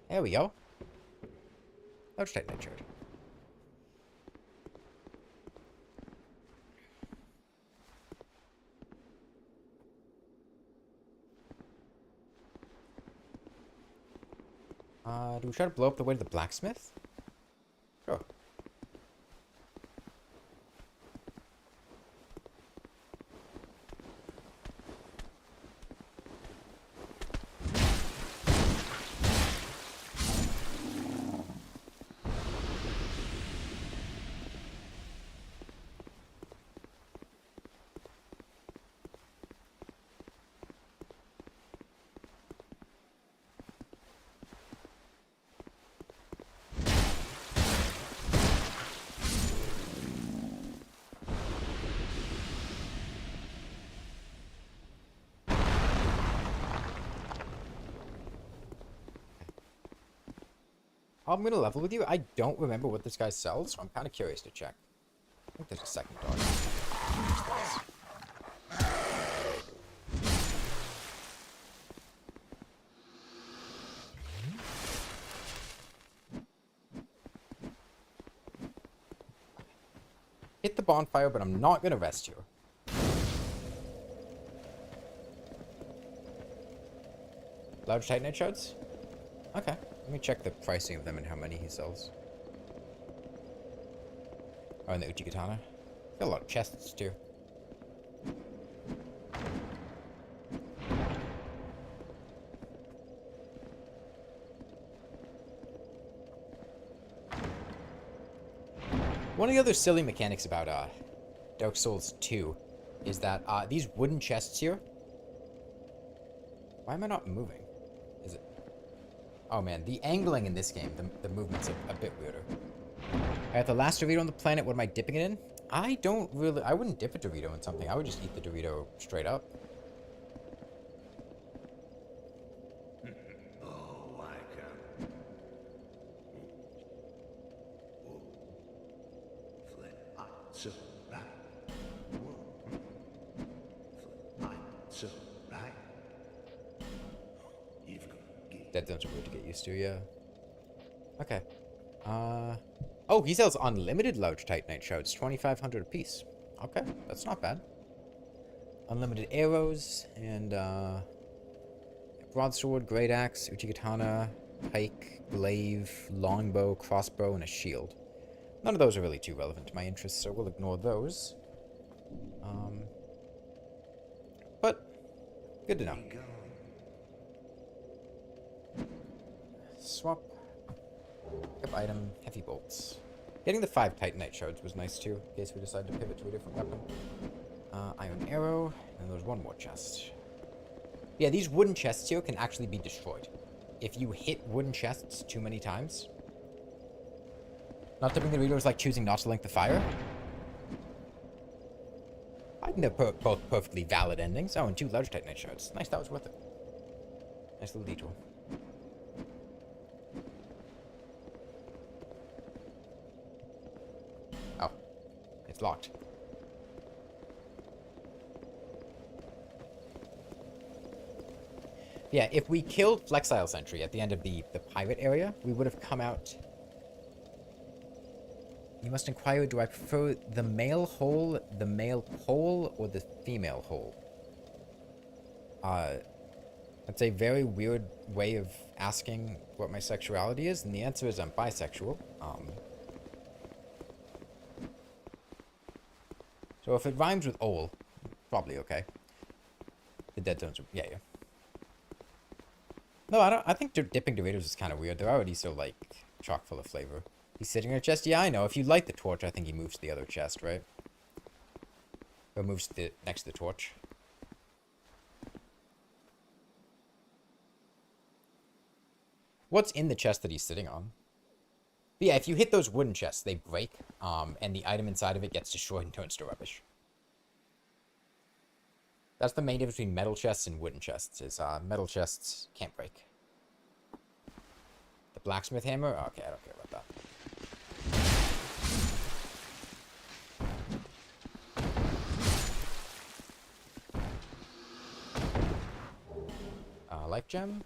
There we go. Let's take that shirt. Do we try to blow up the way to the blacksmith? Sure. I'm gonna level with you. I don't remember what this guy sells, so I'm kind of curious to check. I think there's a second dog. Hit the bonfire, but I'm not gonna rest here. Large Titanite shards? Okay. Let me check the pricing of them and how many he sells. Oh, and the Uchigatana. Got a lot of chests, too. One of the other silly mechanics about Dark Souls 2 is that these wooden chests here... Why am I not moving? Is it... Oh man, the angling in this game, the movement's a bit weirder. Alright, the last Dorito on the planet, what am I dipping it in? I wouldn't dip a Dorito in something. I would just eat the Dorito straight up. Oh, I can. So right. So right. Dead zones are weird to get used to, yeah. Okay. Oh, he sells unlimited large Titanite shards, 2,500 apiece. Okay, that's not bad. Unlimited arrows, and, broadsword, great axe, Uchigatana, pike, glaive, longbow, crossbow, and a shield. None of those are really too relevant to my interests, so we'll ignore those. But, good to know. Swap. Pick up item, heavy bolts. Getting the 5 Titanite shards was nice too, in case we decide to pivot to a different weapon. Iron arrow, and there's one more chest. Yeah, these wooden chests here can actually be destroyed. If you hit wooden chests too many times. Not tipping the Dorito is like choosing not to link the fire. I think they're both perfectly valid endings. Oh, and 2 large Titanite shards. Nice, that was worth it. Nice little detour. Oh, it's locked. Yeah, if we killed Flexile Sentry at the end of the pirate area, we would have come out... You must inquire, do I prefer the male hole, the male pole, or the female hole? That's a very weird way of asking what my sexuality is, and the answer is I'm bisexual. So if it rhymes with ole, probably okay. The dead zones are... Yeah. No, I think dipping Doritos is kind of weird. They're already so, like, chock full of flavor. He's sitting in a chest? Yeah, I know. If you light the torch, I think he moves to the other chest, right? Or moves to next to the torch. What's in the chest that he's sitting on? But yeah, if you hit those wooden chests, they break, and the item inside of it gets destroyed and turns to rubbish. That's the main difference between metal chests and wooden chests, is metal chests can't break. The blacksmith hammer? Oh, okay, I don't care about that. Life gem.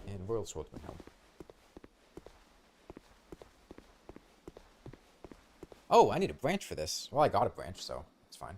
And World Swordsman helm. Oh, I need a branch for this. Well, I got a branch, so it's fine.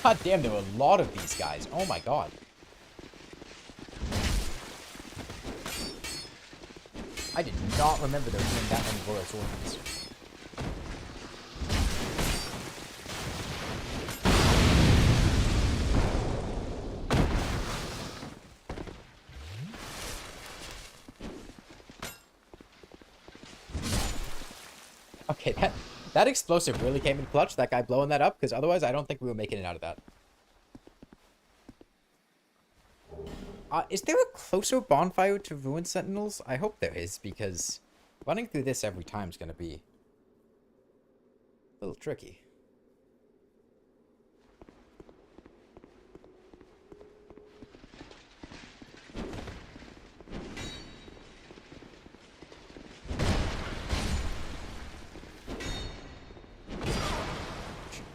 God damn, there were a lot of these guys. Oh my god. I did not remember there being that many royal swordsmiths. Okay, that explosive really came in clutch, that guy blowing that up, because otherwise I don't think we were making it out of that. Is there a closer bonfire to ruined Sentinels? I hope there is, because running through this every time is going to be a little tricky.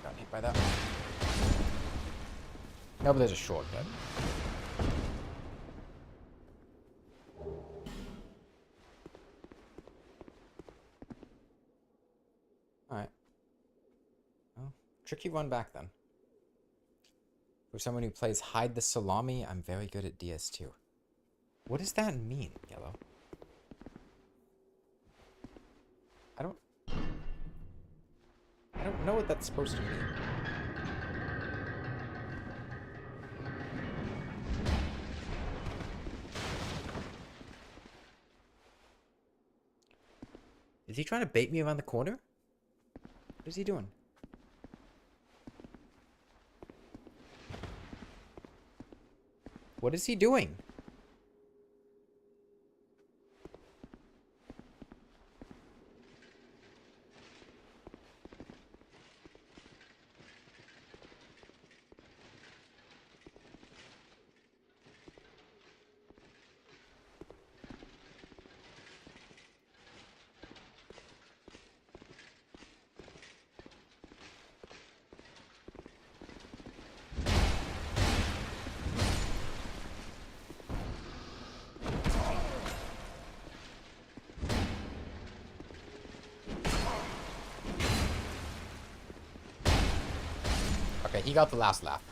Got hit by that. No, but there's a shortcut. Alright. Well, tricky run back then. For someone who plays Hide the Salami, I'm very good at DS2. What does that mean, Yellow? I don't know what that's supposed to mean. Is he trying to bait me around the corner? What is he doing? What is he doing? Okay, he got the last laugh.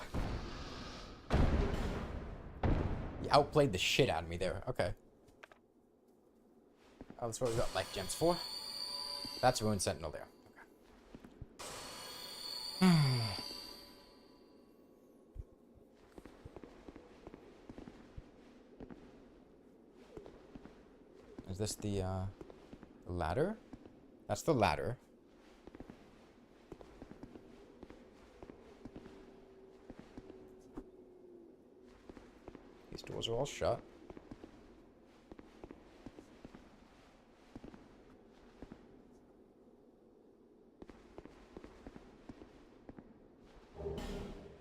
He outplayed the shit out of me there. Okay. Oh, that's what we got life gems for. That's Ruined Sentinel there. Okay. Is this the ladder? That's the ladder. These doors are all shut.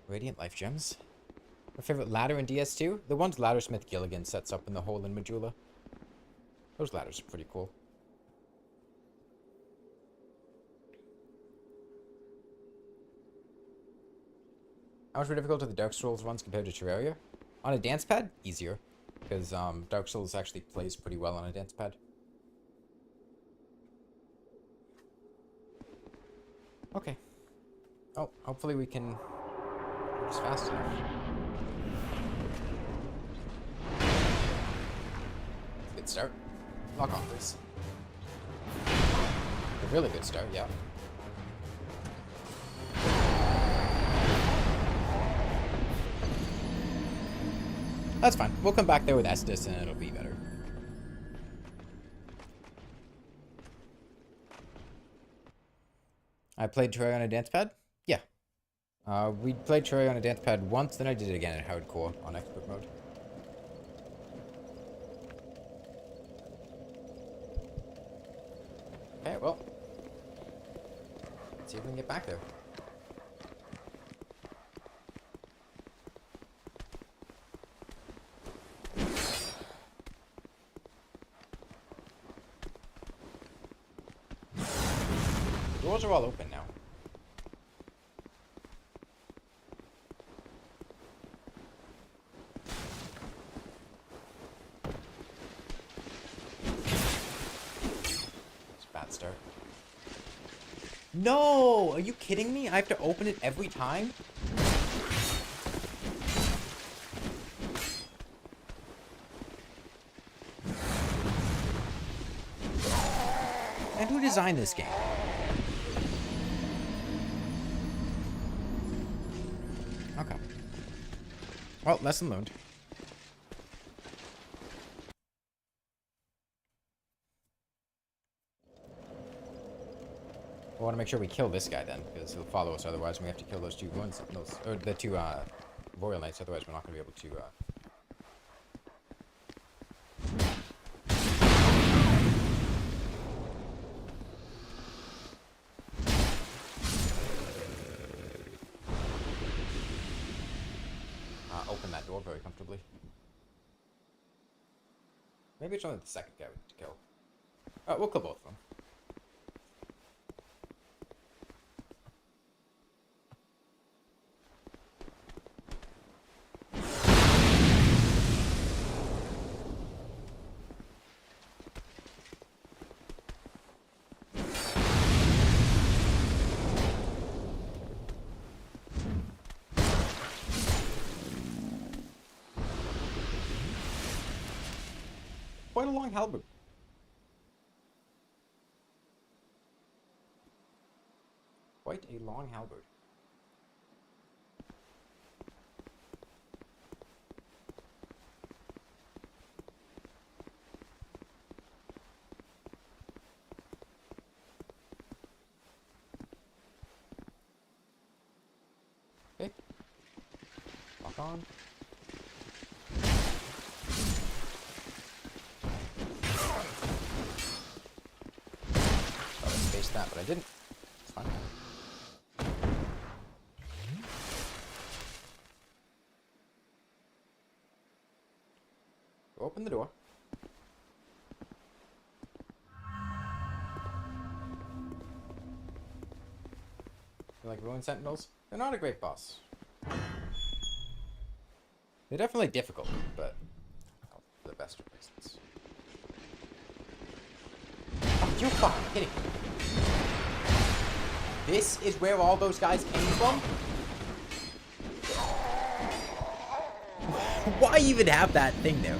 Radiant life gems. My favorite ladder in DS2? The ones Laddersmith Gilligan sets up in the hole in Majula. Those ladders are pretty cool. How much more difficult are the Dark Souls ones compared to Terraria? On a dance pad? Easier. Because Dark Souls actually plays pretty well on a dance pad. Okay. Oh, hopefully we can do this fast enough. Good start. Lock on, please. A really good start, yeah. That's fine. We'll come back there with Estus and it'll be better. I played Terraria on a dance pad? Yeah. We played Terraria on a dance pad once, then I did it again in hardcore on expert mode. Okay, well. Let's see if we can get back there. The doors are all open now. It's a bad start. No! Are you kidding me? I have to open it every time? And who designed this game? Okay. Well, lesson learned. I want to make sure we kill this guy then, because he'll follow us otherwise, and we have to kill those two ruins, or the two Royal Knights, otherwise we're not going to be able to open that door very comfortably. Maybe it's only the second guy we need to kill. We'll kill both of them. Quite a long halberd. Quite a long halberd. Okay. Lock on. That, but I didn't. It's fine. Open the door. You like Ruin Sentinels? They're not a great boss. They're definitely difficult, but for the best of reasons. Oh, you're fucking kidding me. This is where all those guys came from? Why even have that thing there?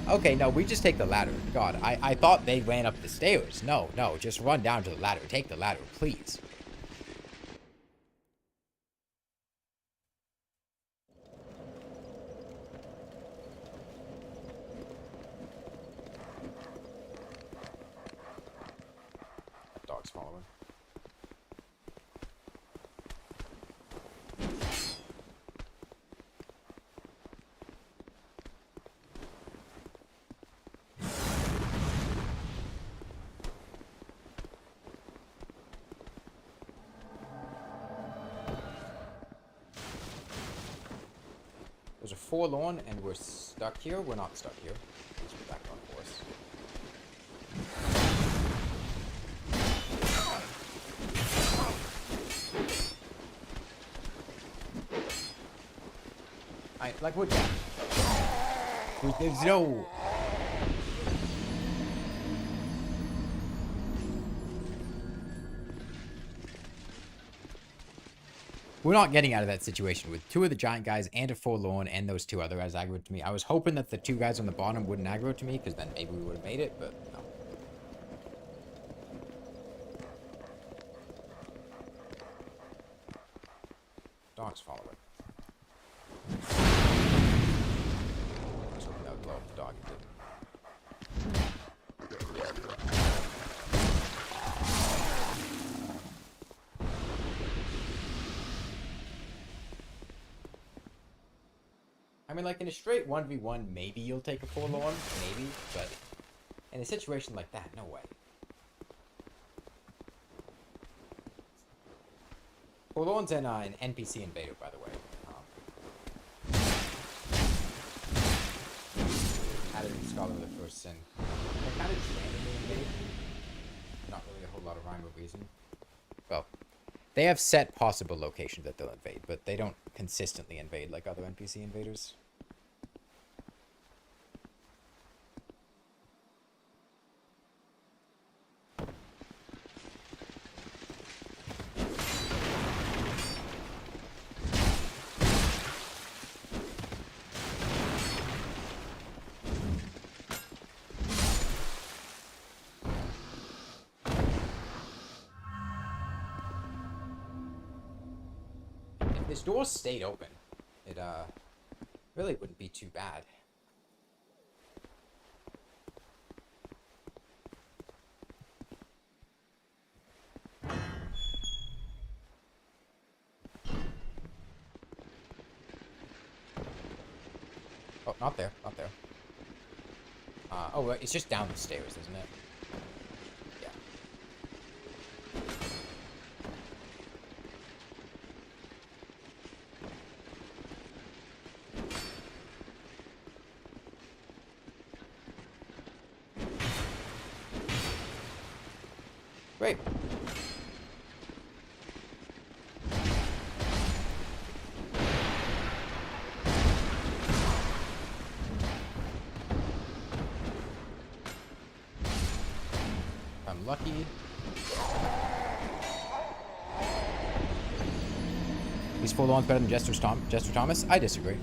Okay, no, we just take the ladder. God, I thought they ran up the stairs. No, no, just run down to the ladder. Take the ladder, please. Dog's following. There's a forlorn, and we're stuck here. We're not stuck here. Let's go back on course. Like what? There's no. We're not getting out of that situation with two of the giant guys and a forlorn and those two other guys aggroed to me. I was hoping that the two guys on the bottom wouldn't aggro to me, because then maybe we would have made it, but no. Dog's following. I was hoping that would blow up the dog. It didn't. I mean, like, in a straight 1v1, maybe you'll take a forlorn, maybe, but in a situation like that, no way. Forlorn's an NPC invader, by the way. Added in Scholar of the First Sin. They're kind of just randomly invade. Not really a whole lot of rhyme or reason. Well, they have set possible locations that they'll invade, but they don't consistently invade like other NPC invaders. this door stayed open, it really wouldn't be too bad. Oh, not there, not there. Oh, it's just down the stairs, isn't it? Yeah. Great. I'm lucky. He's Forlorn's better than Jester Thomas? I disagree.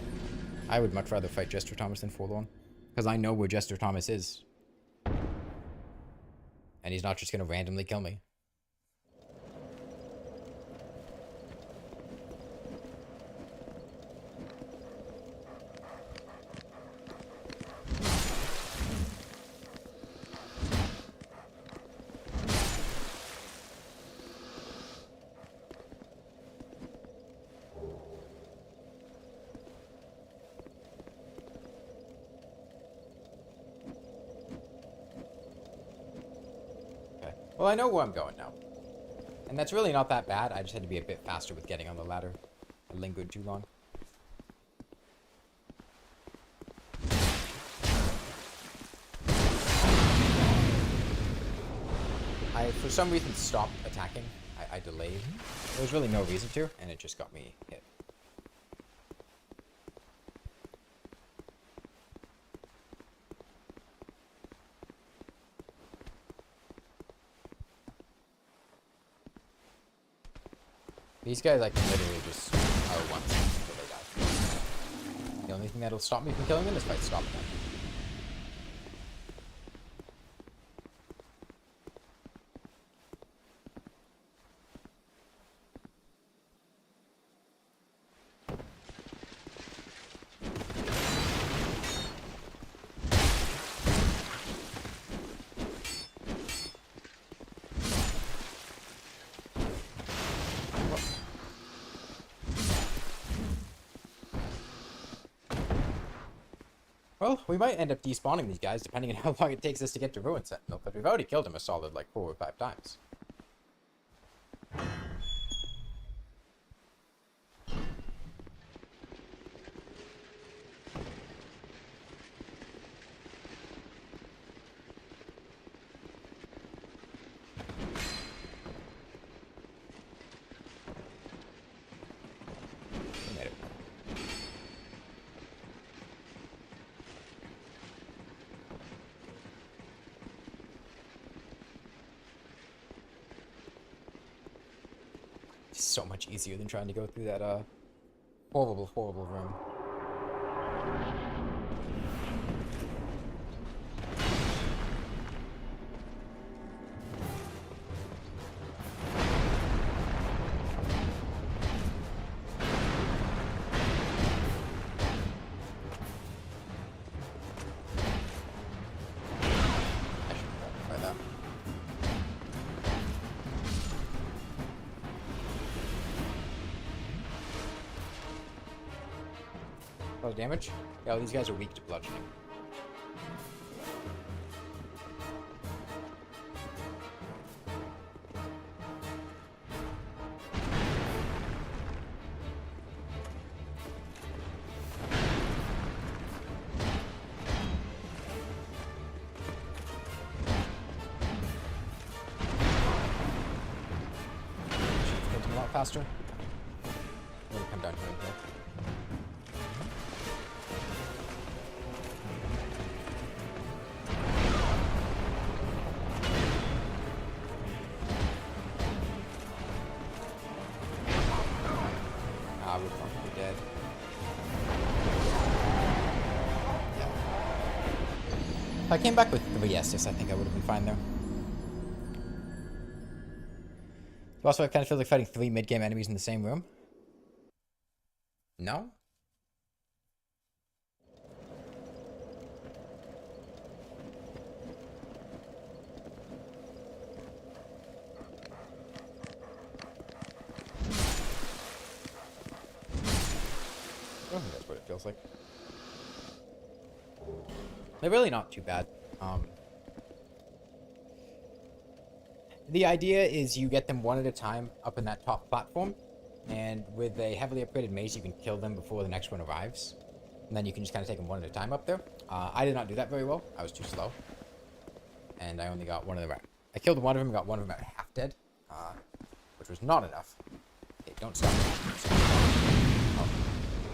I would much rather fight Jester Thomas than Forlorn. Because I know where Jester Thomas is. And he's not just going to randomly kill me. Well, I know where I'm going now. And that's really not that bad. I just had to be a bit faster with getting on the ladder. I lingered too long. I, for some reason, stopped attacking. I delayed. There was really no reason to, and it just got me hit. These guys I can literally just one until they die. The only thing that'll stop me from killing them is if I stop them. Well, we might end up despawning these guys depending on how long it takes us to get to Ruin Sentinel, but we've already killed him a solid like 4 or 5 times. We made it. So much easier than trying to go through that horrible room. I should try that. Oh, damage? Yeah, these guys are weak to bludgeoning. Should've killed him a lot faster. I'm gonna come down here and here. We're probably dead. Yeah. If I came back with 3 Estus, I think I would have been fine there. Also, I kind of feel like fighting 3 mid-game enemies in the same room. No? I don't think that's what it feels like. They're really not too bad. The idea is you get them one at a time up in that top platform, and with a heavily upgraded mace, you can kill them before the next one arrives. And then you can just kind of take them one at a time up there. I did not do that very well. I was too slow. And I only got one of them. I killed one of them, got one of them at half dead, which was not enough. Okay, don't stop. Oh,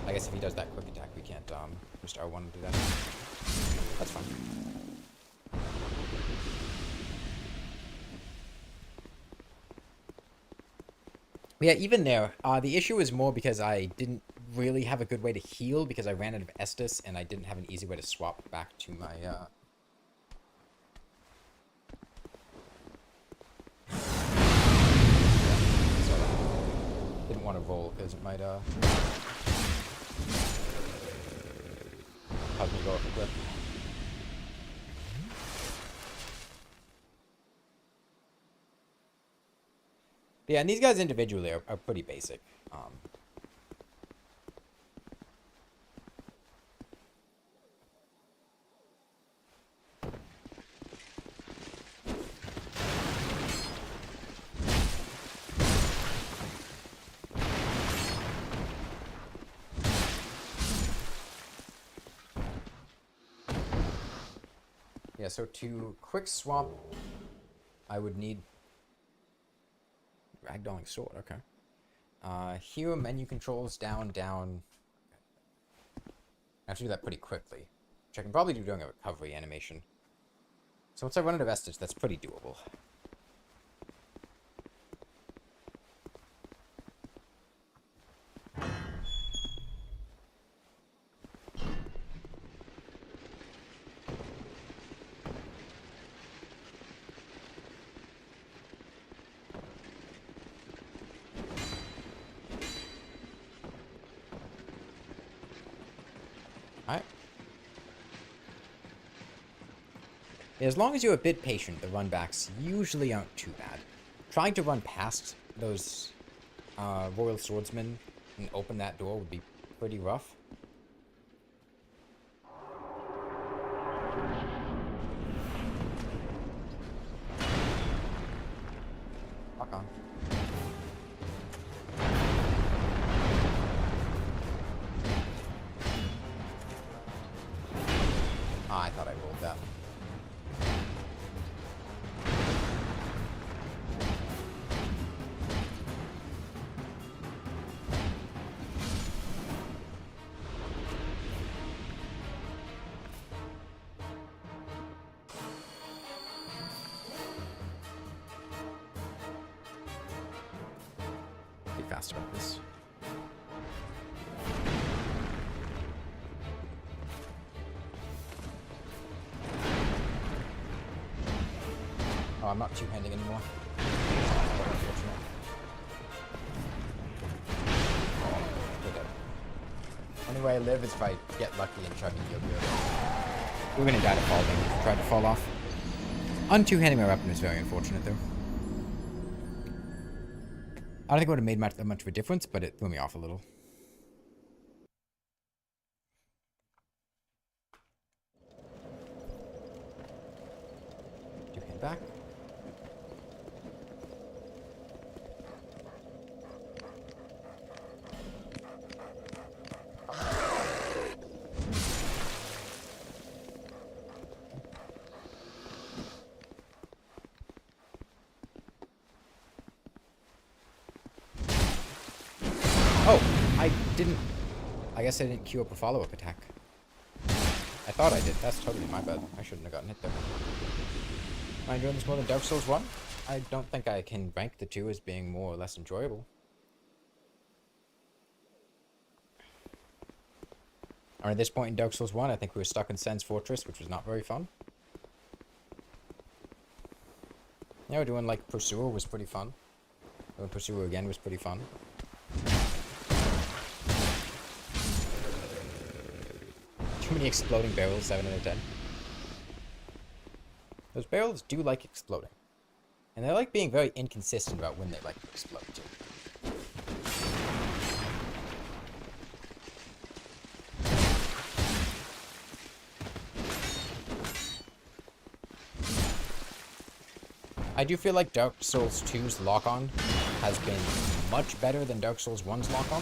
I guess if he does that quick attack, we can't just R1 and do that. That's fine. But yeah, even there, the issue is more because I didn't really have a good way to heal because I ran out of Estus and I didn't have an easy way to swap back to my, so didn't want to roll because it might, cause me to go off a cliff. But yeah, and these guys individually are pretty basic. Yeah, so to quick swap, I would need Ragdolling sword, okay. Here, menu controls, down, down. I have to do that pretty quickly, which I can probably do during a recovery animation. So once I run out of Estus, that's pretty doable. Alright. As long as you're a bit patient, the runbacks usually aren't too bad. Trying to run past those Royal Swordsmen and open that door would be pretty rough. Fuck on. I thought I rolled that. Be faster about this. Oh, I'm not two-handing anymore. Unfortunate. We're dead. Only way I live is if I get lucky and try to heal good. We're gonna die to fall then. Tried to fall off. Two-handing my weapon is very unfortunate though. I don't think it would have made that much of a difference, but it threw me off a little. Two-hand back. Oh, I didn't... I guess I didn't queue up a follow-up attack. I thought I did. That's totally my bad. I shouldn't have gotten hit there. Am I enjoying this more than Dark Souls 1? I don't think I can rank the two as being more or less enjoyable. Or at this point in Dark Souls 1, I think we were stuck in Sen's Fortress, which was not very fun. Yeah, we're doing like Pursuer was pretty fun. Doing Pursuer again was pretty fun. Any exploding barrels, 7 out of 10. Those barrels do like exploding. And they like being very inconsistent about when they like to explode, too. I do feel like Dark Souls 2's lock-on has been much better than Dark Souls 1's lock-on.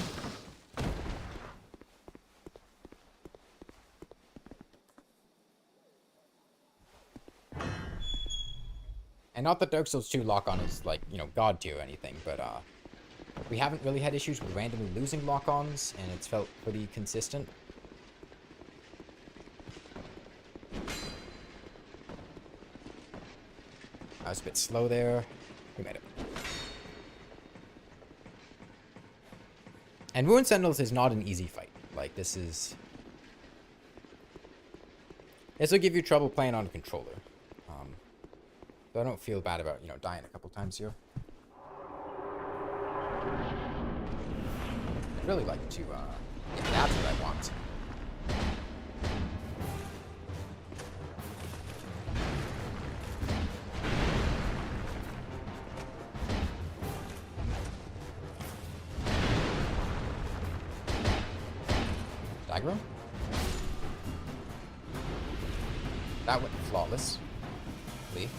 And not that Dark Souls 2 lock-on is, like, you know, god tier or anything, but, we haven't really had issues with randomly losing lock-ons, and it's felt pretty consistent. I was a bit slow there. We made it. And Ruined Sentinels is not an easy fight. Like, this is... This will give you trouble playing on a controller. So I don't feel bad about, you know, dying a couple times here. I'd really like to, yeah, that's what I want. Dagger? That went flawless. Lee.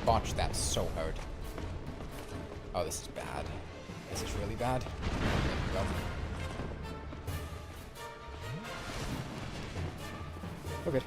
Botched that so hard. Oh, this is bad. This is really bad. There we go. Oh, good.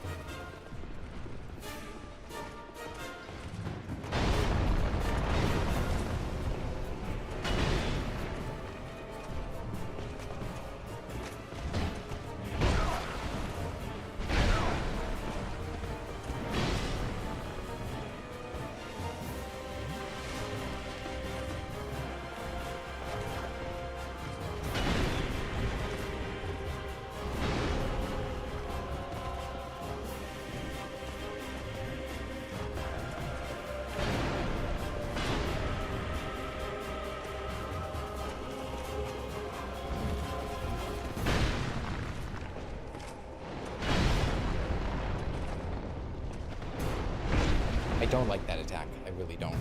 I don't like that attack. I really don't.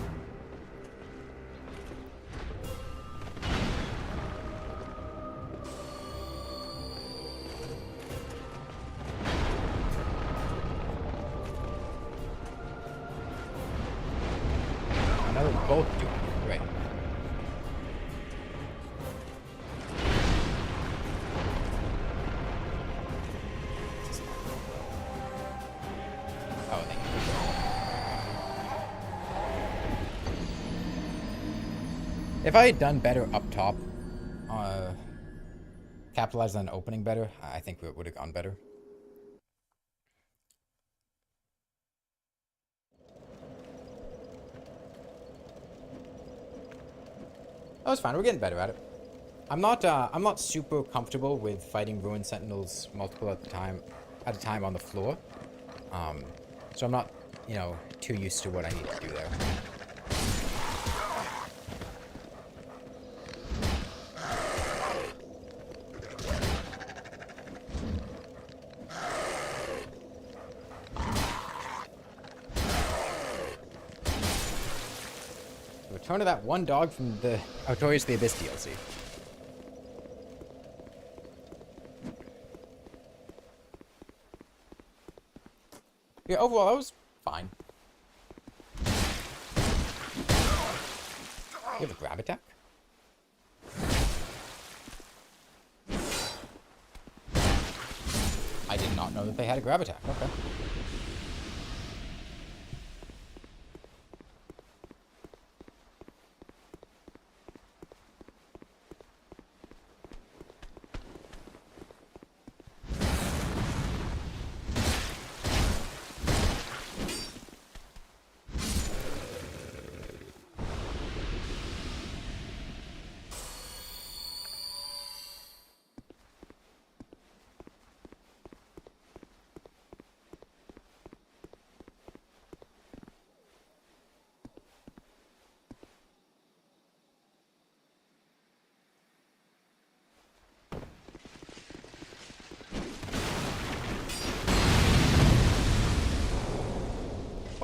I know we're both doing it. Right. Oh, thank you. If I had done better up top, capitalized on opening better, I think it would have gone better. That was fine. We're getting better at it. I'm not super comfortable with fighting Ruined Sentinels multiple at a time on the floor. So I'm not, you know, too used to what I need to do there. Return of that one dog from the Notorious the Abyss DLC. Yeah, overall, that was fine. You have a grab attack? I did not know that they had a grab attack. Okay.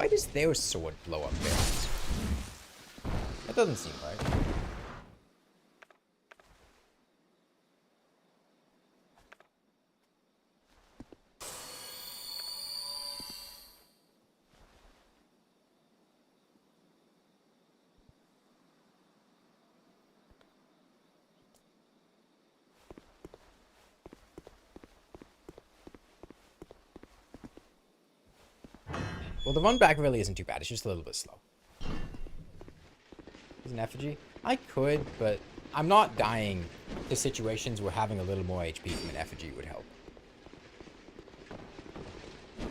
Why does their sword blow up barrels? That doesn't seem right. Well, the run back really isn't too bad. It's just a little bit slow. Is an effigy? I could, but I'm not dying to situations where having a little more HP from an effigy would help.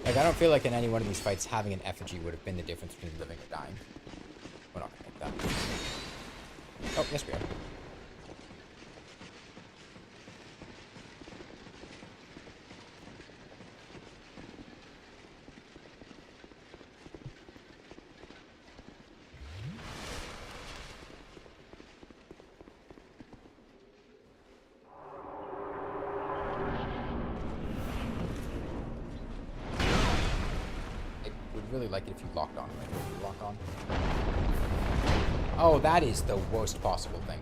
Like, I don't feel like in any one of these fights having an effigy would have been the difference between living or dying. We're not gonna make that. Oh, yes we are. Really like it if you locked on. Like, you lock on. Oh, that is the worst possible thing.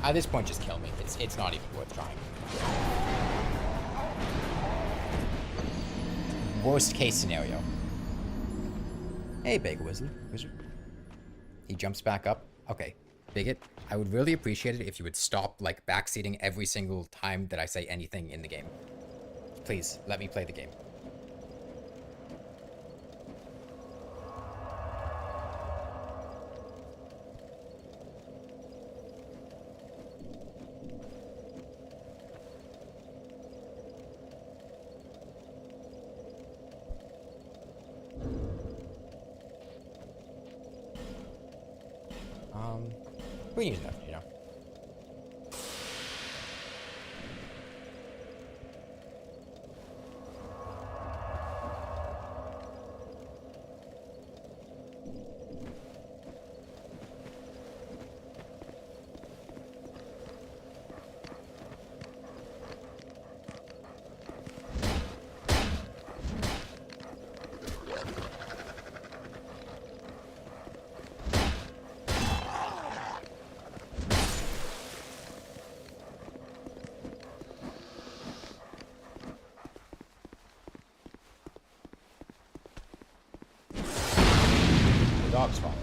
At this point, just kill me. It's not even worth trying. Worst case scenario. Hey, big wizard. He jumps back up. Okay, Bigot, I would really appreciate it if you would stop, like, backseating every single time that I say anything in the game. Please, let me play the game. We can use enough, you know. Dog's fault.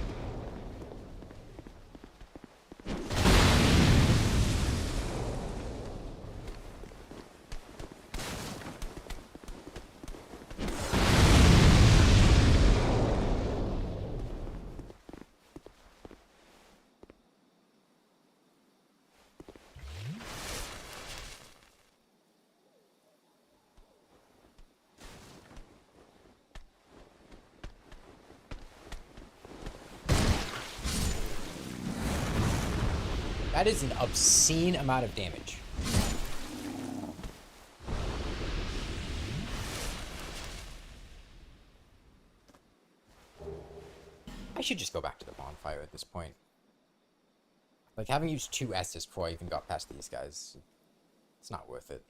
That is an obscene amount of damage. I should just go back to the bonfire at this point. Like, having used 2 S's before I even got past these guys, it's not worth it.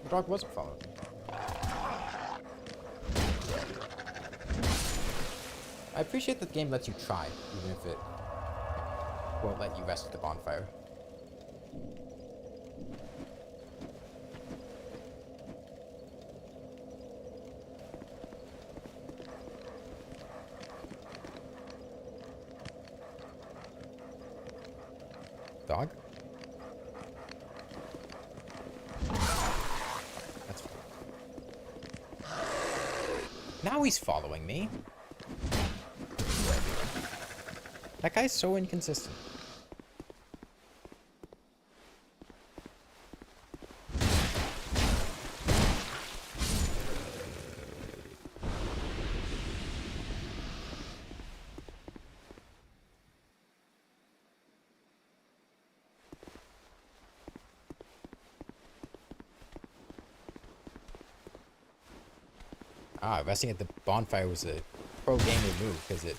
The dog wasn't following me. I appreciate that the game lets you try, even if it won't let you rest at the bonfire. Dog? That's fine. Now he's following me. That guy's so inconsistent. Ah, resting at the bonfire was a pro-gamer move, because it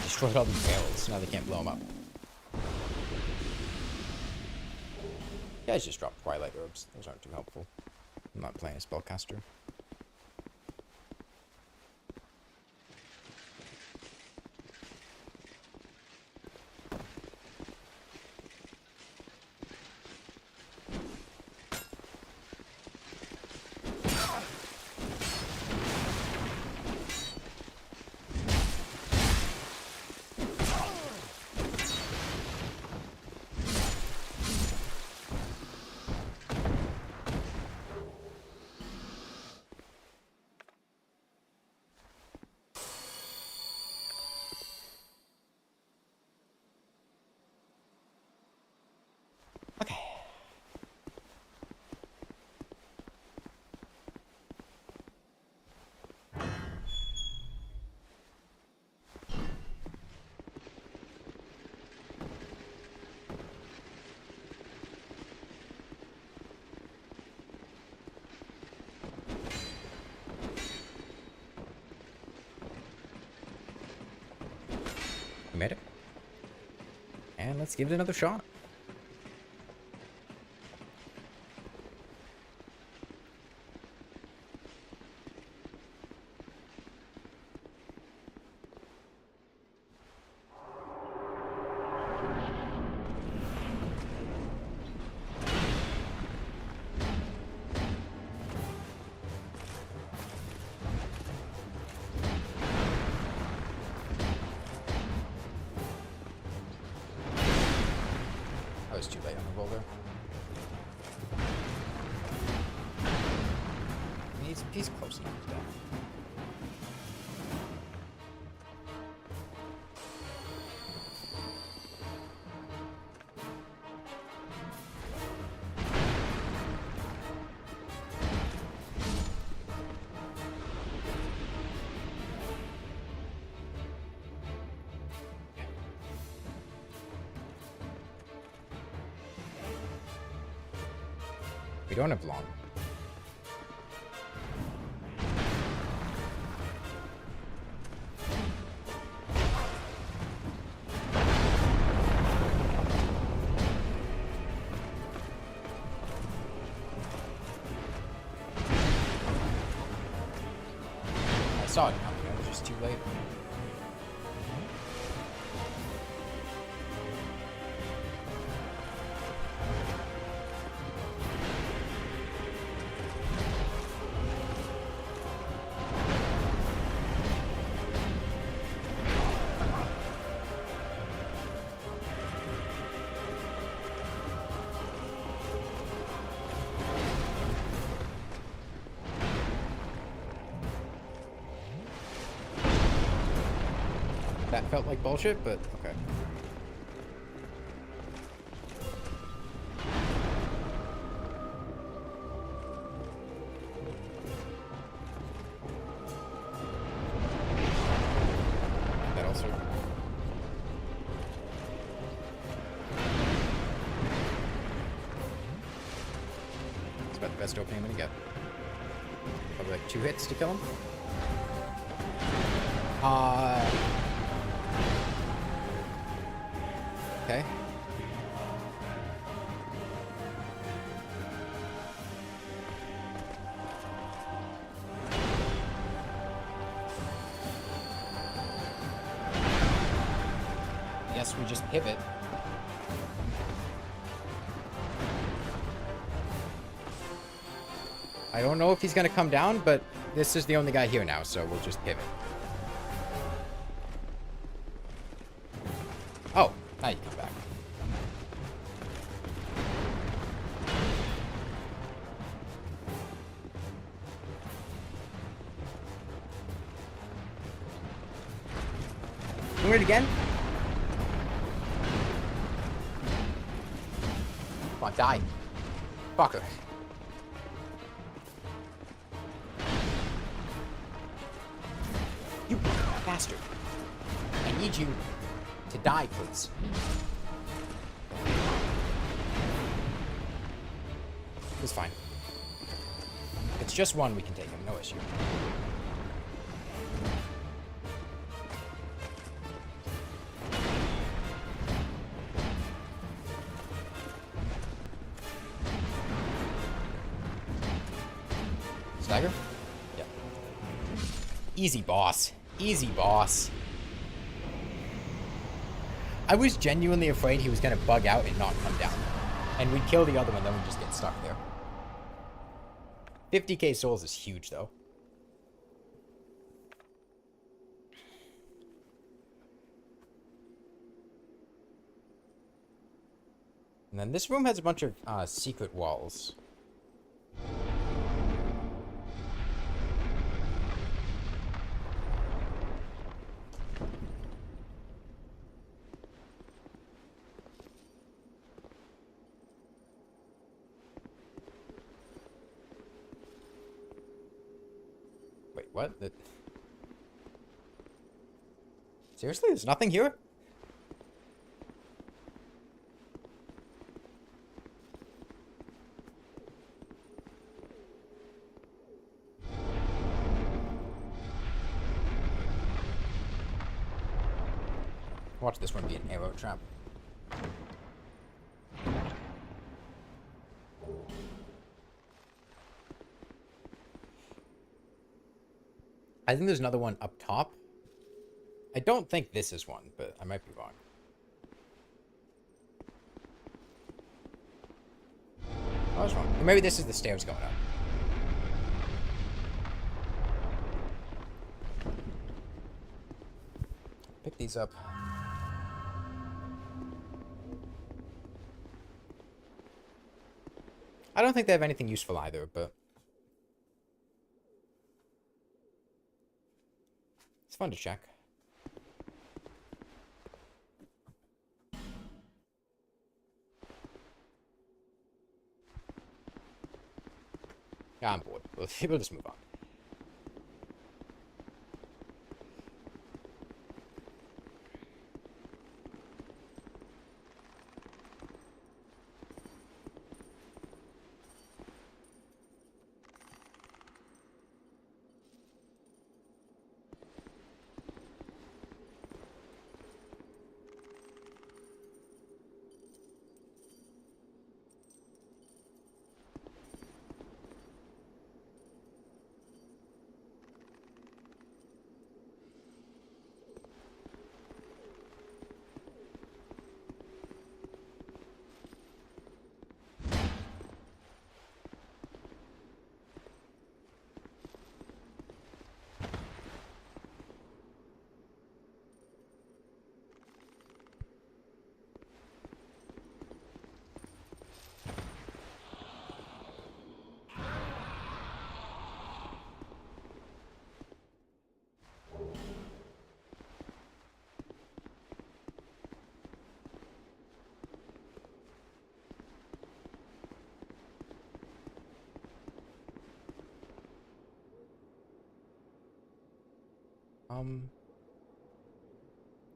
destroyed all these barrels. Now they can't blow them up. You guys just dropped Twilight Orbs. Those aren't too helpful. I'm not playing a spellcaster. Okay. We made it. And let's give it another shot. I was too late on the roll there. He's close enough to death. We don't have long. I saw it coming, I was just too late. That felt like bullshit, but okay. That also. It's about the best opening I'm gonna get. Probably like 2 hits to kill him. Okay. Yes, we just pivot. I don't know if he's gonna come down, but this is the only guy here now, so we'll just pivot. Oh, now you come back. Doing it again? Come on, die. Fucker. You bastard. I need you to die, please. It's fine. it's just one, we can take him. No issue. Stagger? Yep. Easy boss. Easy boss. I was genuinely afraid he was going to bug out and not come down. And we'd kill the other one, then we'd just get stuck there. 50k souls is huge, though. And then this room has a bunch of secret walls. Wait, what? Seriously? There's nothing here? Watch this one be an arrow trap. I think there's another one up top. I don't think this is one, but I might be wrong. I was wrong. Or maybe this is the stairs going up. Pick these up. I don't think they have anything useful either, but it's fun to check. Yeah, I'm bored. We'll just move on.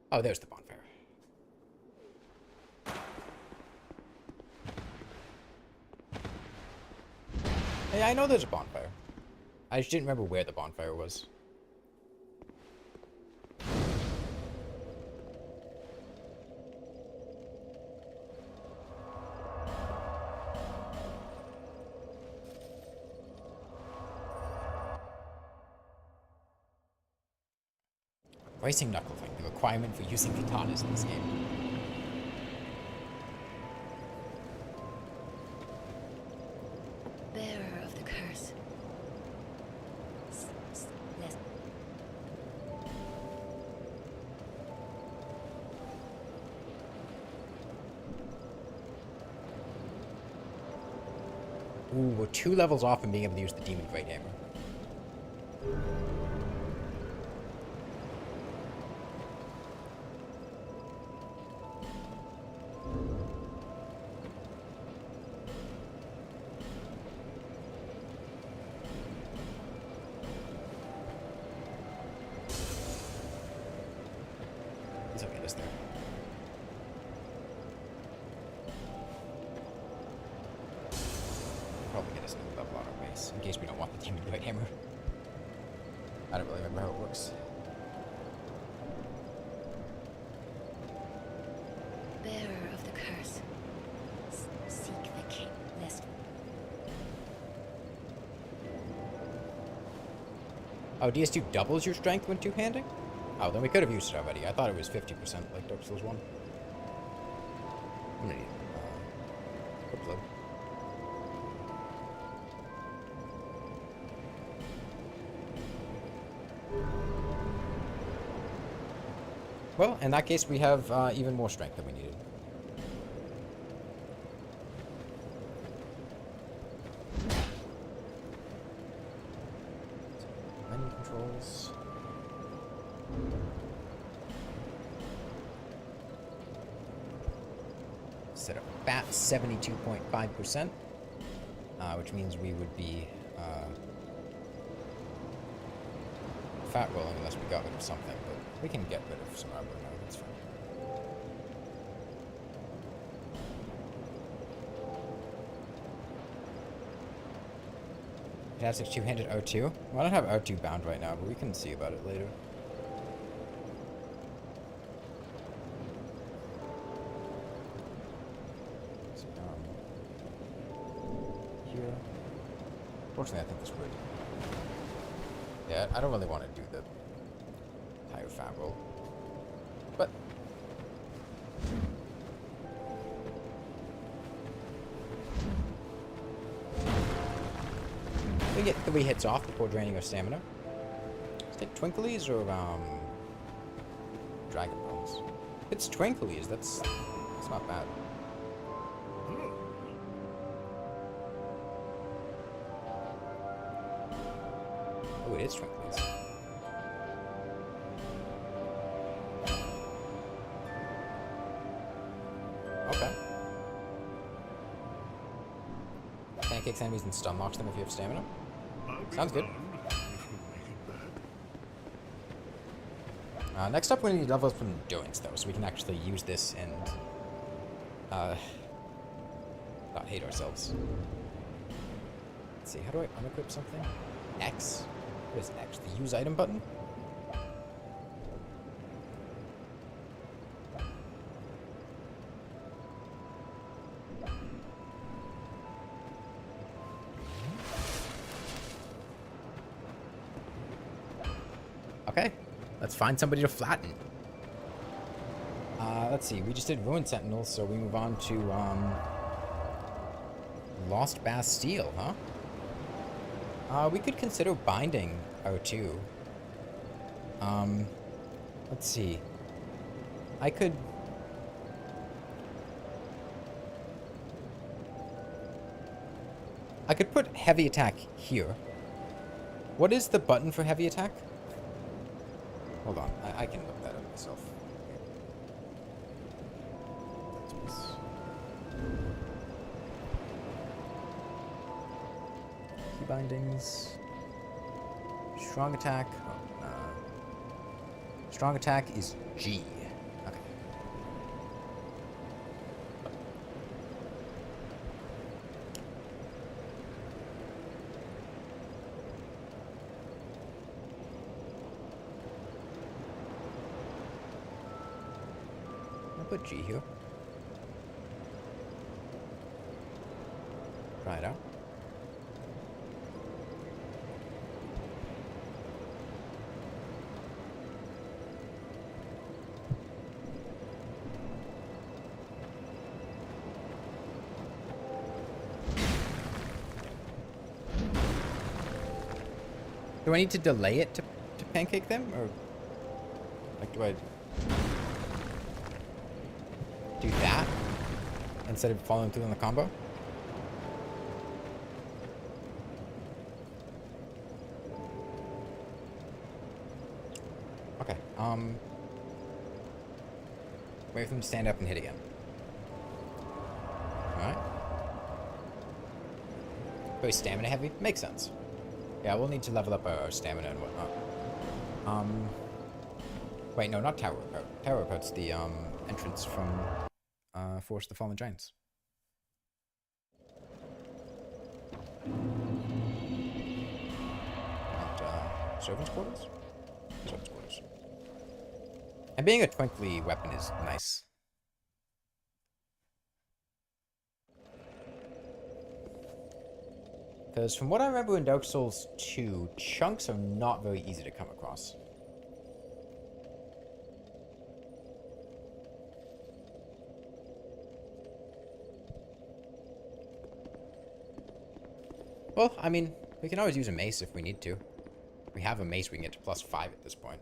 Oh, there's the bonfire. Hey, I know there's a bonfire. I just didn't remember where the bonfire was. Racing knuckle thing, the requirement for using katanas in this game. Bearer of the curse. Less. Ooh, we're 2 levels off from being able to use the Demon Great Hammer. probably get us another level on our base, in case we don't want the Demon Blade Hammer. I don't really remember how it works. Bearer of the curse. Seek the king, lest... Oh, DS2 doubles your strength when two-handing? Oh, then we could have used it already. I thought it was 50% like Dark Souls 1. I'm gonna need upload. Well, in that case, we have even more strength than we needed. Menu controls. Set up bat 72.5%, which means we would be fat rolling unless we got rid of something, but we can get rid of some armor now, that's fine. It has a two-handed R2? Well, I don't have R2 bound right now, but we can see about it later. Here. Fortunately, I think this would. Yeah, I don't really want to do the higher fat roll. But we get 3 hits off before draining our stamina. Let's take Twinklies or Dragon Bones. It's Twinklies, that's not bad. Oh, it is Twinklies. Okay. Pancakes enemies and stun locks them if you have stamina. Sounds good. Next up, we need to level up some endurance, though, so we can actually use this and not hate ourselves. Let's see, how do I unequip something? X? What is X? The use item button? Okay, let's find somebody to flatten. Let's see, we just did Ruined Sentinels, so we move on to, Lost Bastille, huh? We could consider binding R2. Let's see. I could put heavy attack here. What is the button for heavy attack? Hold on, I can look that up myself. Key bindings. Strong attack. Strong attack is G. Okay. I'll put G here. Try it out. Do I need to delay it to pancake them, or like do I do that instead of following through on the combo? Okay. Wait for them to stand up and hit again. All right. Very stamina heavy. Makes sense. Yeah, we'll need to level up our stamina and whatnot. Wait, no, not Tower Apart. Tower Apart's the, entrance from, Force of the Fallen Giants. And, servants' quarters? Servants' quarters. And being a twinkly weapon is nice. Because from what I remember in Dark Souls 2, chunks are not very easy to come across. Well, I mean, we can always use a mace if we need to. If we have a mace, we can get to +5 at this point.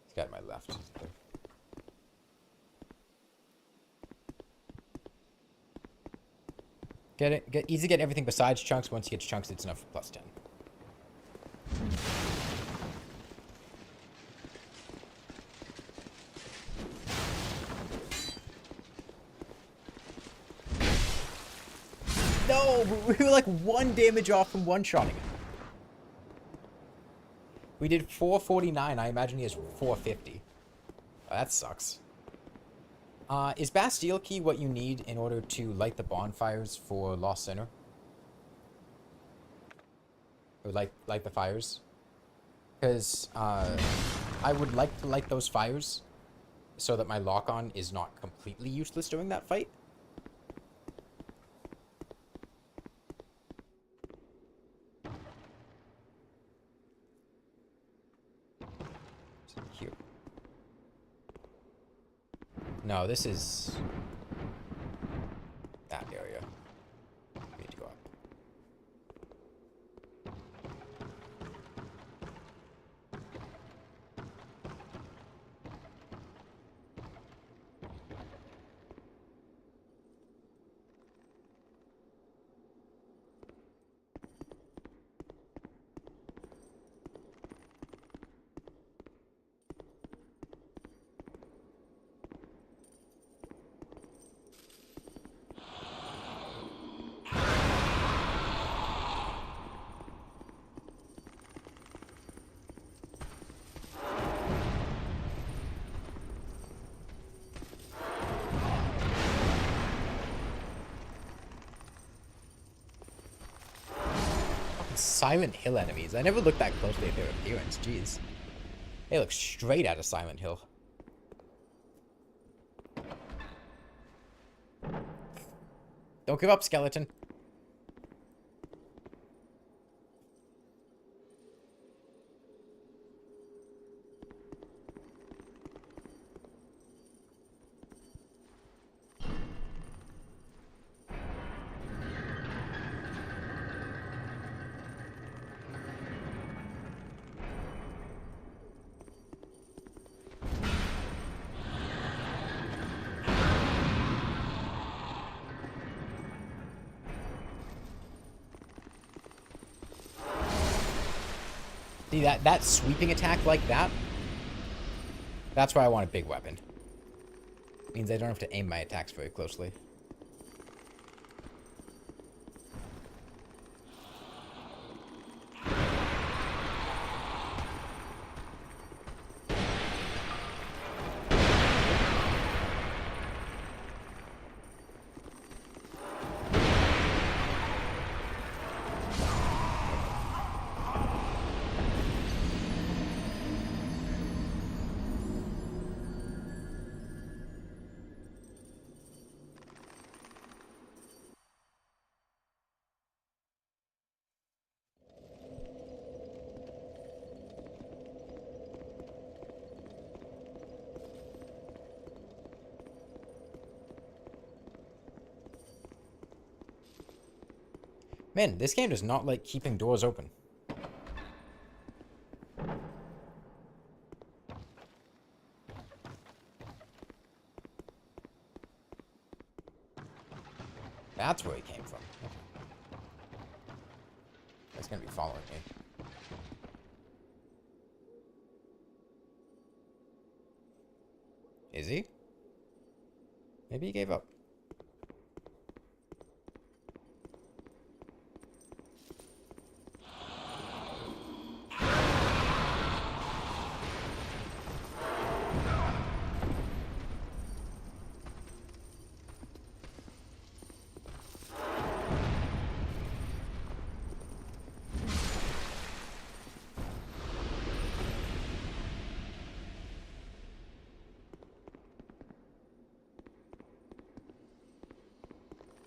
He's got my left. Easy get everything besides chunks. Once he gets chunks, it's enough for +10. No, we were like 1 damage off from one-shotting him. We did 449. I imagine he has 450. Oh, that sucks. Is Bastille Key what you need in order to light the bonfires for Lost Sinner? Or light the fires? Because I would like to light those fires so that my lock-on is not completely useless during that fight. Here. No, this is that area. We need to go up. Silent Hill enemies. I never looked that closely at their appearance. Jeez. They look straight out of Silent Hill. Don't give up, skeleton. See, that sweeping attack like that, that's why I want a big weapon. Means I don't have to aim my attacks very closely. Man, this game does not like keeping doors open. That's where he came from. Okay. That's gonna be following me. Is he? Maybe he gave up.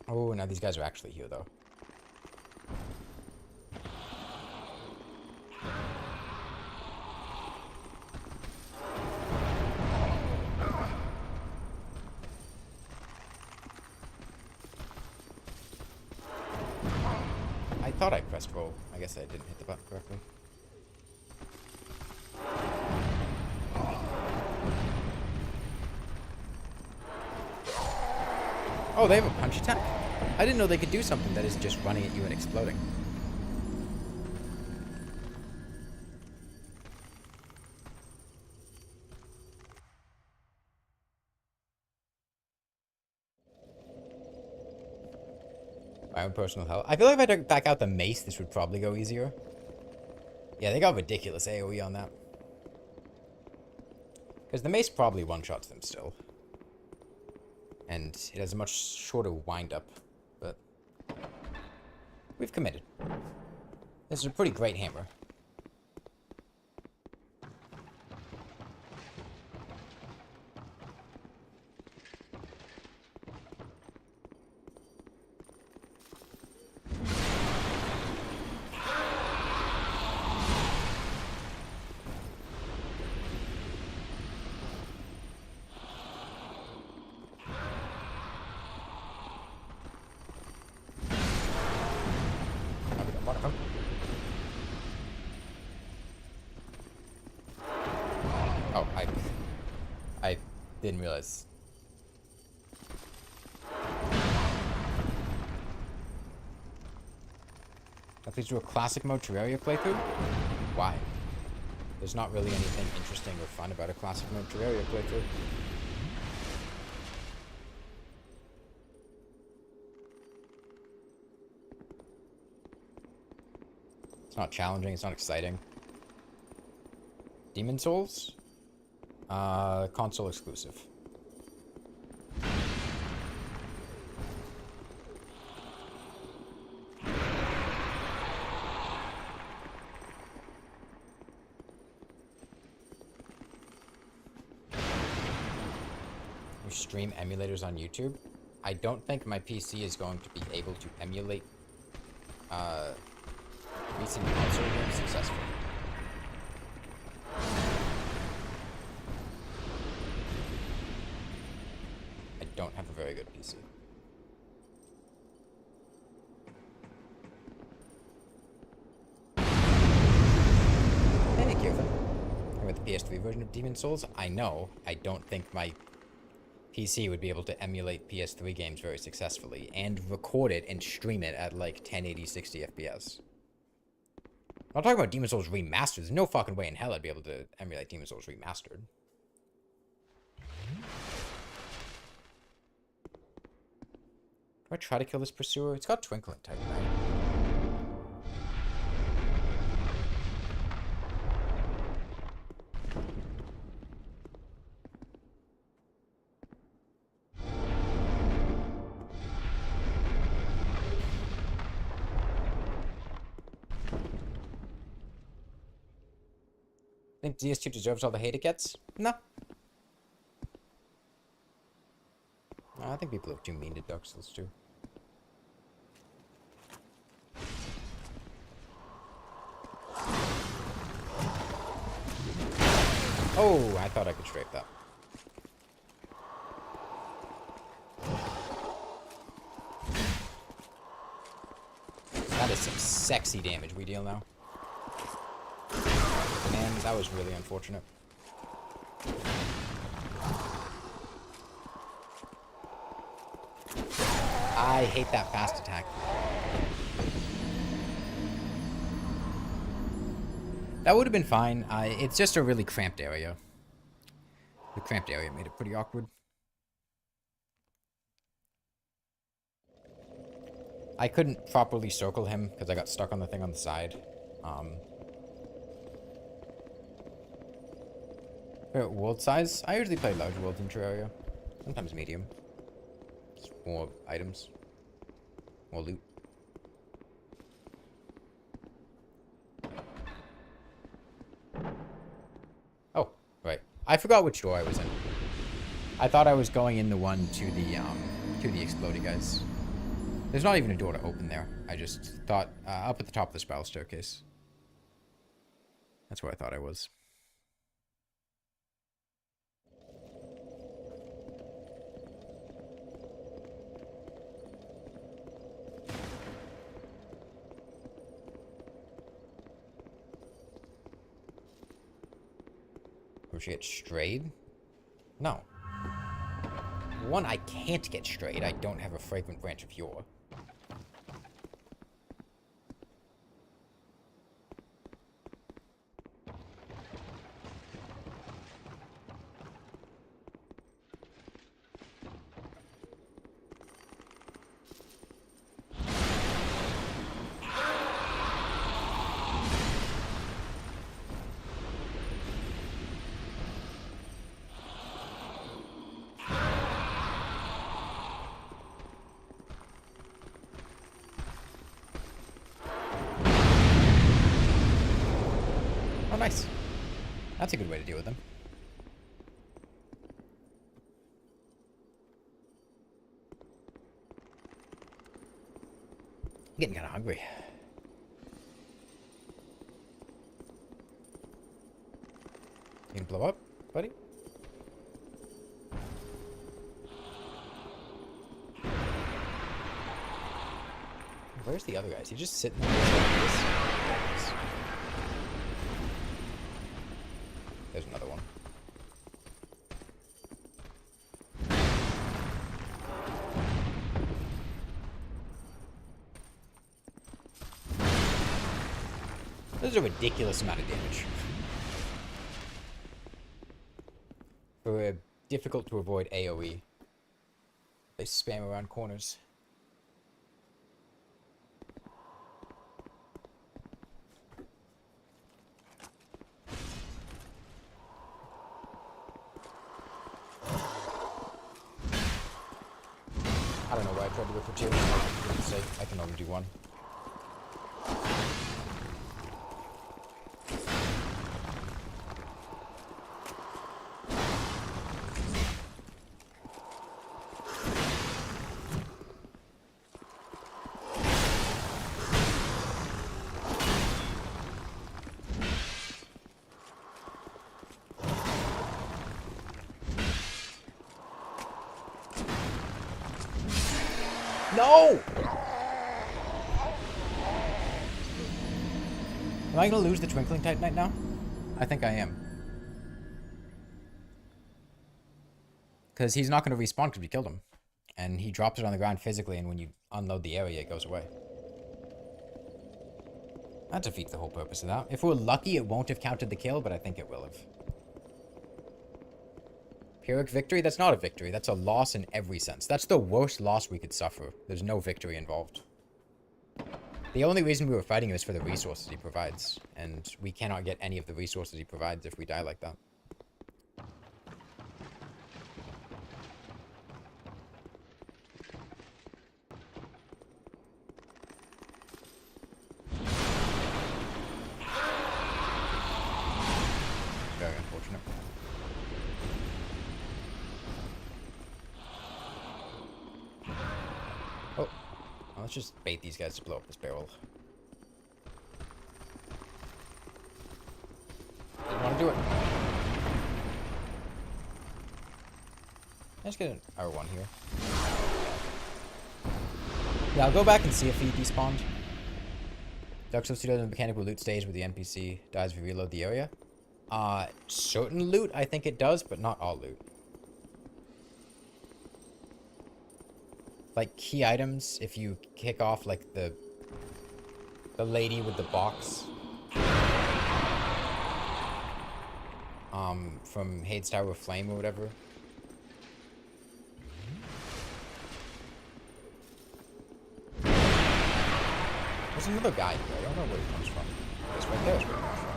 Oh, now these guys are actually here, though. I thought I pressed roll. I guess I didn't hit the button correctly. Oh, they have a punch attack? I didn't know they could do something that isn't just running at you and exploding. My own personal hell. I feel like if I took back out the mace, this would probably go easier. Yeah, they got ridiculous AoE on that. Because the mace probably one-shots them still. And it has a much shorter wind-up. But we've committed. This is a pretty great hammer. Oh, I didn't realize. Now please do a classic mode Terraria playthrough? Why? There's not really anything interesting or fun about a classic mode Terraria playthrough. It's not challenging, it's not exciting. Demon Souls? Console exclusive. You stream emulators on YouTube? I don't think my PC is going to be able to emulate recent console games successfully. I don't have a very good PC. Hey, Kevin. I'm with the PS3 version of Demon Souls. I know. I don't think my PC would be able to emulate PS3 games very successfully and record it and stream it at like 1080 60 FPS. I'm not talking about Demon Souls Remastered. There's no fucking way in hell I'd be able to emulate Demon Souls Remastered. Do I try to kill this pursuer? It's got Twinkling Titan, right? Think DS2 deserves all the hate it gets? No. I think people are too mean to Dark Souls 2. Oh, I thought I could strafe that. That is some sexy damage we deal now. Man, that was really unfortunate. I hate that fast attack. That would have been fine. It's just a really cramped area. The cramped area made it pretty awkward. I couldn't properly circle him because I got stuck on the thing on the side. World size? I usually play large worlds in Terraria. Sometimes medium. Just more items. More loot. Oh, right. I forgot which door I was in. I thought I was going in the one to the exploding guys. There's not even a door to open there. I just thought, up at the top of the spiral staircase. That's where I thought I was. Or she get strayed? No. One, I can't get strayed. I don't have a fragrant branch of yore. Oh, nice. That's a good way to deal with them. I'm getting kind of hungry. You can blow up, buddy? Where's the other guy? Is he just sitting there like this? There's another one. This is a ridiculous amount of damage. For a difficult to avoid AoE. They spam around corners. I don't know why I tried to go for two. For goodness sake, I can only do one. No! Am I gonna lose the Twinkling Titanite now? I think I am. Because he's not gonna respawn because we killed him. And he drops it on the ground physically, and when you unload the area, it goes away. That defeats the whole purpose of that. If we're lucky, it won't have counted the kill, but I think it will have. Pyrrhic victory? That's not a victory. That's a loss in every sense. That's the worst loss we could suffer. There's no victory involved. The only reason we were fighting him is for the resources he provides. And we cannot get any of the resources he provides if we die like that. Very unfortunate. Oh, let's just bait these guys to blow up this barrel. Didn't want to do it. Let's get an R1 here. Yeah, I'll go back and see if he despawned. Dark Souls 2 does a mechanic with loot stage where the NPC dies if you reload the area. Certain loot, I think it does, but not all loot. Like, key items, if you kick off, like, the lady with the box. From Hades Tower of Flame or whatever. There's another guy here. I don't know where he comes from. It's right there is where he comes from.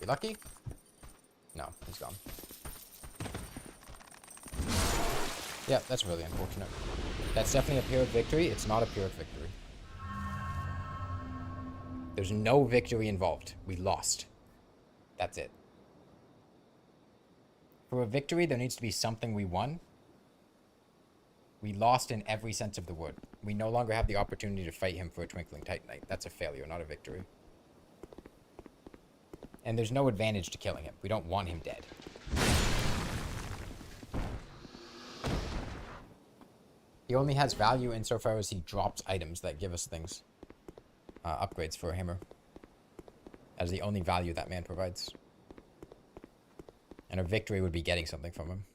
You lucky? No, he's gone. Yeah, that's really unfortunate. That's definitely a Pyrrhic victory. It's not a Pyrrhic victory. There's no victory involved. We lost. That's it. For a victory, there needs to be something we won. We lost in every sense of the word. We no longer have the opportunity to fight him for a Twinkling Titanite. That's a failure, not a victory. And there's no advantage to killing him. We don't want him dead. He only has value insofar as he drops items that give us things. Upgrades for a hammer. As the only value that man provides. And a victory would be getting something from him.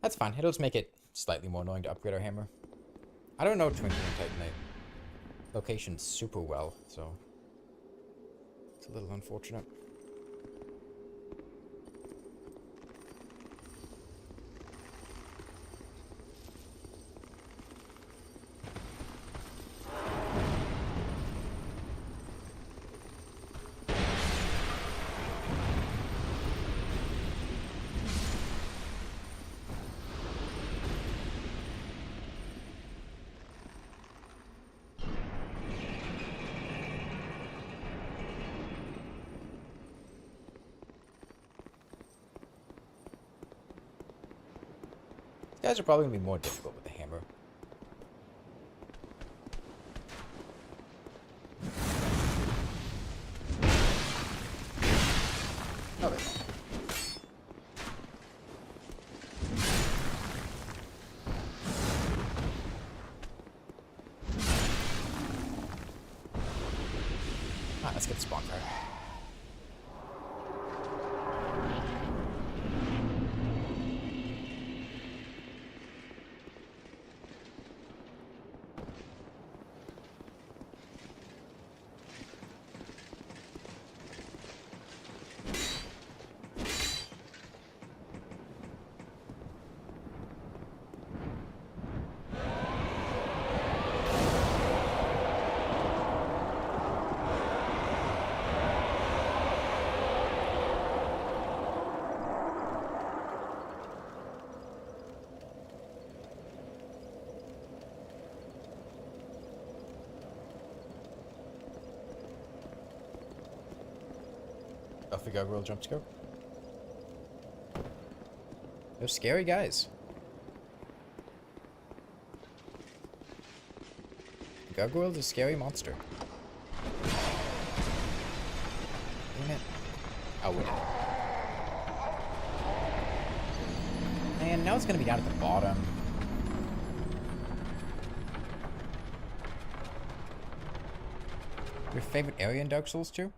That's fine. It'll just make it slightly more annoying to upgrade our hammer. I don't know Twinkling Titanite location super well, so it's a little unfortunate. Guys are probably going to be more difficult with the hammer. Oh, there. Alright, let's get the spawn card. Off the gargoyle jump scare. They're scary guys. Gargoyle's a scary monster. Damn it. Oh, we did. And now it's gonna be down at the bottom. Your favorite area in Dark Souls 2?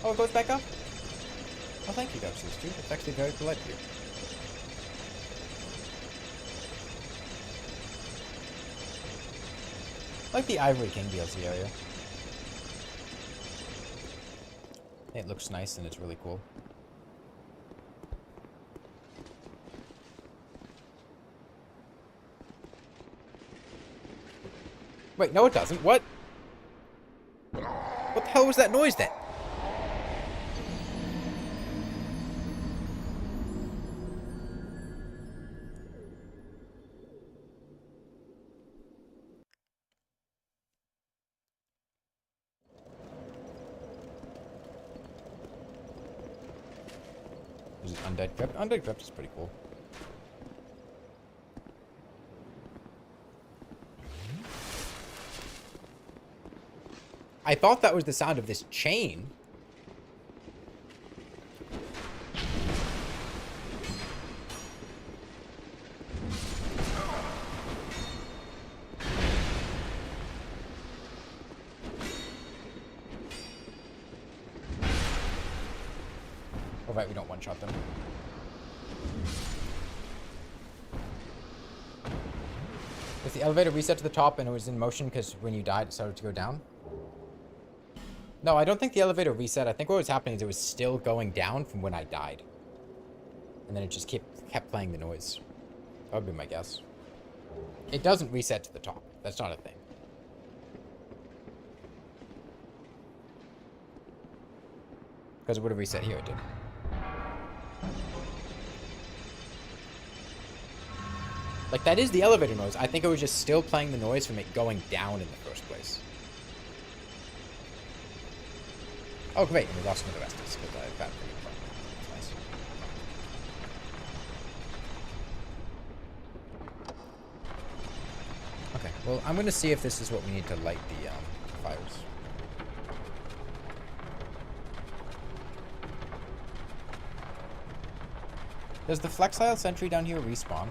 Oh, it goes back up? Oh, thank you, Dark Souls 2. That's actually very polite of you. I like the Ivory King DLC area. It looks nice and it's really cool. Wait, no it doesn't. What? What the hell was that noise then? Is it Undead Crypt? Undead Crypt is pretty cool. I thought that was the sound of this chain. Oh, right, we don't one-shot them. Was the elevator reset to the top and it was in motion because when you died it started to go down? No, I don't think the elevator reset. I think what was happening is it was still going down from when I died. And then it just kept playing the noise. That would be my guess. It doesn't reset to the top. That's not a thing. Because it would have reset here, it did. Like, that is the elevator noise. I think it was just still playing the noise from it going down in the first place. Oh, great. And we lost some of the rest of us because I found it pretty fun. Nice. Okay, well, I'm going to see if this is what we need to light the fires. Does the Flexile sentry down here respawn?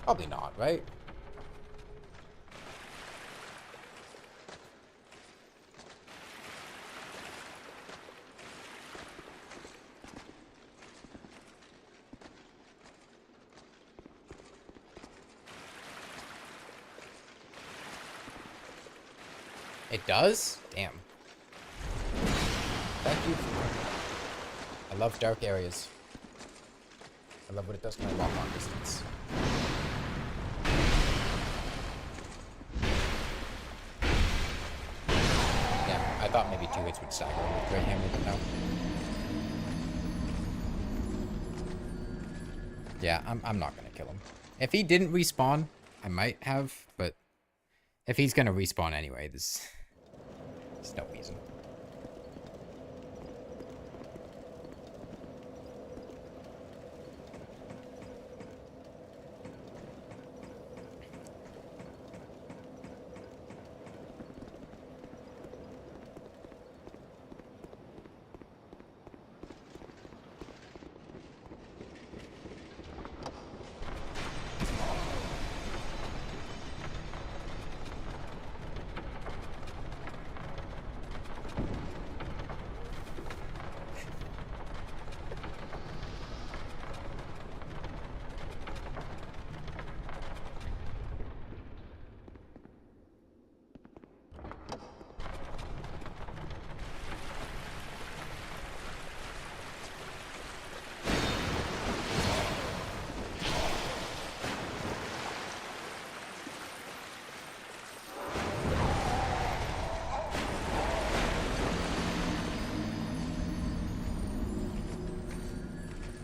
Probably not, right? It does? Damn. Thank you. I love dark areas. I love what it does when I walk long distance. Yeah, I thought maybe 2 hits would stagger him with Great Hammer, but no. Yeah, I'm not gonna kill him. If he didn't respawn, I might have, but if he's gonna respawn anyway, there's no reason.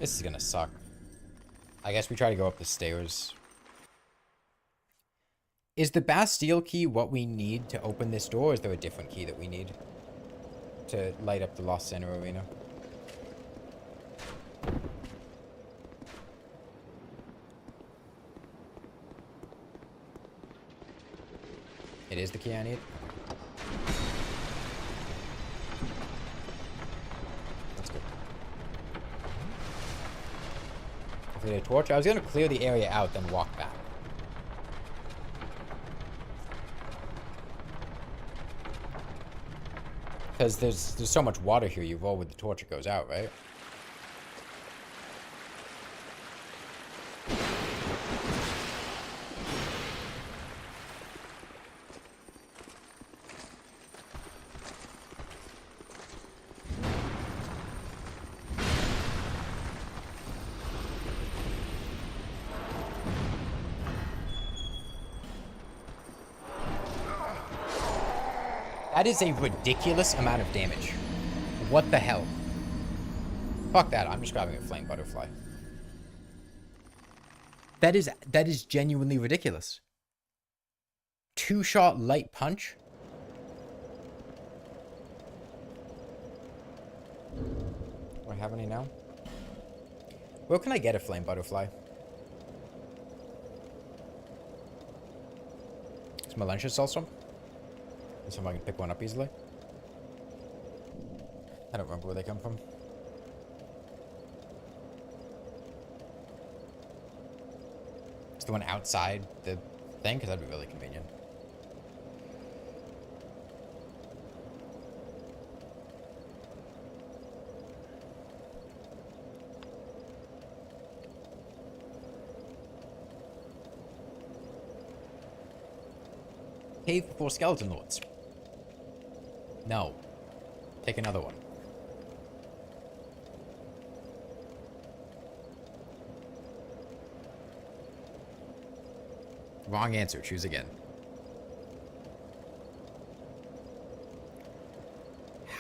This is gonna suck. I guess we try to go up the stairs. Is the Bastille key what we need to open this door, or is there a different key that we need to light up the Lost Center Arena? It is the key I need? That's good. Hopefully a torch. I was gonna clear the area out, then walk back. Because there's so much water here, you roll with the torch, it goes out, right? That is a ridiculous amount of damage. What the hell? Fuck that, I'm just grabbing a flame butterfly. That is genuinely ridiculous. 2-shot light punch? Do I have any now? Where can I get a flame butterfly? Is malicious also? So I can pick one up easily. I don't remember where they come from. Is the one outside the thing? Because that'd be really convenient. Cave before skeleton lords. No. Take another one. Wrong answer. Choose again.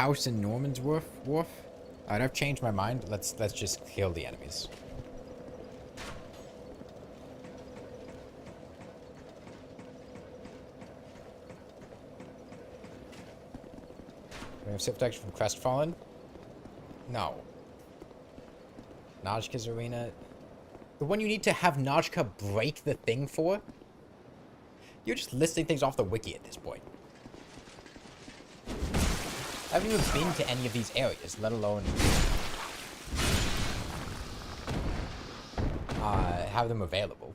house in Norman's Wharf? Alright, I've changed my mind. Let's just kill the enemies. Do we have safe protection from Crestfallen? No. Najka's arena. The one you need to have Najka break the thing for? You're just listing things off the wiki at this point. I haven't even been to any of these areas, let alone have them available.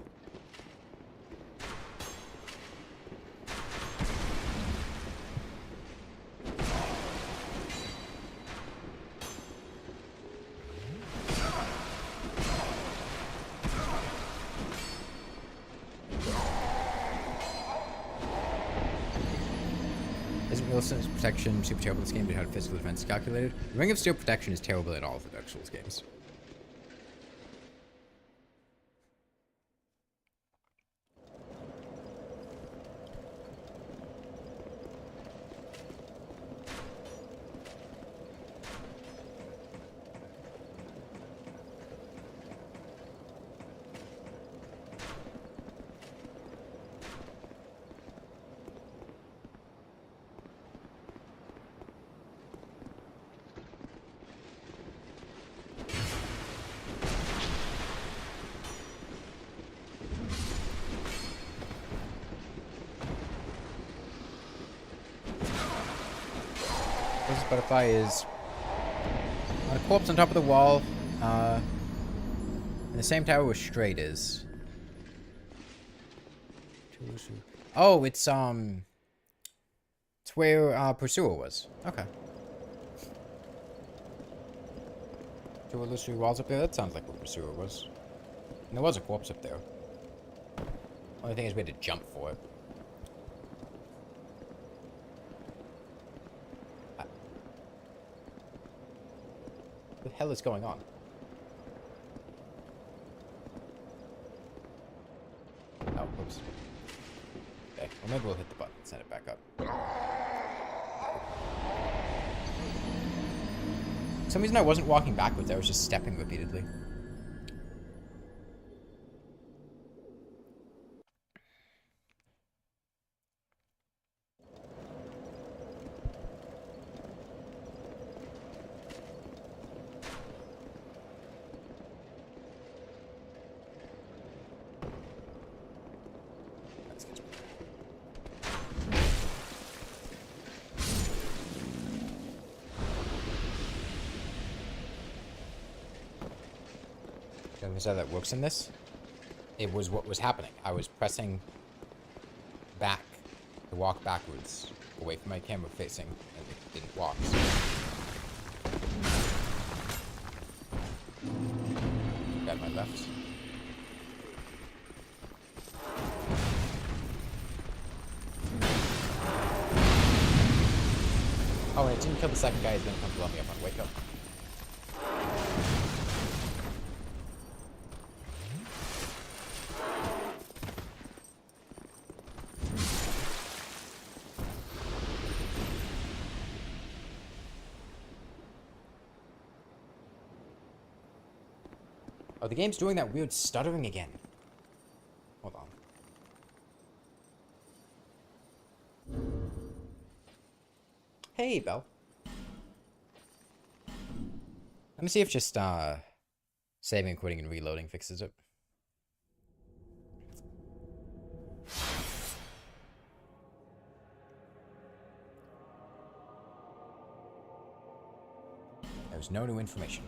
Isn't Real Sense Protection super terrible in this game, but how physical defense is calculated? Ring of Steel Protection is terrible in all of the Dark Souls games. This butterfly is on a corpse on top of the wall, in the same tower where Straight is. Oh, it's where Pursuer was. Okay. Two illusory walls up there. That sounds like where Pursuer was. And there was a corpse up there. Only thing is we had to jump for it. What the hell is going on? Oh, whoops. Okay, well maybe we'll hit the button and send it back up. For some reason I wasn't walking backwards, I was just stepping repeatedly. Is how that works in this? It was what was happening. I was pressing back to walk backwards away from my camera facing, and it didn't walk. So. Got my left. Oh, and it didn't kill the second guy. He's gonna come blow me up on Wake Up. Oh, the game's doing that weird stuttering again. Hold on. Hey, Belle. Let me see if just, saving, quitting, and reloading fixes it. There's no new information.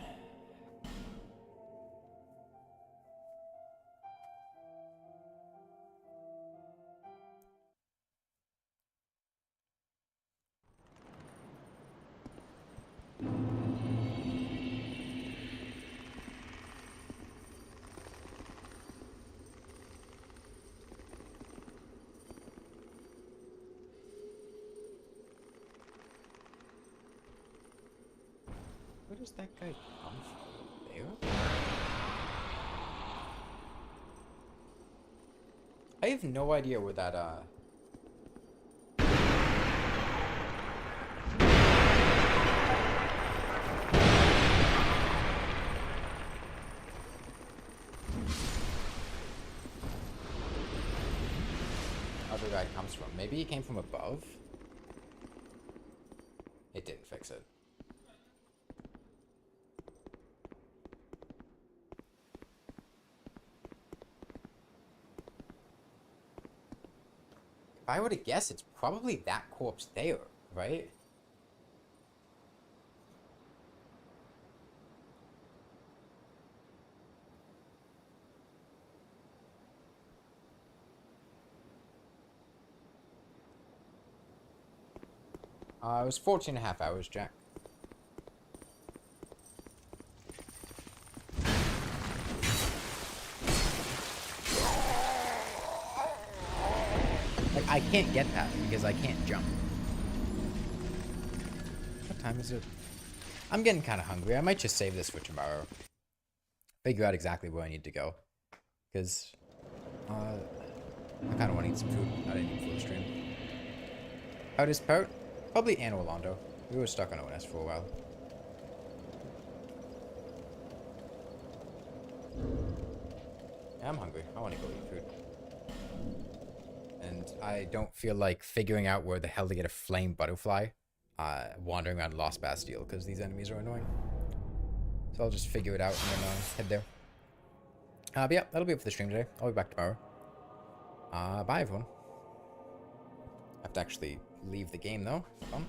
Where does that guy come from? There? I have no idea where that, other guy comes from. Maybe he came from above? It didn't fix it. If I were to guess, it's probably that corpse there, right? It was 14.5 hours, Jack. Like, I can't get that because I can't jump. What time is it? I'm getting kind of hungry. I might just save this for tomorrow. Figure out exactly where I need to go. Because, I kind of want to eat some food. I didn't eat for the stream. How does Pout? Probably Anne Orlando. We were stuck on ONS for a while. Yeah, I'm hungry. I want to go eat food. And I don't feel like figuring out where the hell to get a flame butterfly wandering around Lost Bastille because these enemies are annoying. So I'll just figure it out and then head there. But yeah, that'll be it for the stream today. I'll be back tomorrow. Bye, everyone. I have to actually leave the game, though. Fun.